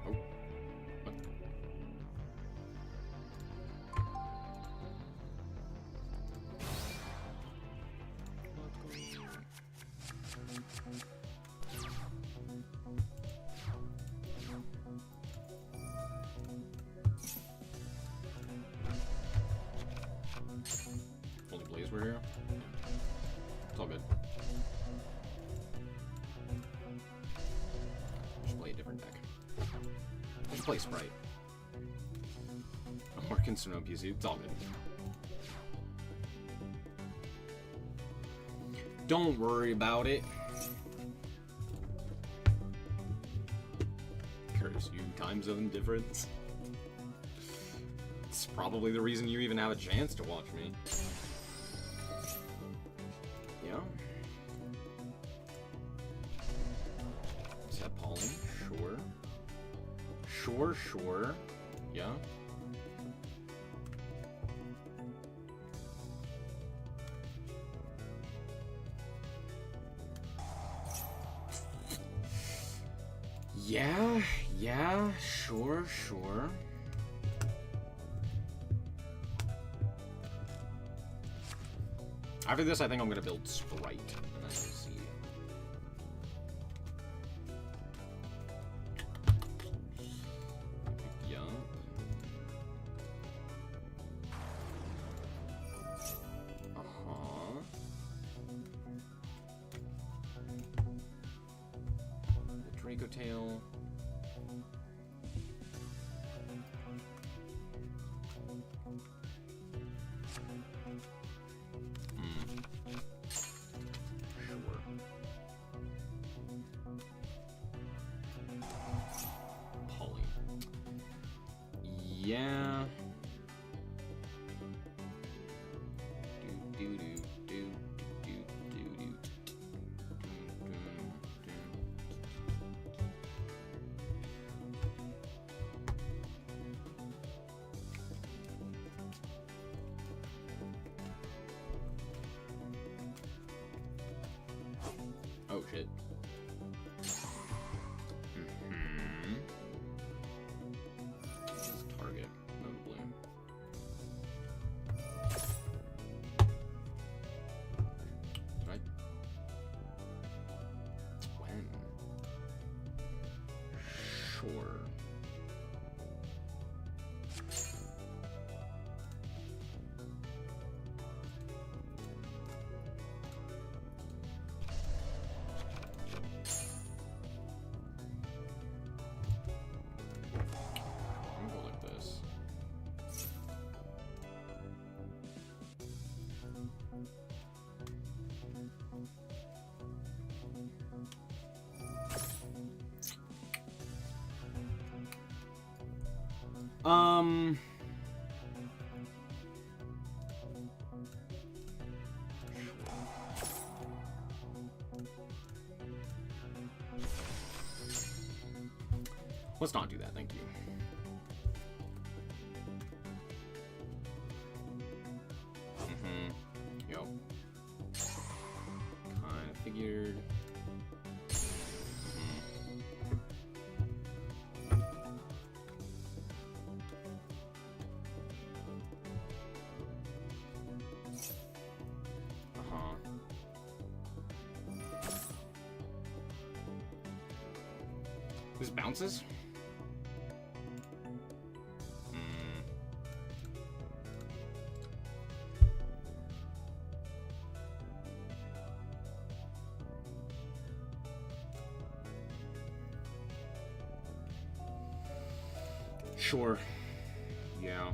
Oh. What? Only Blaze were here? It's all good. Just play a different deck. Just play Sprite. I'm working Snow PC. It's all good. Don't worry about it. Curse you, time zone difference. It's probably the reason you even have a chance to watch me. Yeah. Is that Pollen? Sure. Sure, sure. Yeah. Yeah, sure, sure. After this, I think I'm gonna build Sprite, and then we'll see. Mako Tail. Sure. Polly. Yeah. Oh shit. This is target, notably. Right? When? Sure. I'm gonna go like this. Let's not do that, thank you. Yo. Kinda figured. This bounces? Sure. Yeah.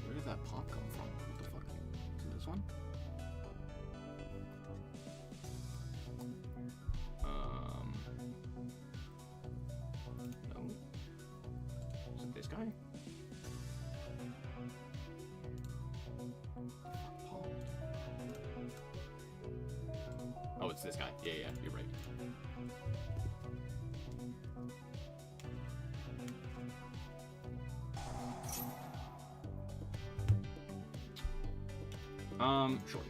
Where did that pop come from? What the fuck? Is it this one? No. Is it this guy? Oh, it's this guy. Yeah, you're right. Sure.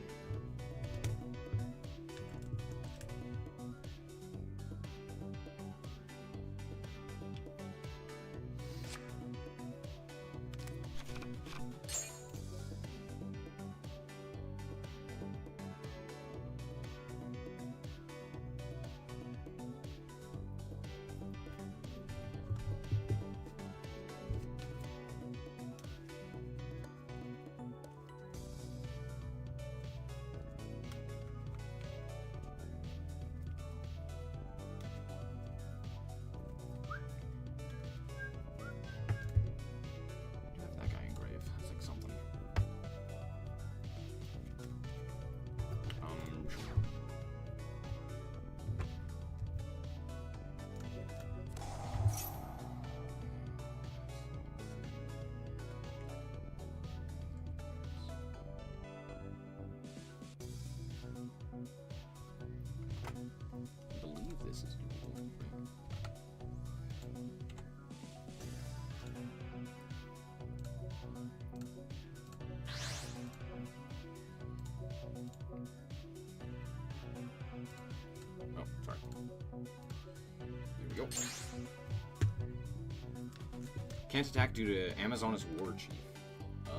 I believe this is doable. Oh, sorry. Here we go. Can't attack due to Amazona's War Chief.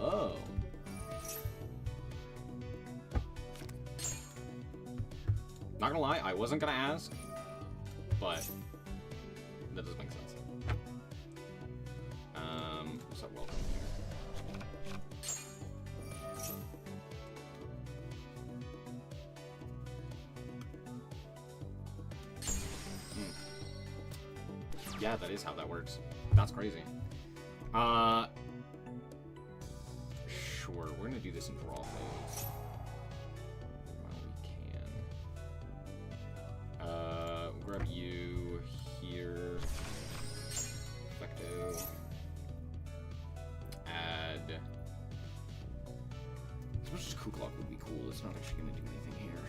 Oh. Not gonna lie, I wasn't gonna ask, but that does make sense. What's up, welcome here? Yeah, that is how that works. That's crazy. Sure, we're gonna do this in draw phase. Well, we can. We'll grab you here. Perfecto. Add. As much as Kuklok would be cool, it's not actually gonna do anything here.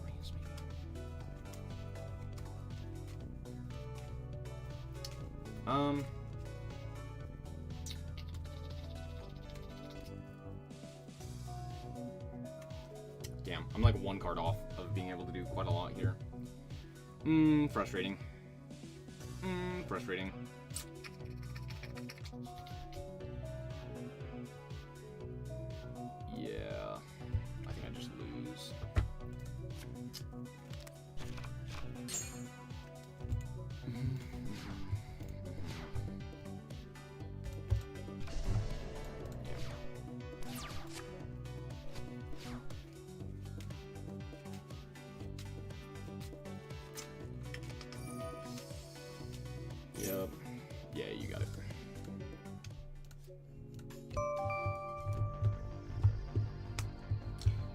Freeze me. Damn, I'm like one card off of being able to do quite a lot here. Frustrating. Frustrating. Yeah, I think I just lose. Yep. Yeah, you got it.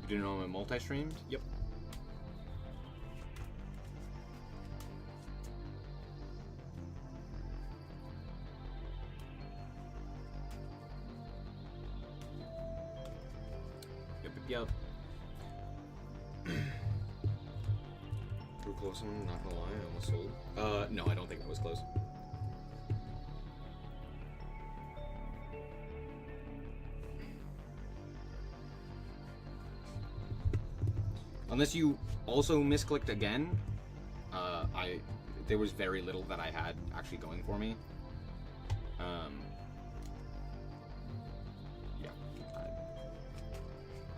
You didn't know I'm multi-streamed? Yep. Yep. We're close, I'm not gonna lie, I almost sold. No, I don't think that was close. Unless you also misclicked again, there was very little that I had actually going for me. Yeah.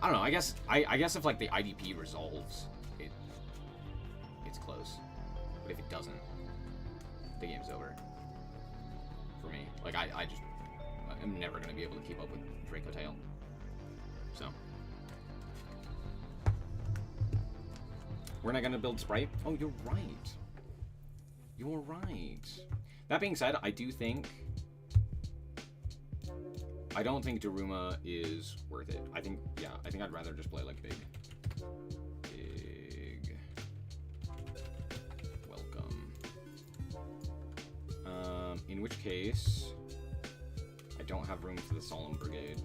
I don't know. I guess if like the IDP resolves, it's close. But if it doesn't, the game's over. For me, like I'm never gonna be able to keep up with Draco Tail. So. We're not gonna build Sprite? Oh, you're right. You're right. That being said, I don't think Daruma is worth it. I think I'd rather just play like big. Welcome. In which case, I don't have room for the Solemn Brigade,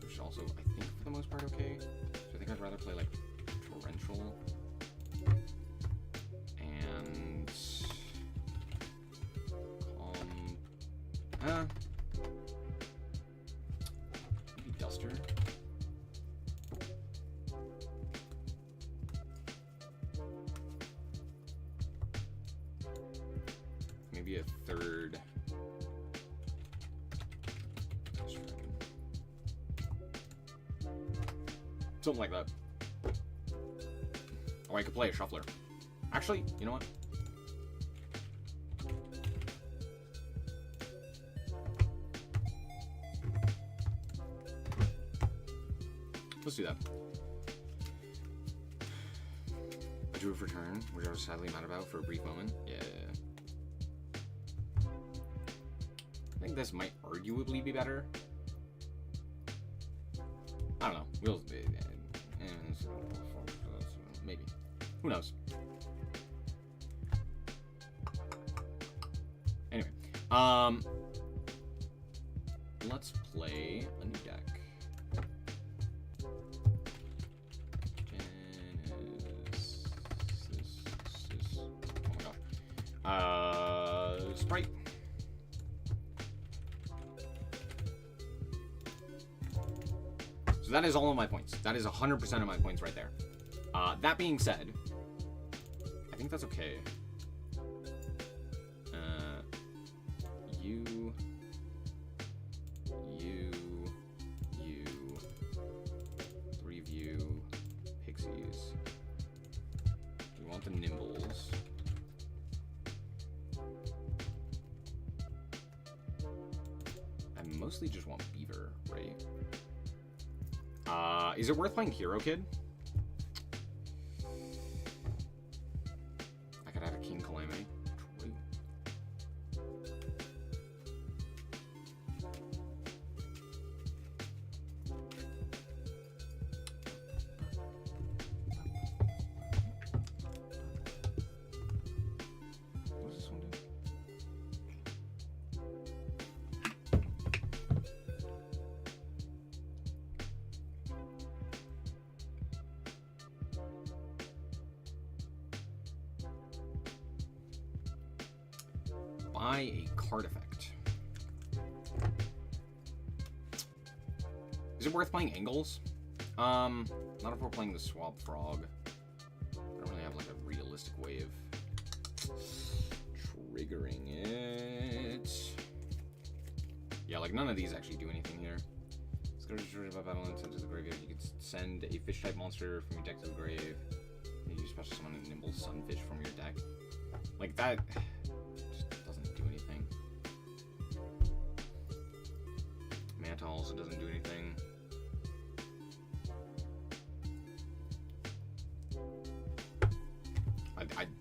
which is also, I think, for the most part, okay. So I think I'd rather play like Torrential. And maybe Duster. Maybe a third. Something like that. Oh, I could play a Shuffler. Actually, you know what? Let's do that. A Druid Return, which I was sadly mad about for a brief moment. Yeah. I think this might arguably be better. I don't know. We'll... maybe. Who knows? Anyway, let's play a new deck. Genesys. Oh my gosh. Sprite. So that is all of my points. That is 100% of my points right there. That being said, I think that's okay. Review, Pixies. We want the Nimbles. I mostly just want Beaver, right? Is it worth playing Hero Kid? I could add a King Calamity. True. buy a card effect. Is it worth playing Angles? Not if we're playing the Swab Frog. I don't really have like a realistic way of triggering it. Yeah, like none of these actually do anything here. Let's go to battle and send to the graveyard. You can send a fish type monster from your deck to the grave. You special summon a nimble sunfish from your deck. Like that just doesn't do anything. Manta also doesn't do anything.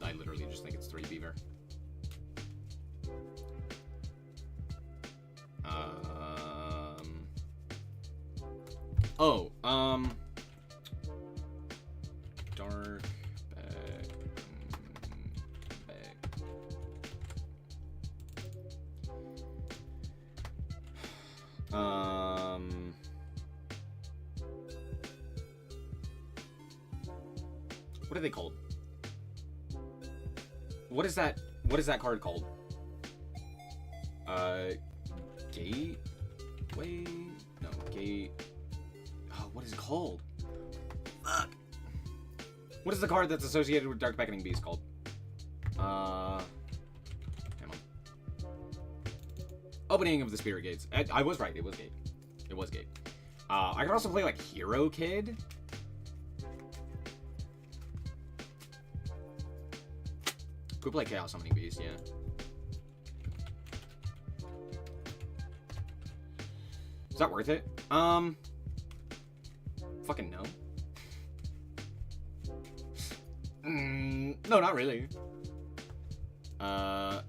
I literally just think it's 3 beaver. Dark bag. What are they called? What is that? What is that card called? Gateway? No, gate. Oh, what is it called? Fuck. What is the card that's associated with Dark Beckoning Beast called? Hang on. Opening of the Spirit Gates. I was right. It was Gate. It was Gate. I could also play like Hero Kid. Could play Chaos Summoning Beast, yeah. Is that worth it? Fucking no. No, not really. Come on.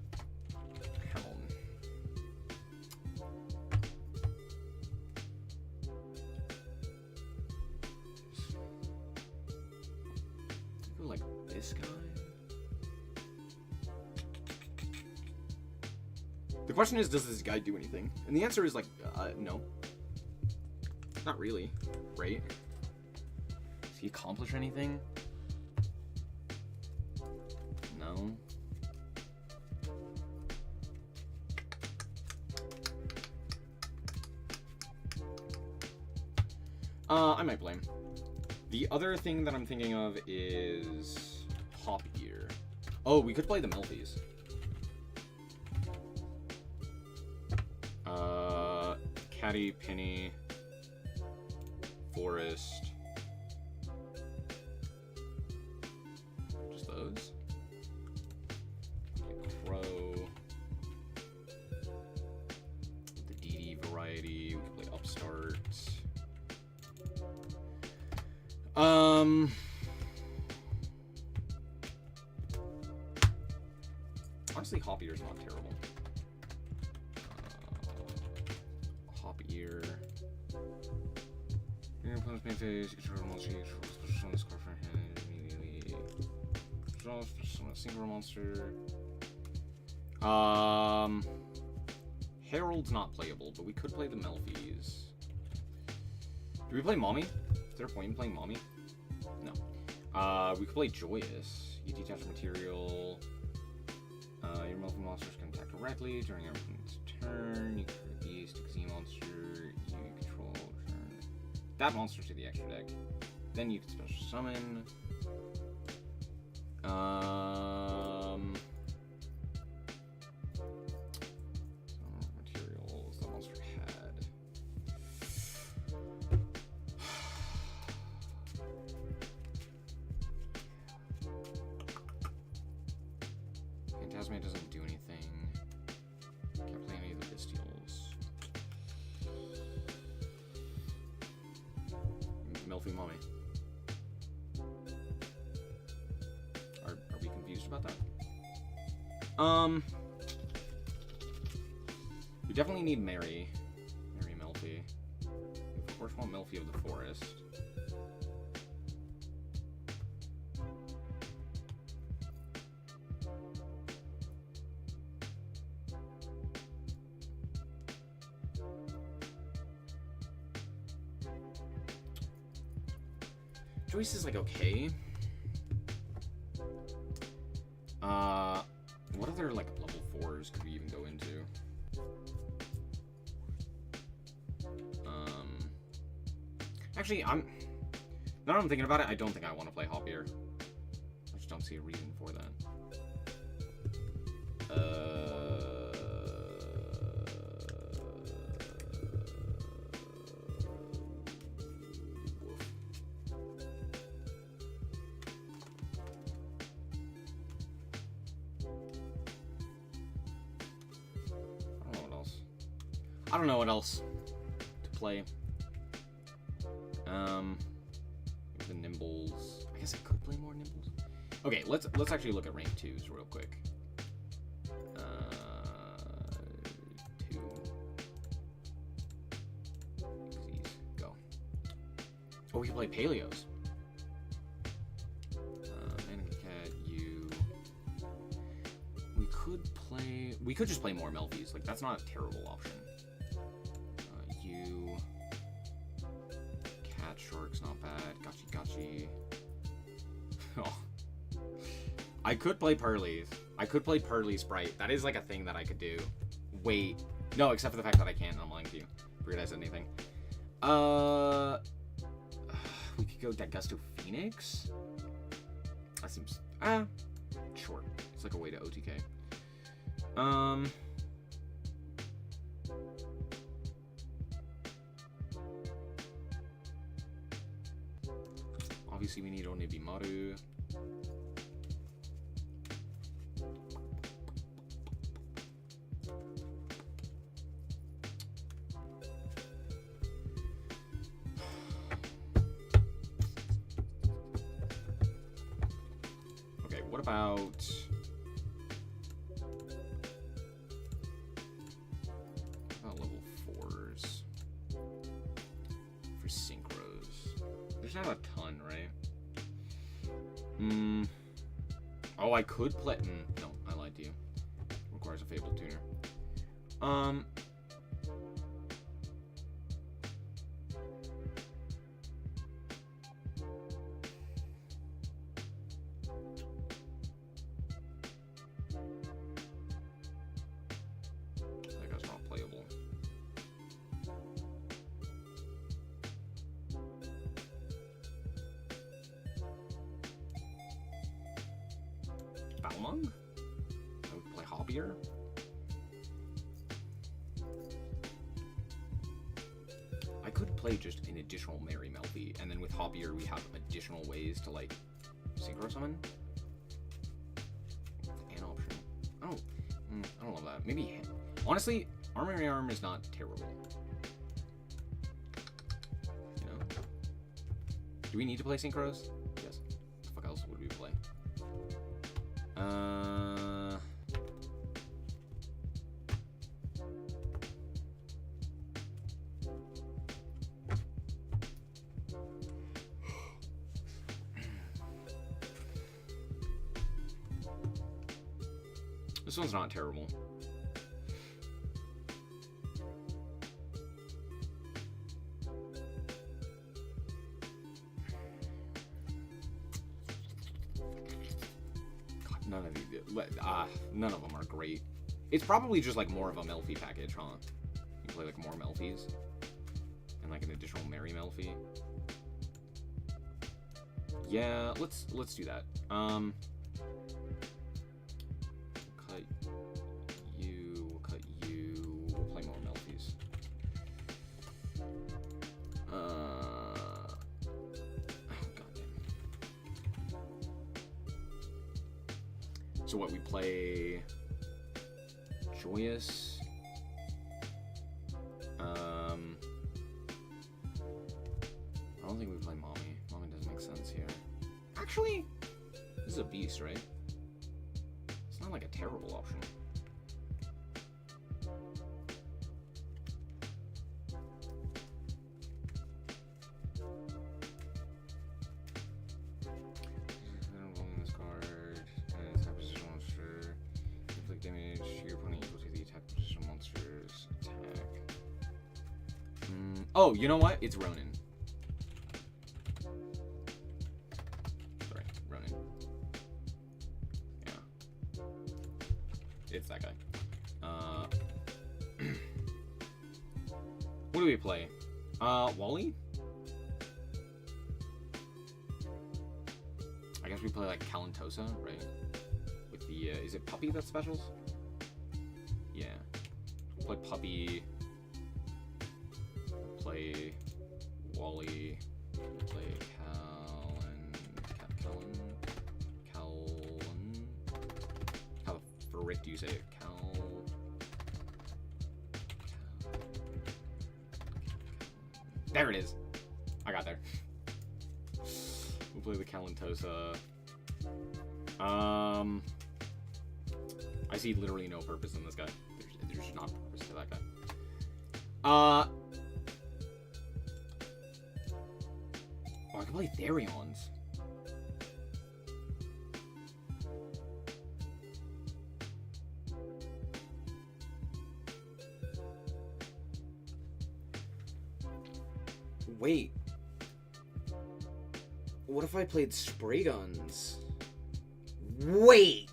Go like this guy. The question is, does this guy do anything? And the answer is like, no. Not really, right? Does he accomplish anything? No. I might blame. The other thing that I'm thinking of is Hop Ear. Oh, we could play the Melfies. Caddy, Penny, Forest. Just those. Crow. The DD variety. We can play Upstart. Honestly, Hop Ear's not terrible. Hop Ear. Your opponent's main phase, you control a monster, you control a special summon this card from your hand immediately. Draw a special summon a single monster. Herald's not playable, but we could play the Melfies. Do we play Mommy? Is there a point in playing Mommy? No. We could play Joyous. You detach material. Your Melfie monsters can attack directly during your opponent's turn. You control a beast, a Z monster. You control turn that monster to the extra deck. Then you can special summon. Materials that monster had. Phantasma doesn't do anything. Can't play any of the Bestials. Melfie Mommy. Are we confused about that? We definitely need Mary Melfie. We of course want Melfie of the Forest. Joyce is like okay. What other other, like, level 4s could we even go into? Actually, now that I'm thinking about it, I don't think I want to play Hoppier. I just don't see a reason for that. I don't know what else to play. The Nimbles. I guess I could play more Nimbles. Okay, let's actually look at rank 2s real quick. 2. Easies. Go. Oh, we can play Paleos. Cat, you. We could just play more Melfies. Like, that's not a terrible option. You. Cat Shark's not bad. Gotchi. Oh. I could play Pearlies. I could play Pearly Sprite. That is like a thing that I could do. Wait. No, except for the fact that I can't. I'm lying to you. Forget I said anything. We could go Dagusto Phoenix. That seems... sure. It's like a way to OTK. Obviously, we need Onibimaru. Okay, what about... level 4s? For synchros. There's not a ton, right? Oh, I could play... no, I lied to you. Requires a Fable Tuner. That guy's not playable. Balmung? I would play Hoppier. I could play just an additional Mary Melfi, and then with Hoppier we have additional ways to, like, synchro summon. An option. I don't love that. Maybe, honestly, Armory Arm is not terrible. You know? Do we need to play synchros? Yes. What the fuck else would we play? This one's not terrible. None of them are great. It's probably just like more of a Melfi package, huh? You play like more Melfis and like an additional Mary Melfi. Yeah, let's do that. Cut you. We'll play more Melfis. So what, we play Joyous? I don't think we play Mommy. Mommy doesn't make sense here. Actually, this is a beast, right? It's not like a terrible option. Oh, you know what? It's Ronin. Sorry, Ronin. Yeah. It's that guy. What do we play? Wally? I guess we play like Kalantosa, right? With the, is it Puppy that specials? Yeah. Play Puppy. Play Wally. Play Callan. How the frick do you say it? There it is. I got there. We'll play the Kalantosa. I see literally no purpose in this guy. There's just not purpose to that guy. Oh, I can play Therions. Wait. What if I played spray guns? Wait!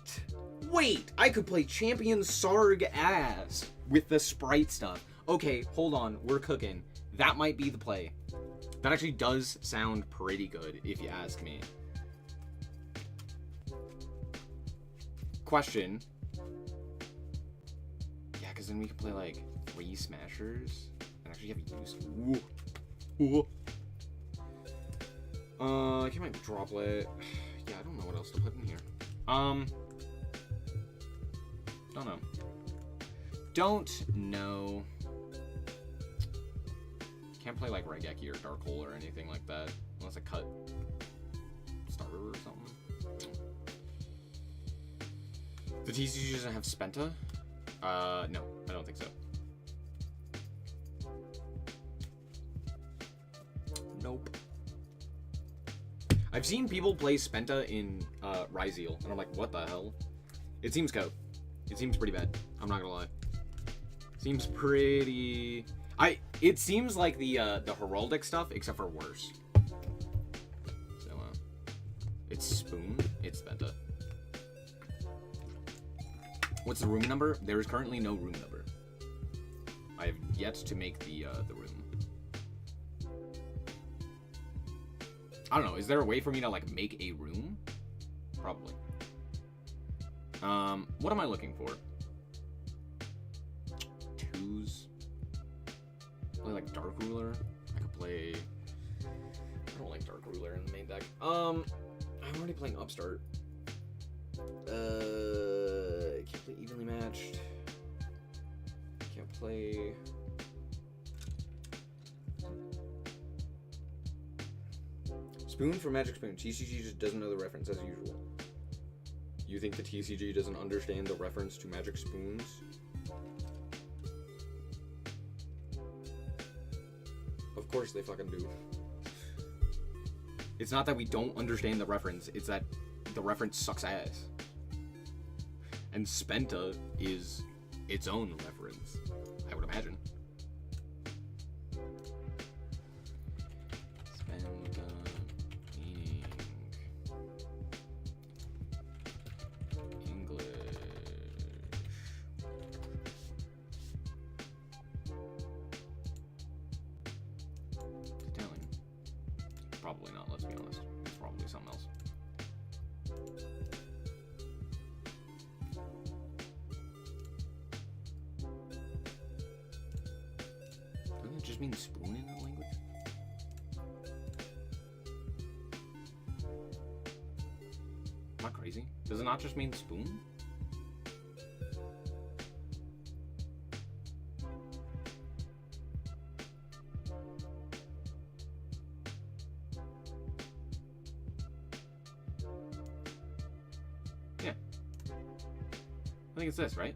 I could play Champion Sarg ass with the sprite stuff. Okay, hold on. We're cooking. That might be the play. That actually does sound pretty good, if you ask me. Question. Yeah, because then we could play, like, 3 Smashers. And actually have use. Ooh. I can make Droplet. Yeah, I don't know what else to put in here. Don't know. Can't play like Raigeki or Dark Hole or anything like that. Unless I cut Starter or something. The TCG doesn't have Spenta? No, I don't think so. Nope. I've seen people play Spenta in Ryzeal, and I'm like, what the hell? It seems cope. It seems pretty bad. I'm not gonna lie. Seems pretty... It seems like the heraldic stuff, except for worse. So, it's Spoon. It's Spenta. What's the room number? There is currently no room number. I have yet to make the room. I don't know. Is there a way for me to like make a room? Probably. What am I looking for? 2s. Play like Dark Ruler. I could play. I don't like Dark Ruler in the main deck. I'm already playing Upstart. Can't play Evenly Matched. Can't play. Spoon for Magic Spoon. TCG just doesn't know the reference as usual. You think the TCG doesn't understand the reference to Magic Spoons? Of course they fucking do. It's not that we don't understand the reference, it's that the reference sucks ass. And Spenta is its own reference, I would imagine. Probably not, let's be honest. It's probably something else. Doesn't it just mean spoon in that language? Am I crazy? Does it not just mean spoon? Yeah. I think it's this, right?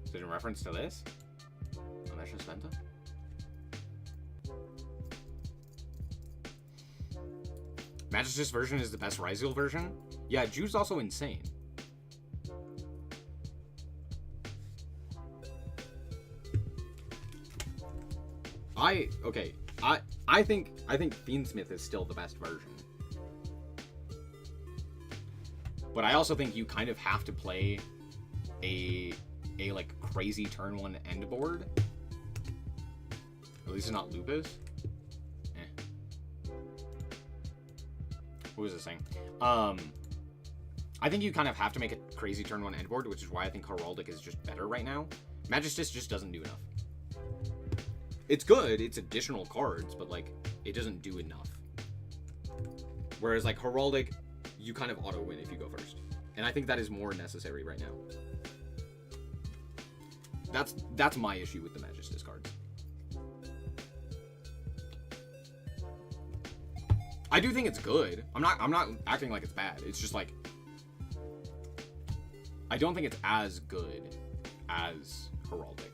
Is it in reference to this? Omniscient Spenta? Magic's version is the best Ryzeal version? Yeah, Jew's also insane. I think Fiendsmith is still the best version. But I also think you kind of have to play a like crazy turn 1 end board. At least it's not Lupus. What was I saying? I think you kind of have to make a crazy turn 1 end board, which is why I think Heraldic is just better right now. Magistus just doesn't do enough. It's good, it's additional cards, but like, it doesn't do enough. Whereas like Heraldic, you kind of auto-win if you go first. And I think that is more necessary right now. That's my issue with the Magistus cards. I do think it's good. I'm not acting like it's bad. It's just like, I don't think it's as good as Heraldic.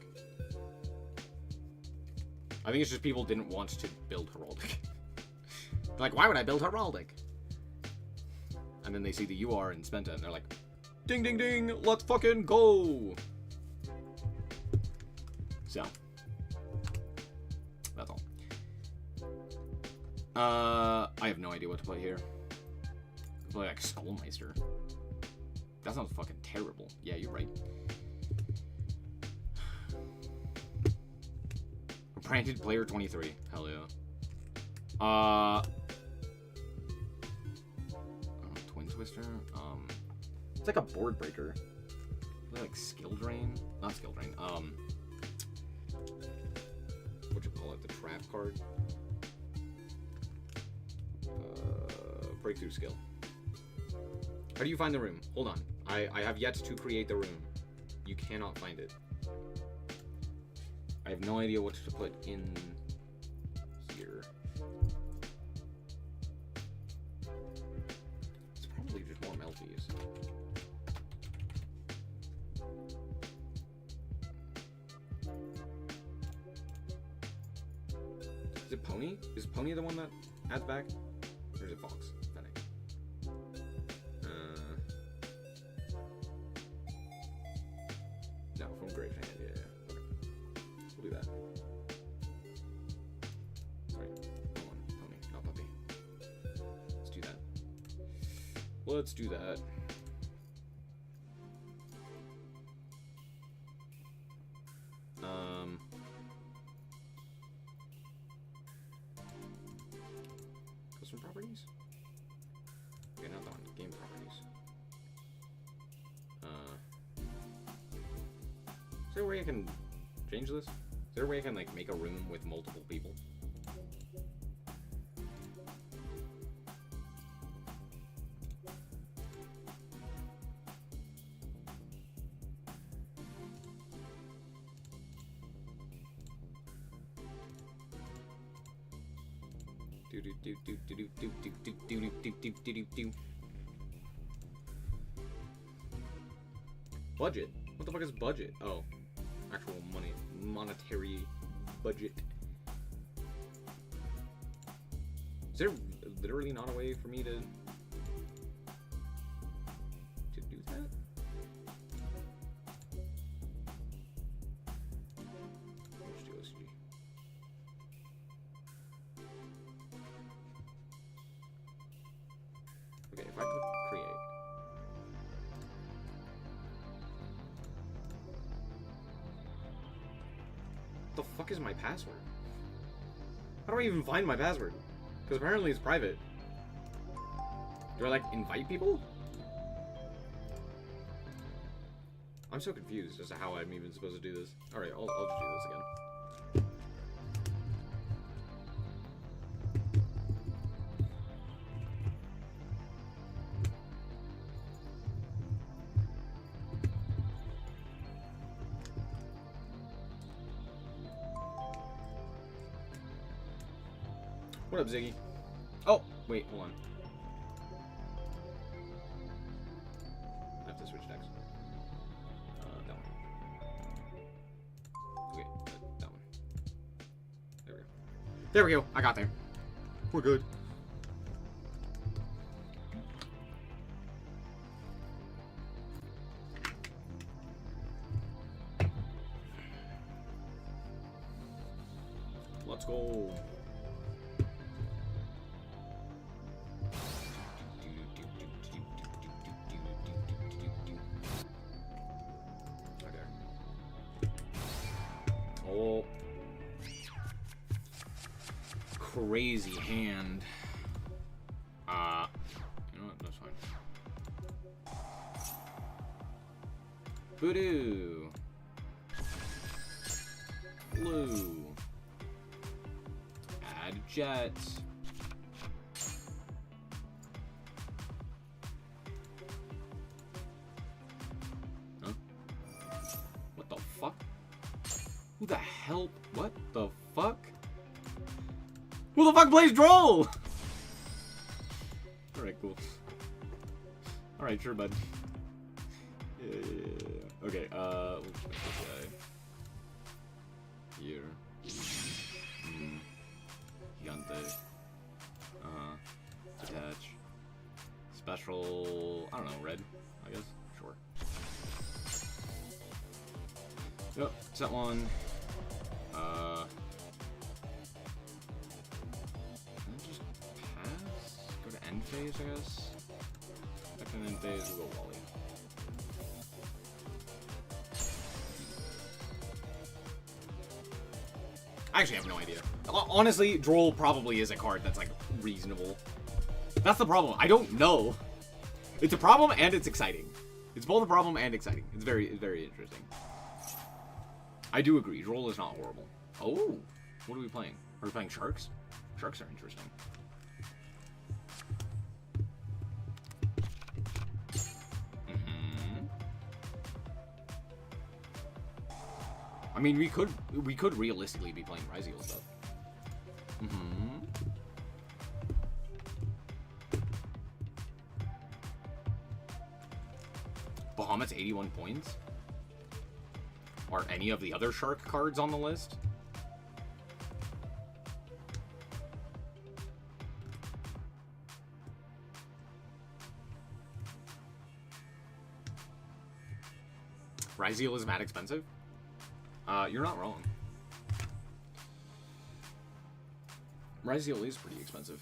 I think it's just people didn't want to build Heraldic. Like, why would I build Heraldic? And then they see the UR in Spenta and they're like, ding ding ding, let's fucking go! So, that's all. I have no idea what to play here. I'll play like Skullmeister. That sounds fucking terrible. Yeah, you're right. Branded player 23. Hell yeah. Twin Twister. It's like a board breaker. Like skill drain. Not skill drain. What you call it? The trap card. Breakthrough skill. How do you find the room? Hold on. I have yet to create the room. You cannot find it. I have no idea what to put in here. It's probably just more melties. Is it Pony? Is Pony the one that adds back? Or is it Fox? No, from Grave Hand, yeah. Okay. We'll do that. Sorry. Come on, Pony, not Puppy. Let's do that. Let's do that. Custom properties? Okay, not that one. Game properties. Is there a way I can change this? Is there a way I can like make a room with multiple people? Budget? What the fuck is budget? Oh, actual money, monetary budget. Is there literally not a way for me to do that? Let's do OCG. Okay, if I click create. What the fuck is my password? How do I even find my password? Because apparently it's private. Do I like invite people? I'm so confused as to how I'm even supposed to do this. Alright, I'll just do this again. What up, Ziggy? Oh, wait, hold on. I have to switch decks. That one. Okay, that one. There we go. There we go. I got there. We're good. Let's go. crazy hand. You know what? That's fine. Voodoo. Blue. Add jet. Huh? What the fuck? Who the hell? What the fuck? Who the fuck plays Droll? Alright, cool. Alright, sure, bud. Yeah. Okay, we'll just make this guy. Here. Gigante. Attach. Special. I don't know, red, I guess? Sure. Yep, set one. Just pass? Go to end phase, I guess? After end phase, we'll go Wally. I actually have no idea. Honestly, Droll probably is a card that's, like, reasonable. That's the problem. I don't know. It's a problem and it's exciting. It's both a problem and exciting. It's very interesting. I do agree. Droll is not horrible. Oh, what are we playing? Are we playing Sharks? Sharks are interesting. I mean, we could realistically be playing Ryzeal stuff. Bahamut's 81 points. Are any of the other Shark cards on the list? Ryzeal is mad expensive? You're not wrong. Ryzeal is pretty expensive.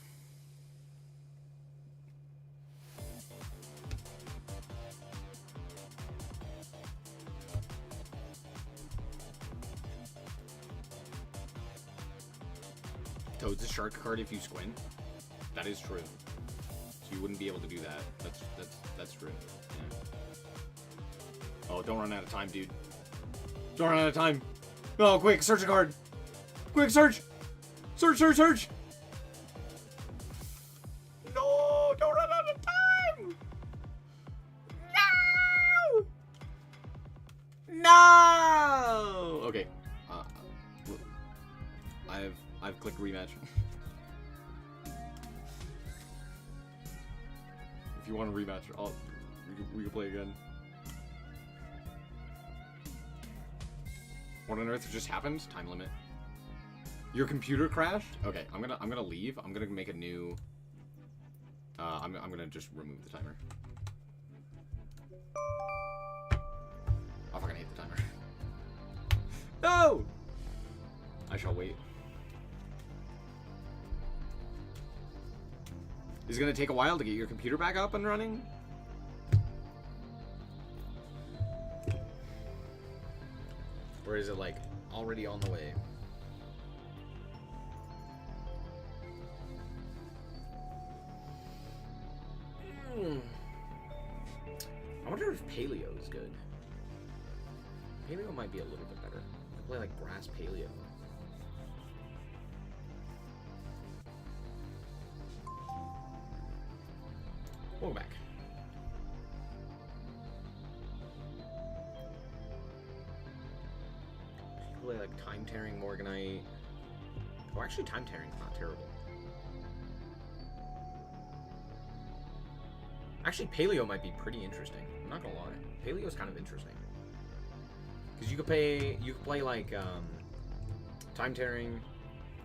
Toad's a shark card if you squint. That is true. So you wouldn't be able to do that. That's true. Yeah. Oh, don't run out of time, dude. Don't run out of time. Oh, quick, search a card. Quick, search. Search. No, don't run out of time. No. Okay. I've clicked rematch. If you want a rematch, we can play again. What on earth just happened? Time limit. Your computer crashed? Okay, I'm gonna leave. I'm gonna make a new. I'm gonna just remove the timer. I fucking hate the timer. No! I shall wait. Is it gonna take a while to get your computer back up and running? Or is it like already on the way? I wonder if Paleo is good. Paleo might be a little bit better. I could play like Grass Paleo. We'll go back. Play like Time Tearing Morganite. Oh, actually, Time Tearing's not terrible. Actually, Paleo might be pretty interesting. I'm not gonna lie. Paleo's kind of interesting. Because you could play like Time Tearing,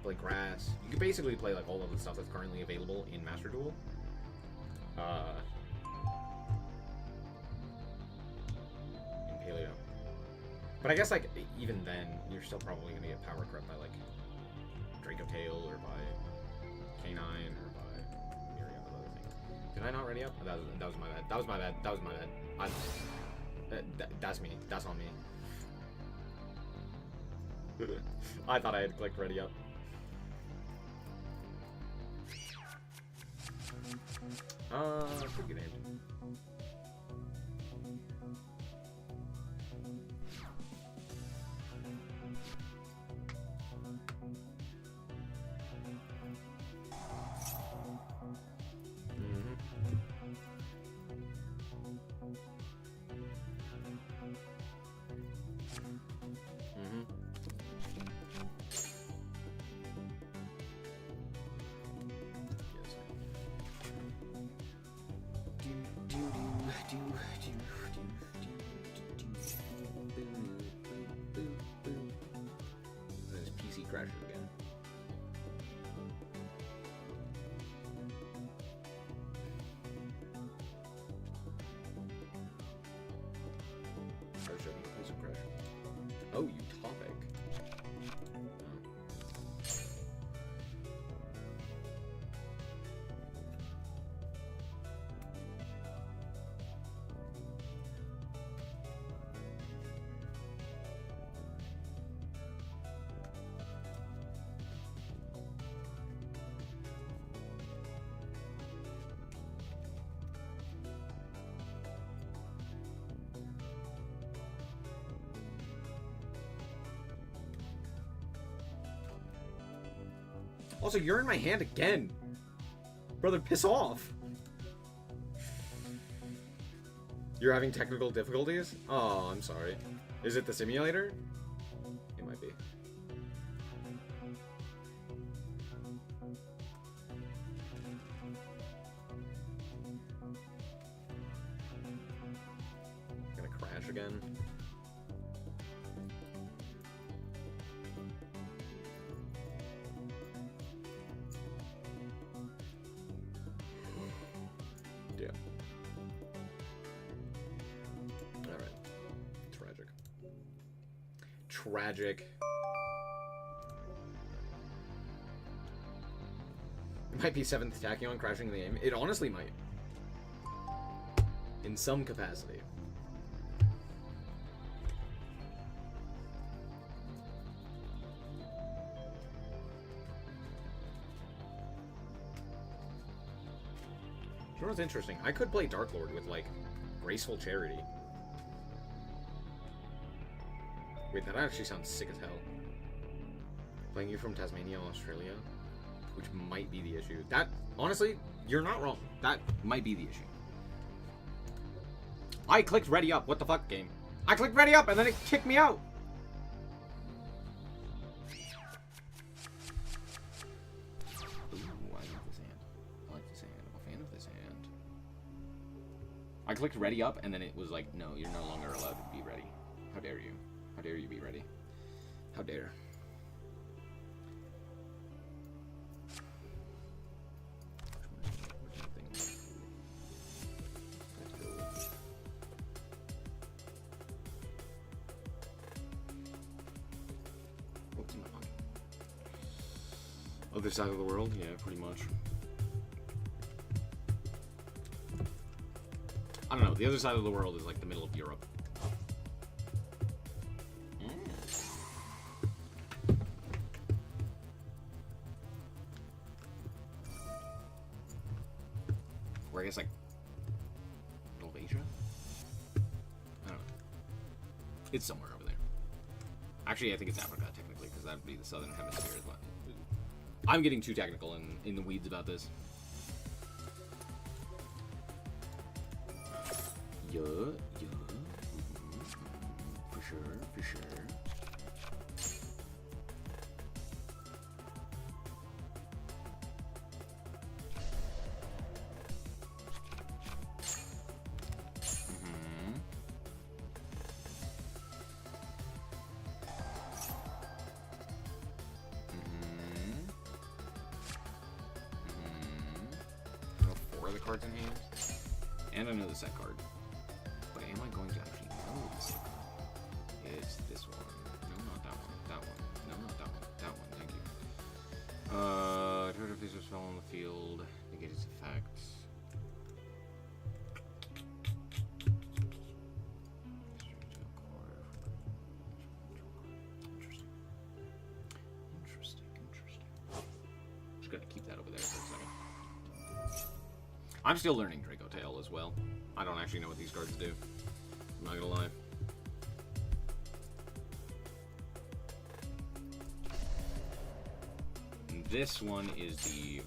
play Grass. You could basically play like all of the stuff that's currently available in Master Duel. In Paleo. But I guess like even then, you're still probably gonna get power crept by like Draco Tail or by K9 or by myriad of other things. Did I not ready up? That was my bad. That was my bad. That's me. That's on me. I thought I had clicked ready up. Pretty good hand. This PC crashes again. Oh, you topic. Also, you're in my hand again. Brother, piss off. You're having technical difficulties? Oh, I'm sorry. Is it the simulator? It might be. Gonna crash again. Tragic. It might be 7th Tachyon crashing the game. It honestly might. In some capacity. You know what's interesting? I could play Dark Lord with, like, Graceful Charity. Wait, that actually sounds sick as hell. Playing you from Tasmania, Australia, which might be the issue. That, honestly, you're not wrong. That might be the issue. I clicked ready up. What the fuck, game? I clicked ready up and then it kicked me out. Ooh, I like this hand. I like this hand. I'm a fan of this hand. I clicked ready up and then it was like, no, you're no longer allowed to be ready. How dare you? How dare you be ready? How dare? What's in my pocket? Other side of the world? Yeah, pretty much. I don't know. The other side of the world is like the middle of Europe. Or I guess like Middle of Asia? I don't know. It's somewhere over there. Actually, I think it's Africa technically, because that would be the southern hemisphere. But I'm getting too technical in the weeds about this. Yeah. For sure. Cards in hand, and I know the set card, but am I going to actually know the set card? It's this one. No, not that one. That one. No, not that one. That one. Thank you. Treasure pieces fell on the field. Negate its effects. Interesting. Just gonna keep that over there for a second. I'm still learning Draco Tail as well. I don't actually know what these cards do. I'm not gonna lie. And this one is the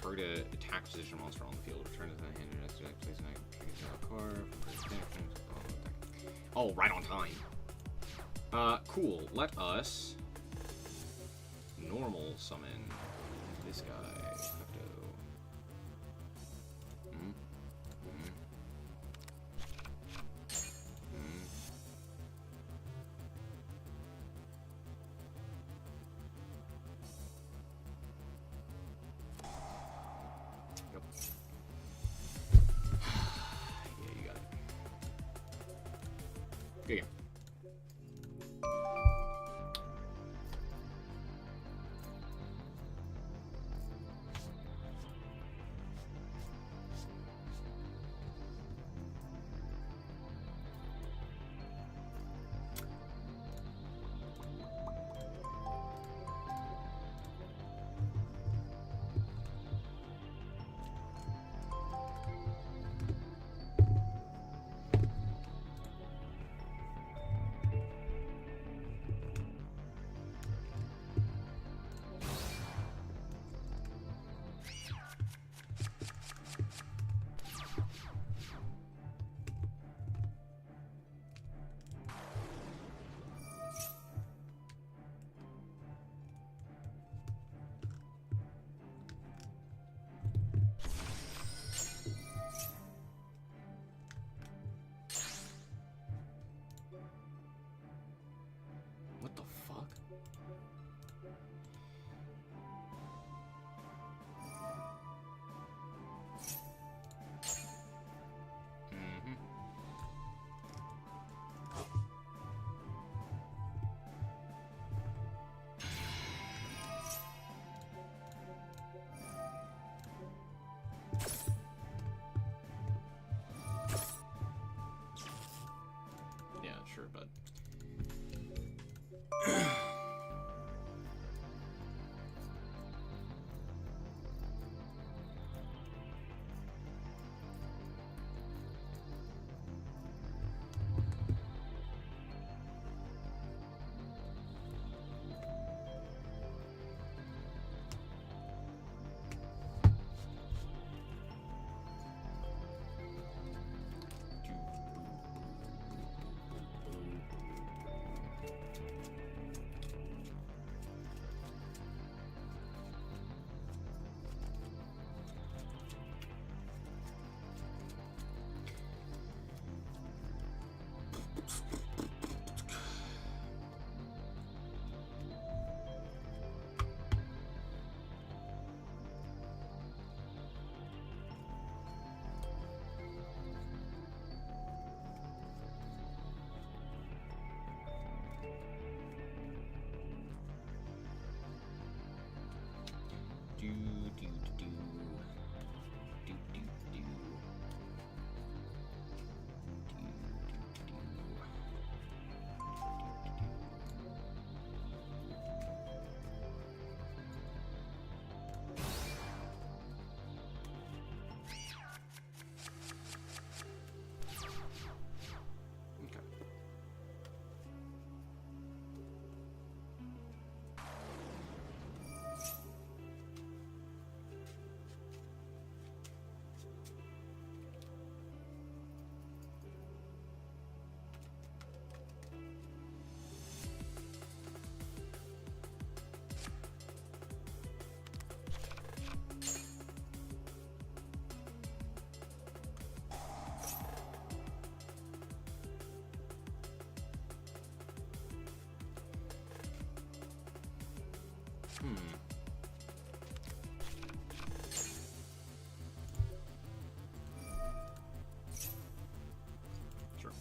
target attack position monster on the field. Return to the hand and place an card. Oh, right on time. Cool. Let us normal summon this guy. Good game. What the fuck? Yeah, sure, bud. Do, do, do, do, do, do. Sure.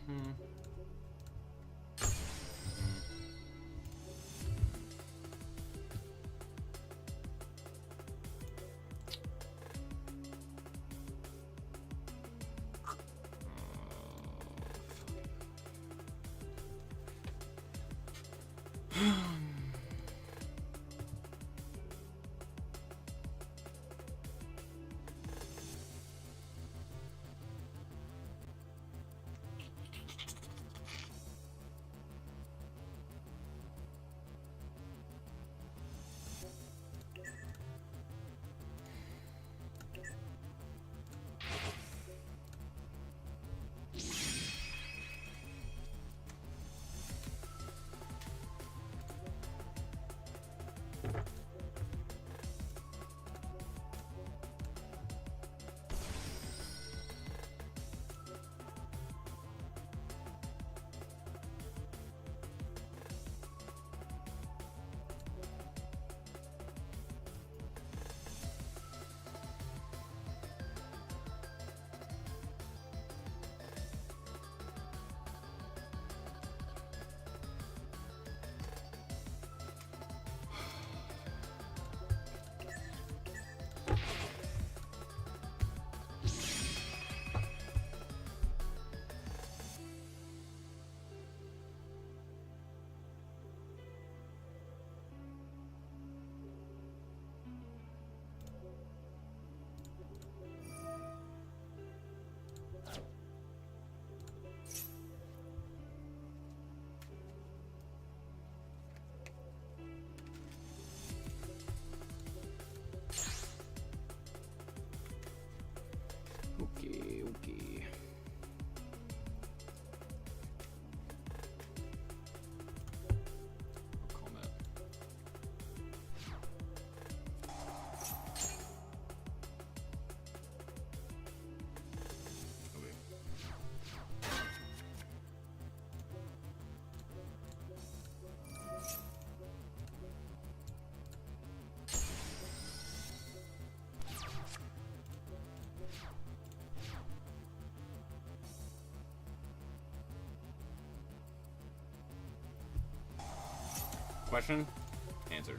Okay, okay. Combat. Okay. Question? Answer.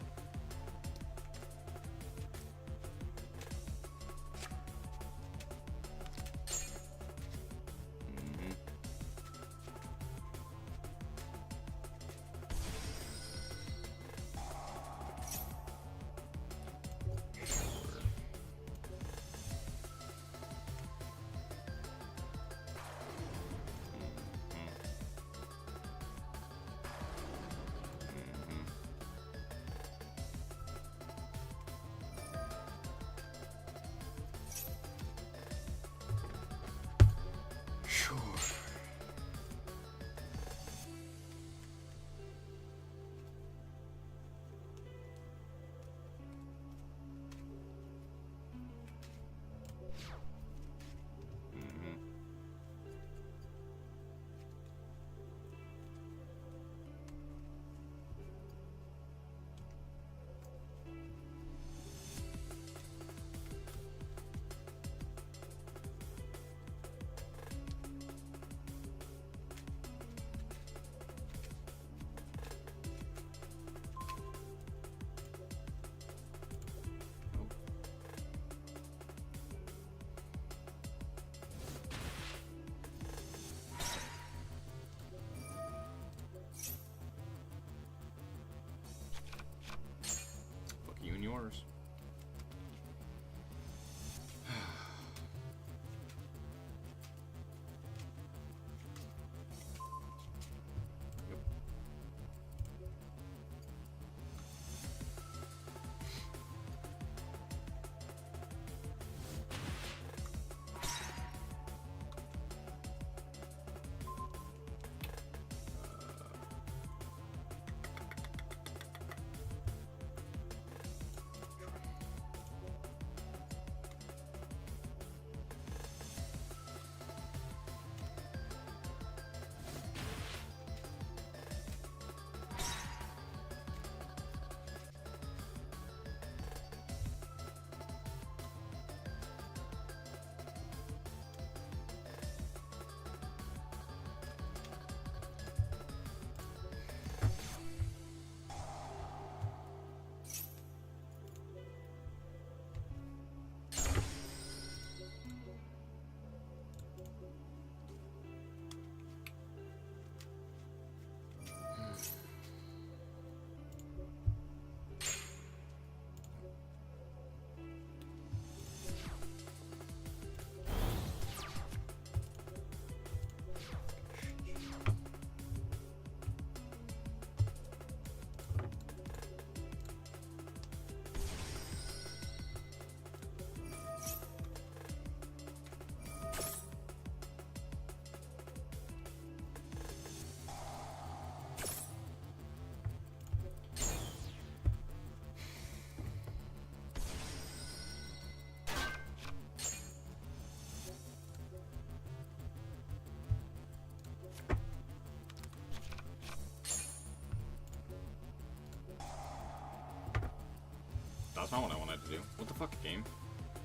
That's not what I wanted to do. What the fuck, game?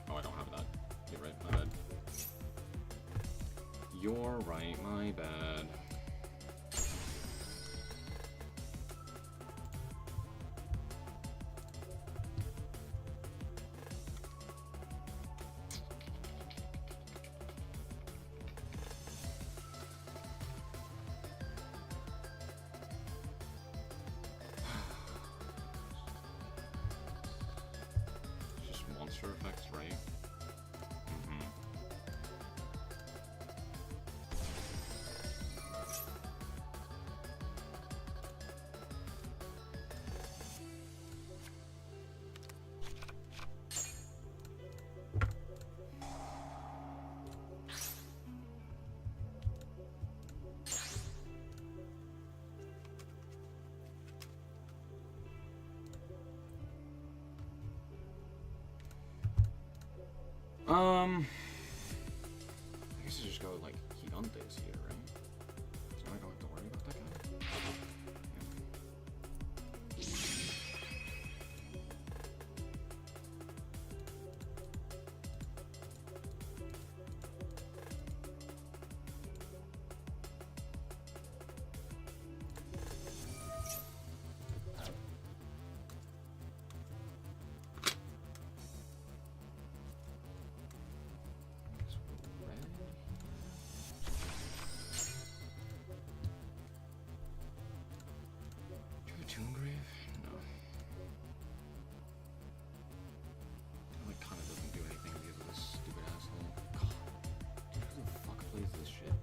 Oh, I don't have that. You're right, my bad. You're right, my bad. Just monster effects, right? Mm-hmm. I guess I just go like Gigantes here, right? So I don't have to worry about that guy. Toongrave? No. It kind of doesn't do anything because of this stupid asshole. God, dude, who the fuck plays this shit?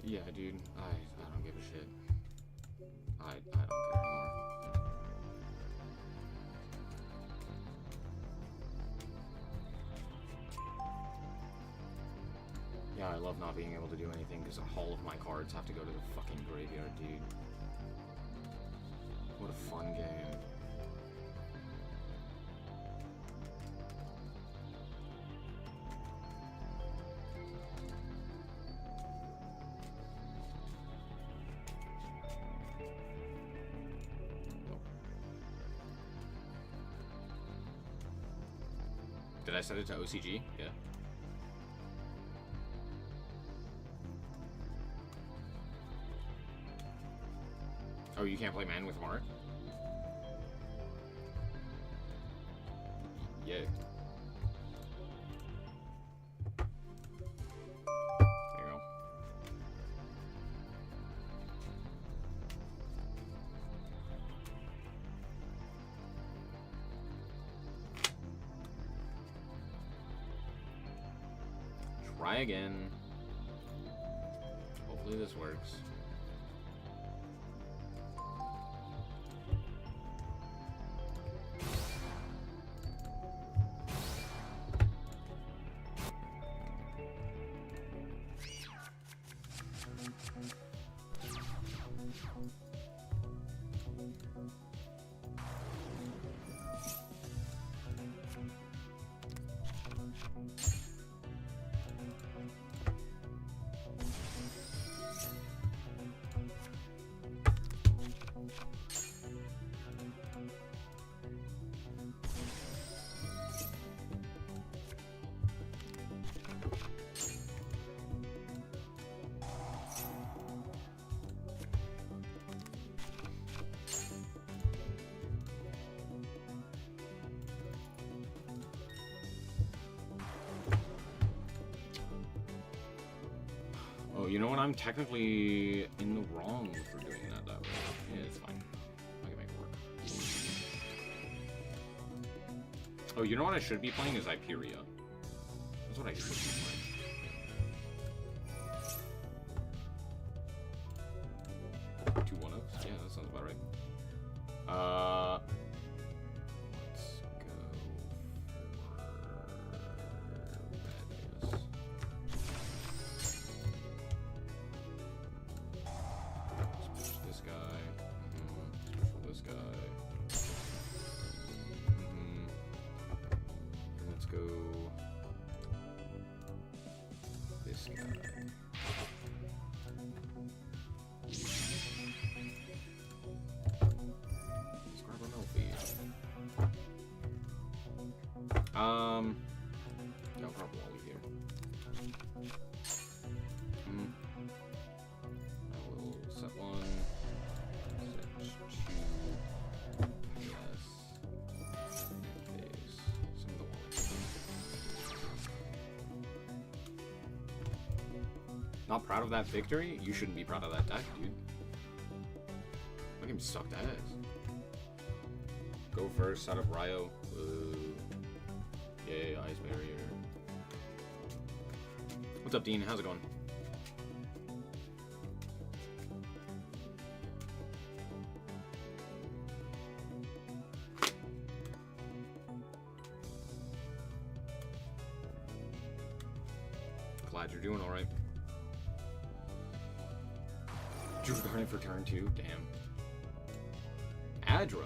Yeah, dude, I don't give a shit. I don't care anymore. Yeah, I love not being able to do anything because all of my cards have to go to the fucking graveyard, dude. What a fun game. Did I set it to OCG? Yeah. Oh, you can't play Man with Mark? Yeah. There you go. Try again. Hopefully this works. Oh, you know what? I'm technically in the wrong for doing that way. Yeah, it's fine. I can make it work. Oh, you know what I should be playing is Hyperia. That's what I should be playing. 2 1-ups? Yeah, that sounds about right. Let's go for red. Special this guy. Special this guy. And let's go this guy. Yeah, I'll grab Wally here. I will set 1, set 2, yes, base, some of the Wally. Not proud of that victory? You shouldn't be proud of that deck, dude. That game sucked ass. Go first, set up Ryo. Yay, Ice Barrier. What's up, Dean? How's it going? Glad you're doing alright. Drew Garnet for turn 2? Damn. Adra.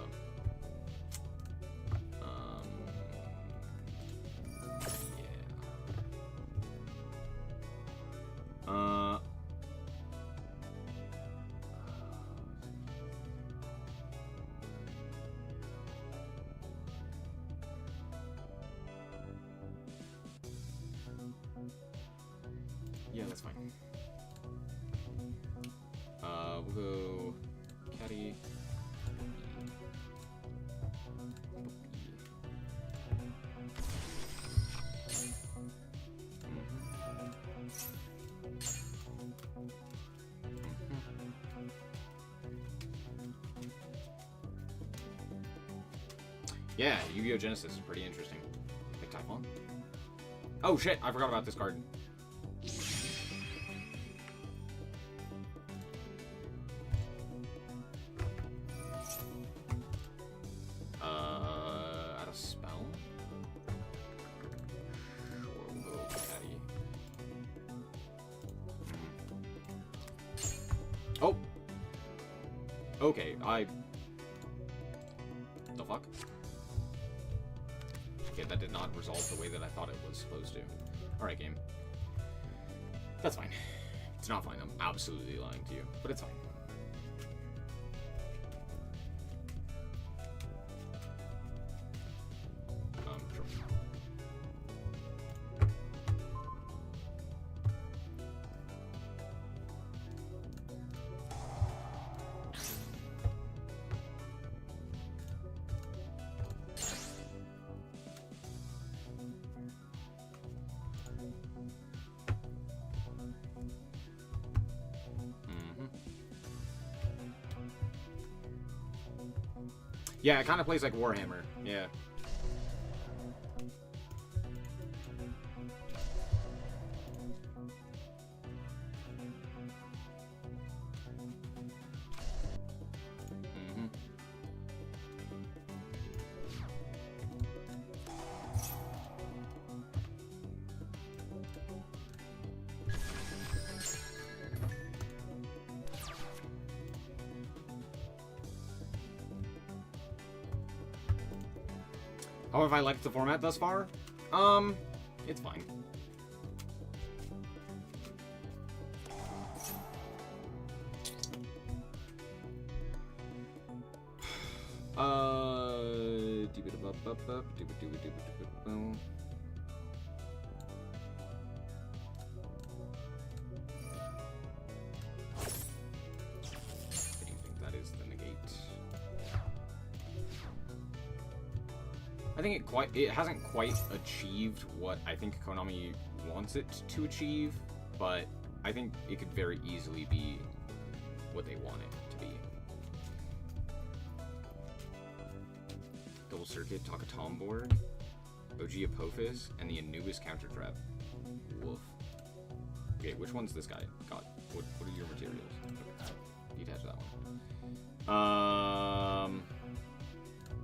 Yeah, that's fine. We'll go Caddy. Yeah, Yu-Gi-Oh! Genesis is pretty interesting. Pick Typhon. Oh shit, I forgot about this card. Add a spell? Sure, we'll go Caddy. Oh! Okay, the fuck? Okay, that did not resolve the way that I thought it was supposed to. Alright, game. That's fine. It's not fine. I'm absolutely lying to you, but it's fine. Sure. Yeah, it kind of plays like Warhammer. Yeah. How have I liked the format thus far? It's fine. I think it hasn't quite achieved what I think Konami wants it to achieve, but I think it could very easily be what they want it to be. Double Circuit, Takatom board. OG Apophis, and the Anubis counter trap. Woof. Okay, which one's this guy? God, what are your materials? Okay. Detach that one.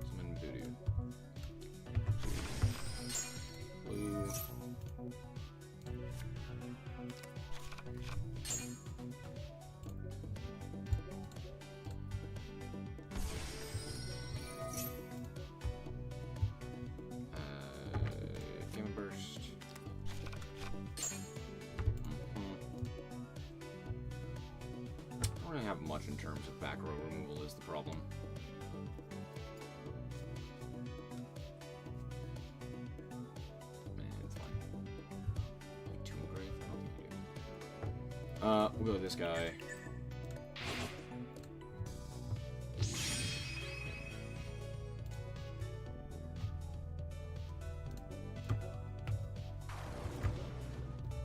Summon Voodoo. Blue. Gamma Burst. I don't really have much in terms of back row removal is the problem. It's fine. Like Tomb Grave? I don't think we do. We'll go with this guy.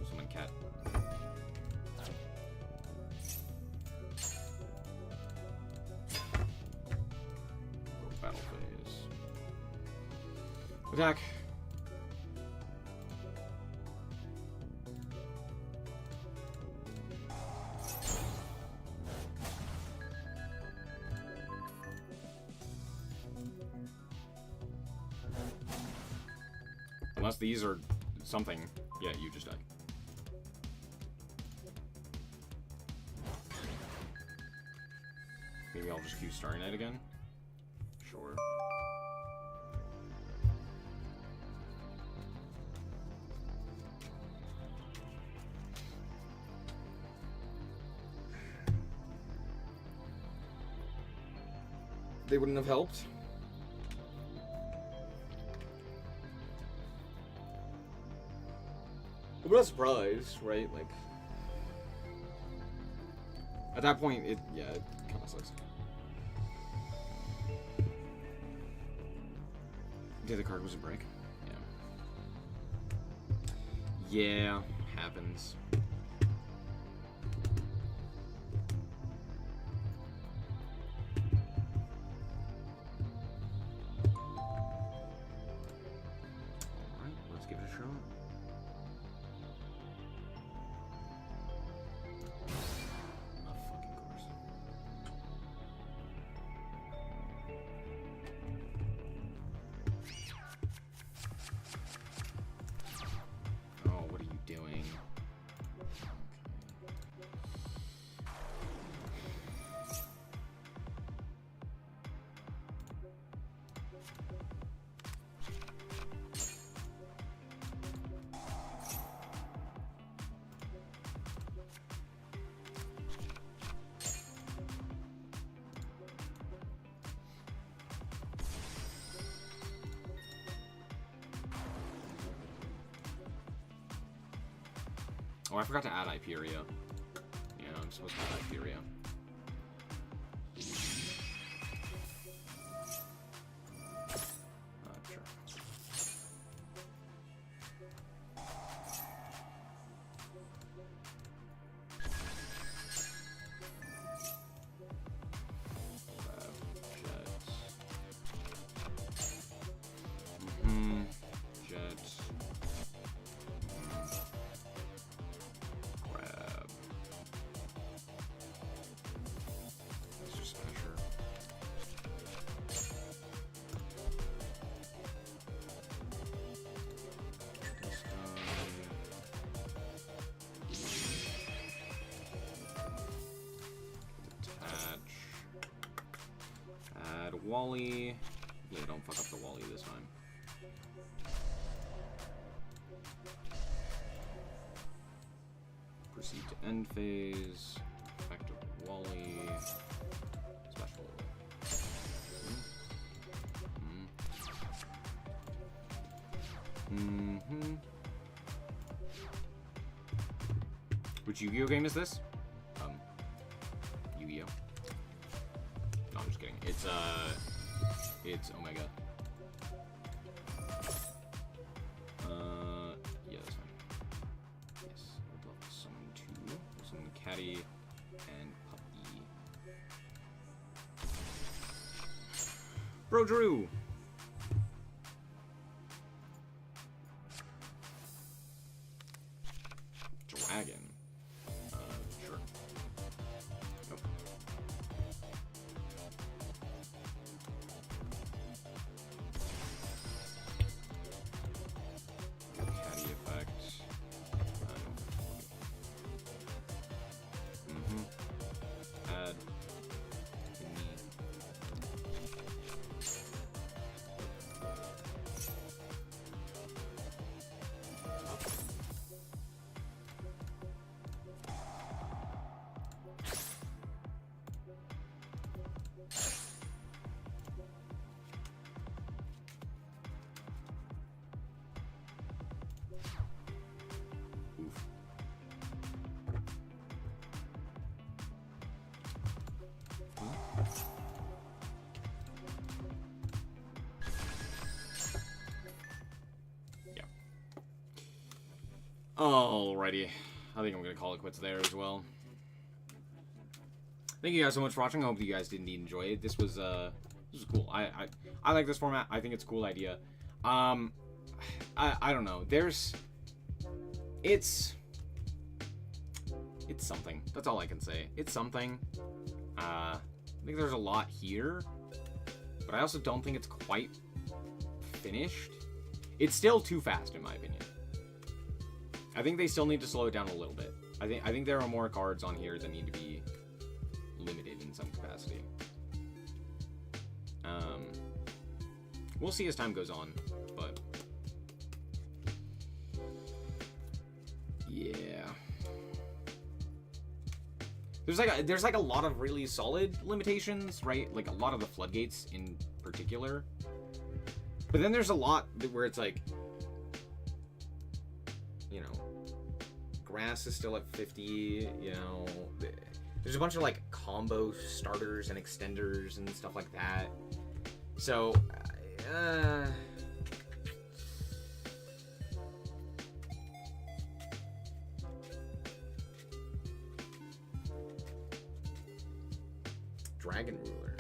Summon Cat. Battle phase. Attack. Unless these are something. Yeah, you just died. Maybe I'll just cue Starry Night again? Sure. They wouldn't have helped. I'm not surprised, right? Like, at that point, it kind of sucks. Yeah, the card was a break. Yeah. Yeah, happens. Alright, let's give it a shot. Of fucking course. Oh, what are you doing? Oh, I forgot to add Hyperia. Yeah, I'm supposed to add Hyperia. Sure. Jets. Grab. Let's just measure. This Detach. Add Wally. Yeah, don't fuck up the Wally this time. Proceed to end phase. Effective Wally. Special. Which Yu-Gi-Oh game is this? Yu-Gi-Oh. No, I'm just kidding. It's Omega. Yeah, that's fine. Yes, I'd love to summon two. We'll summon Catty and Puppy. Bro Drew! dragon. Sure. Nope. Caddy effect. Add. Alrighty. I think I'm going to call it quits there as well. Thank you guys so much for watching. I hope you guys did indeed enjoy it. This was cool. I like this format. I think it's a cool idea. I don't know. It's something. That's all I can say. It's something. I think there's a lot here, but I also don't think it's quite finished. It's still too fast, in my opinion. I think they still need to slow it down a little bit. I think there are more cards on here that need to be limited in some capacity. We'll see as time goes on, but yeah. There's like a lot of really solid limitations, right? Like a lot of the floodgates in particular. But then there's a lot where it's like, you know, grass is still at 50, you know, there's a bunch of like combo starters and extenders and stuff like that. So, Dragon Ruler.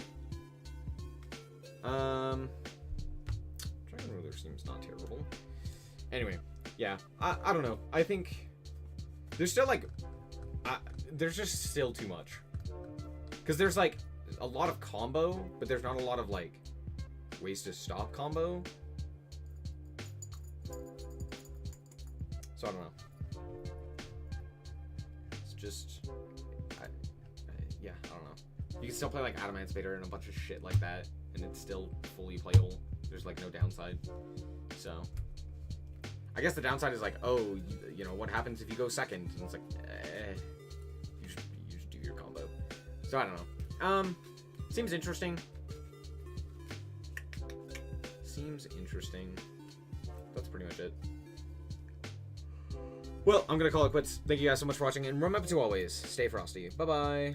Dragon Ruler seems not terrible. Anyway, yeah, I don't know. I think there's still like, there's just still too much. Because there's like a lot of combo, but there's not a lot of like ways to stop combo. So I don't know. It's just, yeah, I don't know. You can still play like Adamant Spader and a bunch of shit like that, and it's still fully playable. There's like no downside. So I guess the downside is like, oh, you know, what happens if you go second? And it's like, you just do your combo. So I don't know. Seems interesting. Seems interesting. That's pretty much it. Well, I'm gonna call it quits. Thank you guys so much for watching, and remember to always stay frosty. Bye-bye.